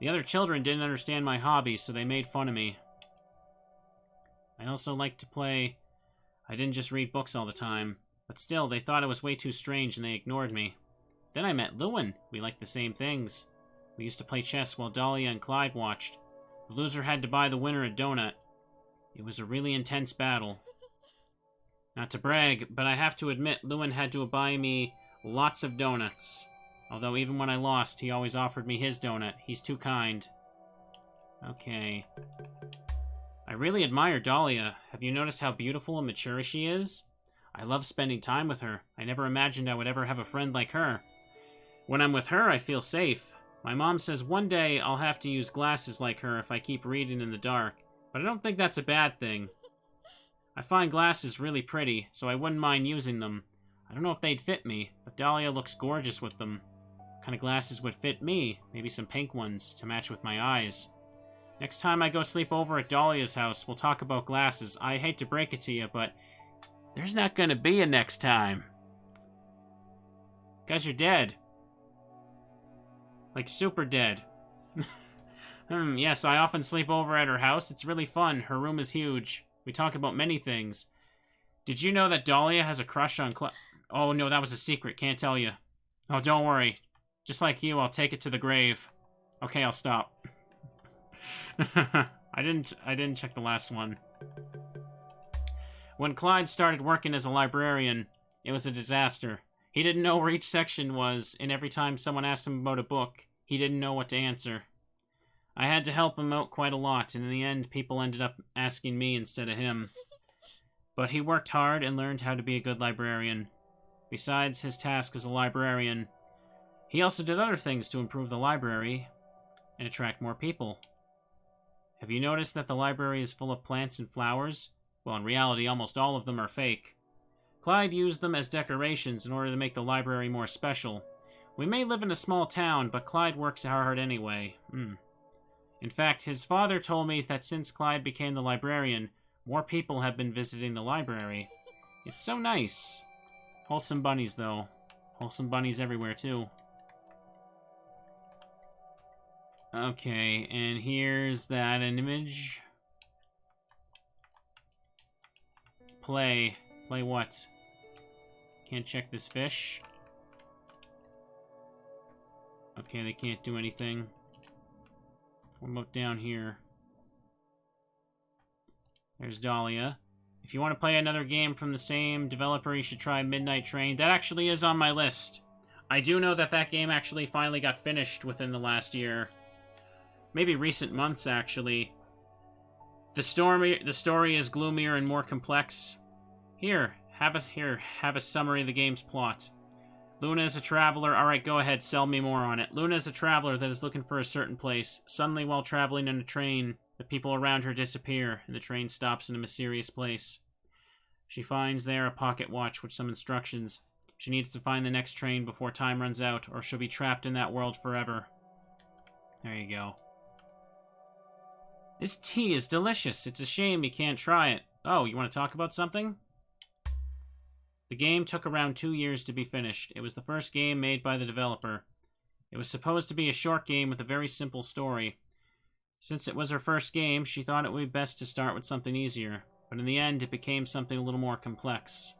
The other children didn't understand my hobbies, so they made fun of me. I also liked to play. I didn't just read books all the time, but still, they thought it was way too strange and they ignored me. Then I met Lewin. We liked the same things. We used to play chess while Dahlia and Clyde watched. The loser had to buy the winner a donut. It was a really intense battle. Not to brag, but I have to admit Lewin had to buy me lots of donuts. Although even when I lost, he always offered me his donut. He's too kind. Okay. I really admire Dahlia. Have you noticed how beautiful and mature she is? I love spending time with her. I never imagined I would ever have a friend like her. When I'm with her, I feel safe. My mom says one day I'll have to use glasses like her if I keep reading in the dark, but I don't think that's a bad thing. I find glasses really pretty, so I wouldn't mind using them. I don't know if they'd fit me, but Dahlia looks gorgeous with them. What kind of glasses would fit me? Maybe some pink ones to match with my eyes. Next time I go sleep over at Dahlia's house, we'll talk about glasses. I hate to break it to you, but there's not gonna be a next time. 'Cause you're dead. Like, super dead. Yes, I often sleep over at her house. It's really fun. Her room is huge. We talk about many things. Did you know that Dahlia has a crush on Oh, no, that was a secret. Can't tell you. Oh, don't worry. Just like you, I'll take it to the grave. Okay, I'll stop. I didn't check the last one. When Clyde started working as a librarian, it was a disaster. He didn't know where each section was, and every time someone asked him about a book, he didn't know what to answer. I had to help him out quite a lot, and in the end, people ended up asking me instead of him. But he worked hard and learned how to be a good librarian. Besides his task as a librarian, he also did other things to improve the library and attract more people. Have you noticed that the library is full of plants and flowers? Well, in reality, almost all of them are fake. Clyde used them as decorations in order to make the library more special. We may live in a small town, but Clyde works hard anyway. In fact, his father told me that since Clyde became the librarian, more people have been visiting the library. It's so nice. Wholesome bunnies, though. Wholesome bunnies everywhere, too. Okay, and here's that image. Play. Play what? Can't check this fish. Okay, they can't do anything. What about down here? There's Dahlia. If you want to play another game from the same developer, you should try Midnight Train. That actually is on my list. I do know that that game actually finally got finished within the last year. Maybe recent months, actually. The story is gloomier and more complex. Here, have a summary of the game's plot. Luna is a traveler. Alright, go ahead, sell me more on it. Luna is a traveler that is looking for a certain place. Suddenly, while traveling in a train, the people around her disappear, and the train stops in a mysterious place. She finds there a pocket watch with some instructions. She needs to find the next train before time runs out, or she'll be trapped in that world forever. There you go. This tea is delicious. It's a shame you can't try it. Oh, you want to talk about something? The game took around 2 years to be finished. It was the first game made by the developer. It was supposed to be a short game with a very simple story. Since it was her first game, she thought it would be best to start with something easier. But in the end, it became something a little more complex.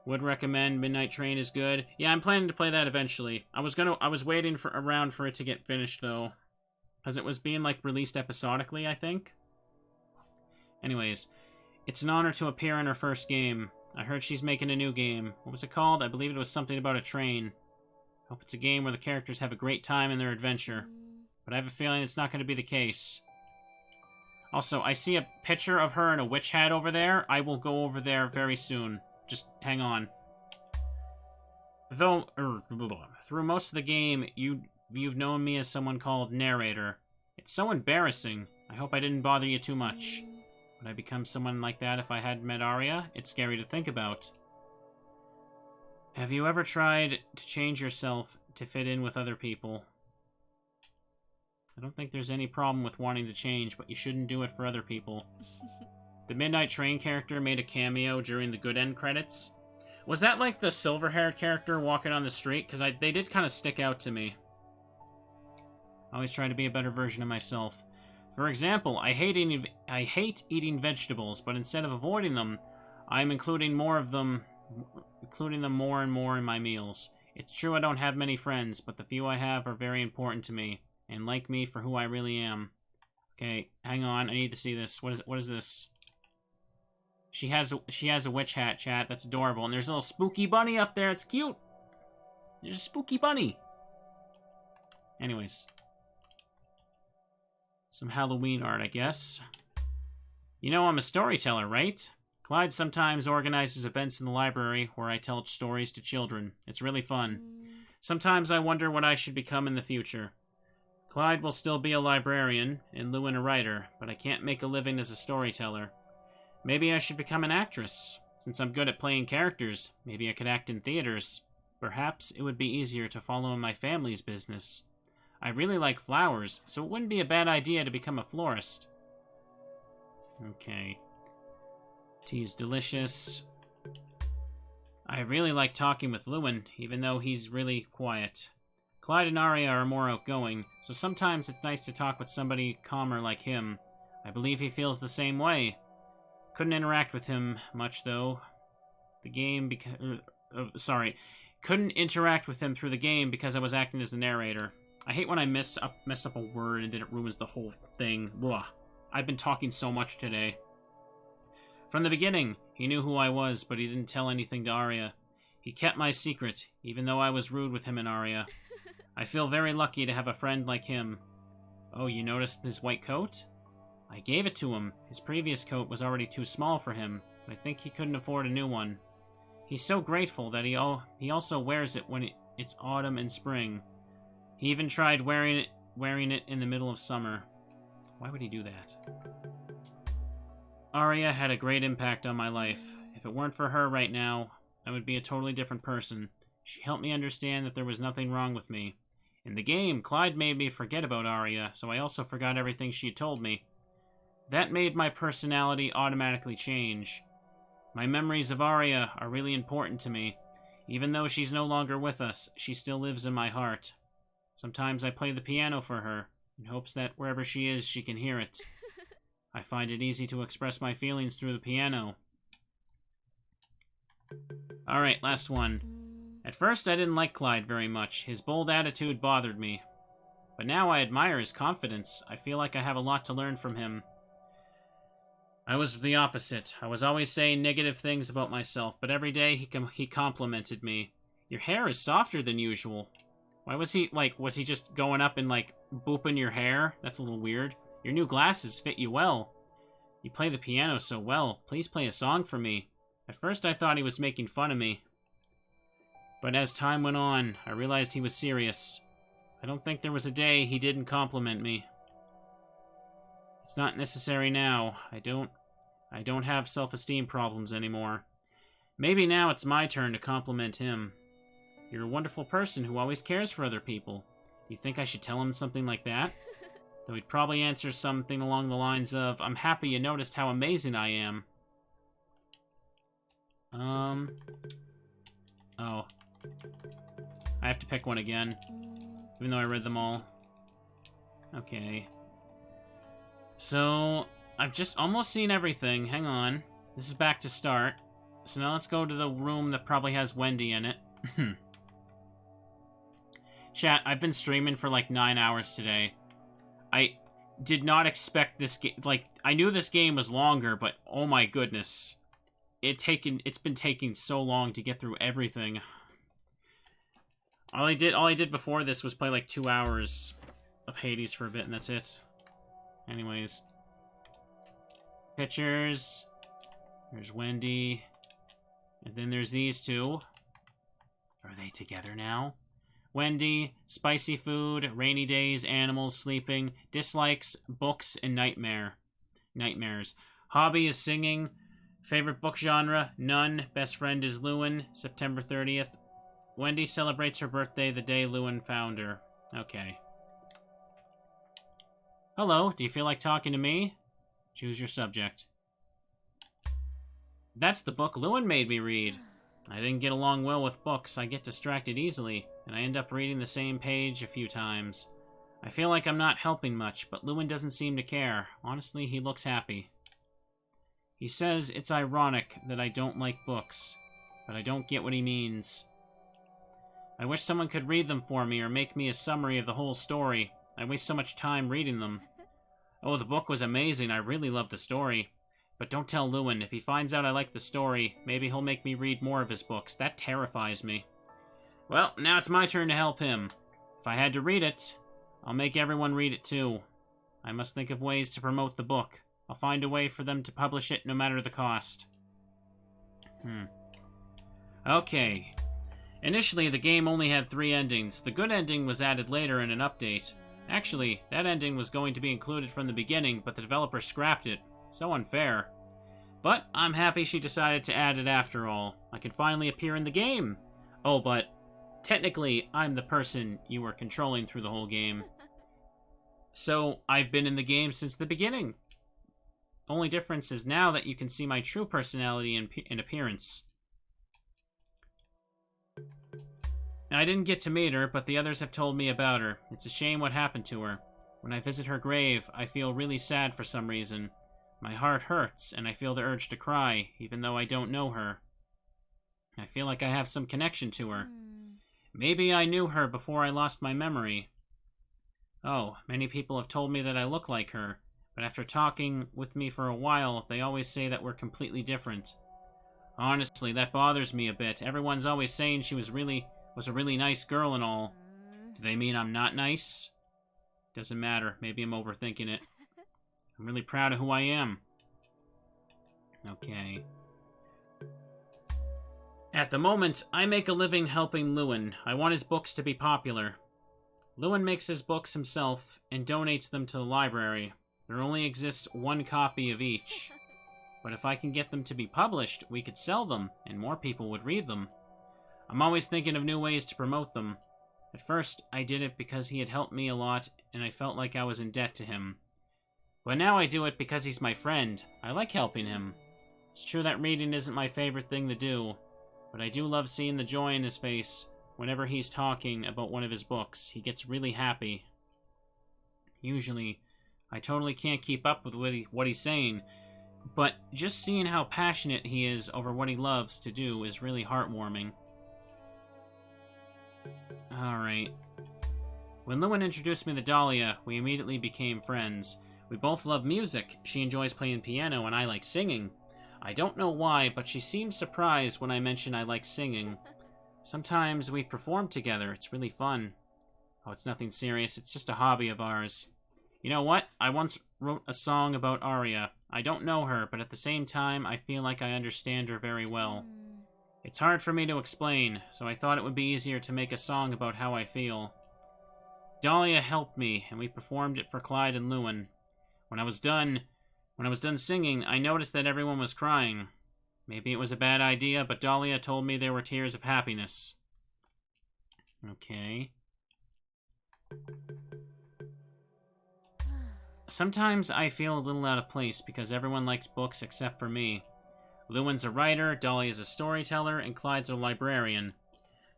Would recommend. Midnight Train is good. Yeah, I'm planning to play that eventually. I was waiting around for it to get finished though, because it was being like released episodically, I think. Anyways, it's an honor to appear in her first game. I heard she's making a new game. What was it called? I believe it was something about a train. Hope it's a game where the characters have a great time in their adventure. But I have a feeling it's not going to be the case. Also, I see a picture of her in a witch hat over there. I will go over there very soon. Just hang on. Through most of the game, you've known me as someone called Narrator. It's so embarrassing. I hope I didn't bother you too much. Would I become someone like that if I hadn't met Aria? It's scary to think about. Have you ever tried to change yourself to fit in with other people? I don't think there's any problem with wanting to change, but you shouldn't do it for other people. The Midnight Train character made a cameo during the good end credits. Was that like the silver-haired character walking on the street? Because they did kind of stick out to me. I always try to be a better version of myself. For example, I hate eating vegetables, but instead of avoiding them, I'm including them more and more in my meals. It's true I don't have many friends, but the few I have are very important to me, and like me for who I really am. Okay, hang on, I need to see this. What is this? She has a witch hat, chat. That's adorable. And there's a little spooky bunny up there. It's cute. There's a spooky bunny. Anyways. Some Halloween art, I guess. You know I'm a storyteller, right? Clyde sometimes organizes events in the library where I tell stories to children. It's really fun. Sometimes I wonder what I should become in the future. Clyde will still be a librarian, and Lewin a writer, but I can't make a living as a storyteller. Maybe I should become an actress. Since I'm good at playing characters, maybe I could act in theaters. Perhaps it would be easier to follow in my family's business. I really like flowers, so it wouldn't be a bad idea to become a florist. Okay. Tea's delicious. I really like talking with Lewin, even though he's really quiet. Clyde and Aria are more outgoing, so sometimes it's nice to talk with somebody calmer like him. I believe he feels the same way. Couldn't interact with him much, though. Couldn't interact with him through the game because I was acting as the narrator. I hate when I mess up a word and then it ruins the whole thing. Blah. I've been talking so much today. From the beginning, he knew who I was, but he didn't tell anything to Aria. He kept my secret, even though I was rude with him and Aria. I feel very lucky to have a friend like him. Oh, you noticed his white coat? I gave it to him. His previous coat was already too small for him, but I think he couldn't afford a new one. He's so grateful that he also wears it when it's autumn and spring. He even tried wearing it in the middle of summer. Why would he do that? Aria had a great impact on my life. If it weren't for her right now, I would be a totally different person. She helped me understand that there was nothing wrong with me. In the game, Clyde made me forget about Aria, so I also forgot everything she told me. That made my personality automatically change. My memories of Aria are really important to me. Even though she's no longer with us, she still lives in my heart. Sometimes I play the piano for her, in hopes that wherever she is, she can hear it. I find it easy to express my feelings through the piano. Alright, last one. At first, I didn't like Clyde very much. His bold attitude bothered me. But now I admire his confidence. I feel like I have a lot to learn from him. I was the opposite. I was always saying negative things about myself, but every day he complimented me. Your hair is softer than usual. Why was he, like, was he just going up and, like, booping your hair? That's a little weird. Your new glasses fit you well. You play the piano so well. Please play a song for me. At first I thought he was making fun of me. But as time went on, I realized he was serious. I don't think there was a day he didn't compliment me. It's not necessary now. I don't have self-esteem problems anymore. Maybe now it's my turn to compliment him. You're a wonderful person who always cares for other people. Do you think I should tell him something like that? Though he'd probably answer something along the lines of, I'm happy you noticed how amazing I am. Oh. I have to pick one again. Even though I read them all. Okay. So, I've just almost seen everything. Hang on. This is back to start. So now let's go to the room that probably has Wendy in it. Chat, I've been streaming for like 9 hours today. I did not expect this game. Like, I knew this game was longer, but oh my goodness. It's been taking so long to get through everything. All I did before this was play like 2 hours of Hades for a bit, and that's it. Anyways. Pictures. There's Wendy. And then there's these two. Are they together now? Wendy, spicy food, rainy days, animals, sleeping, dislikes, books, and nightmares. Hobby is singing. Favorite book genre? None. Best friend is Lewin. September 30th. Wendy celebrates her birthday the day Lewin found her. Okay. Hello, do you feel like talking to me? Choose your subject. That's the book Lewin made me read. I didn't get along well with books. I get distracted easily, and I end up reading the same page a few times. I feel like I'm not helping much, but Lewin doesn't seem to care. Honestly, he looks happy. He says it's ironic that I don't like books, but I don't get what he means. I wish someone could read them for me or make me a summary of the whole story. I waste so much time reading them. Oh, the book was amazing. I really love the story. But don't tell Lewin. If he finds out I like the story, maybe he'll make me read more of his books. That terrifies me. Well, now it's my turn to help him. If I had to read it, I'll make everyone read it too. I must think of ways to promote the book. I'll find a way for them to publish it no matter the cost. Okay. Initially, the game only had 3 endings. The good ending was added later in an update. Actually, that ending was going to be included from the beginning, but the developer scrapped it. So unfair. But I'm happy she decided to add it after all. I can finally appear in the game. Oh, but technically, I'm the person you were controlling through the whole game. So I've been in the game since the beginning. Only difference is now that you can see my true personality and appearance. I didn't get to meet her, but the others have told me about her. It's a shame what happened to her. When I visit her grave, I feel really sad for some reason. My heart hurts, and I feel the urge to cry, even though I don't know her. I feel like I have some connection to her. Maybe I knew her before I lost my memory. Oh, many people have told me that I look like her, but after talking with me for a while, they always say that we're completely different. Honestly, that bothers me a bit. Everyone's always saying she was a really nice girl and all. Do they mean I'm not nice? Doesn't matter. Maybe I'm overthinking it. I'm really proud of who I am. Okay. At the moment, I make a living helping Lewin. I want his books to be popular. Lewin makes his books himself and donates them to the library. There only exists 1 copy of each. But if I can get them to be published, we could sell them, and more people would read them. I'm always thinking of new ways to promote them. At first, I did it because he had helped me a lot, and I felt like I was in debt to him. But now I do it because he's my friend. I like helping him. It's true that reading isn't my favorite thing to do, but I do love seeing the joy in his face whenever he's talking about one of his books. He gets really happy. Usually, I totally can't keep up with what he's saying, but just seeing how passionate he is over what he loves to do is really heartwarming. Alright. When Lewin introduced me to Dahlia, we immediately became friends. We both love music. She enjoys playing piano and I like singing. I don't know why, but she seems surprised when I mention I like singing. Sometimes we perform together. It's really fun. Oh, it's nothing serious. It's just a hobby of ours. You know what? I once wrote a song about Aria. I don't know her, but at the same time, I feel like I understand her very well. It's hard for me to explain, so I thought it would be easier to make a song about how I feel. Dahlia helped me, and we performed it for Clyde and Lewin. When I was done singing, I noticed that everyone was crying. Maybe it was a bad idea, but Dahlia told me there were tears of happiness. Okay. Sometimes I feel a little out of place because everyone likes books except for me. Lewin's a writer, Dahlia's a storyteller, and Clyde's a librarian.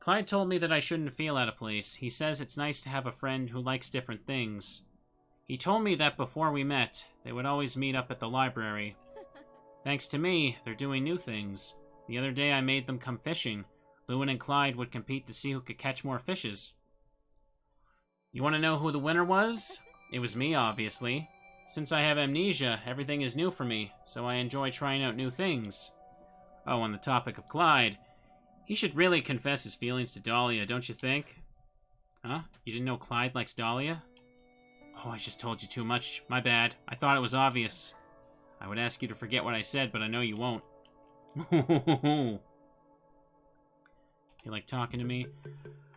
Clyde told me that I shouldn't feel out of place. He says it's nice to have a friend who likes different things. He told me that before we met, they would always meet up at the library. Thanks to me, they're doing new things. The other day I made them come fishing. Lewin and Clyde would compete to see who could catch more fishes. You want to know who the winner was? It was me, obviously. Since I have amnesia, everything is new for me, so I enjoy trying out new things. Oh, on the topic of Clyde, he should really confess his feelings to Dahlia, don't you think? Huh? You didn't know Clyde likes Dahlia? Oh, I just told you too much. My bad. I thought it was obvious. I would ask you to forget what I said, but I know you won't. You like talking to me?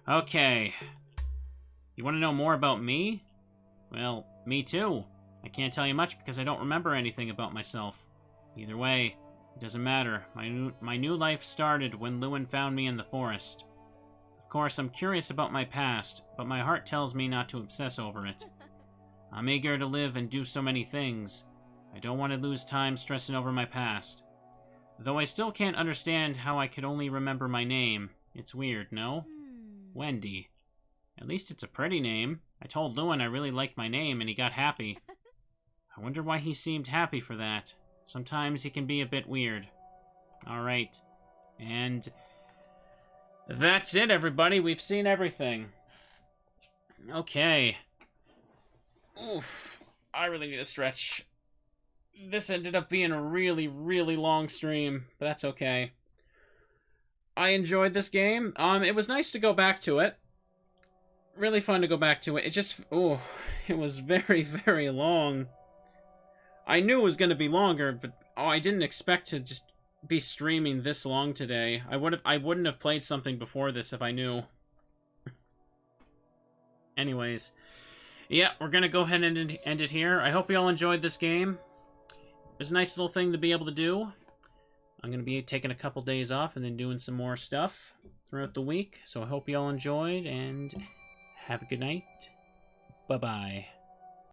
Okay. You want to know more about me? Well, me too. I can't tell you much because I don't remember anything about myself. Either way, it doesn't matter. My new life started when Lewin found me in the forest. Of course, I'm curious about my past, but my heart tells me not to obsess over it. I'm eager to live and do so many things. I don't want to lose time stressing over my past. Though I still can't understand how I could only remember my name. It's weird, no? Wendy. At least it's a pretty name. I told Lewin I really liked my name, and he got happy. I wonder why he seemed happy for that. Sometimes he can be a bit weird. Alright. And that's it, everybody. We've seen everything. Okay. Oof. I really need a stretch. This ended up being a really, really long stream, but that's okay. I enjoyed this game. It was nice to go back to it. Really fun to go back to it. It just, it was very, very long. I knew it was going to be longer, but I didn't expect to just be streaming this long today. I wouldn't have played something before this if I knew. Anyways, yeah, we're going to go ahead and end it here. I hope you all enjoyed this game. It was a nice little thing to be able to do. I'm going to be taking a couple days off and then doing some more stuff throughout the week. So I hope you all enjoyed, and have a good night. Bye-bye.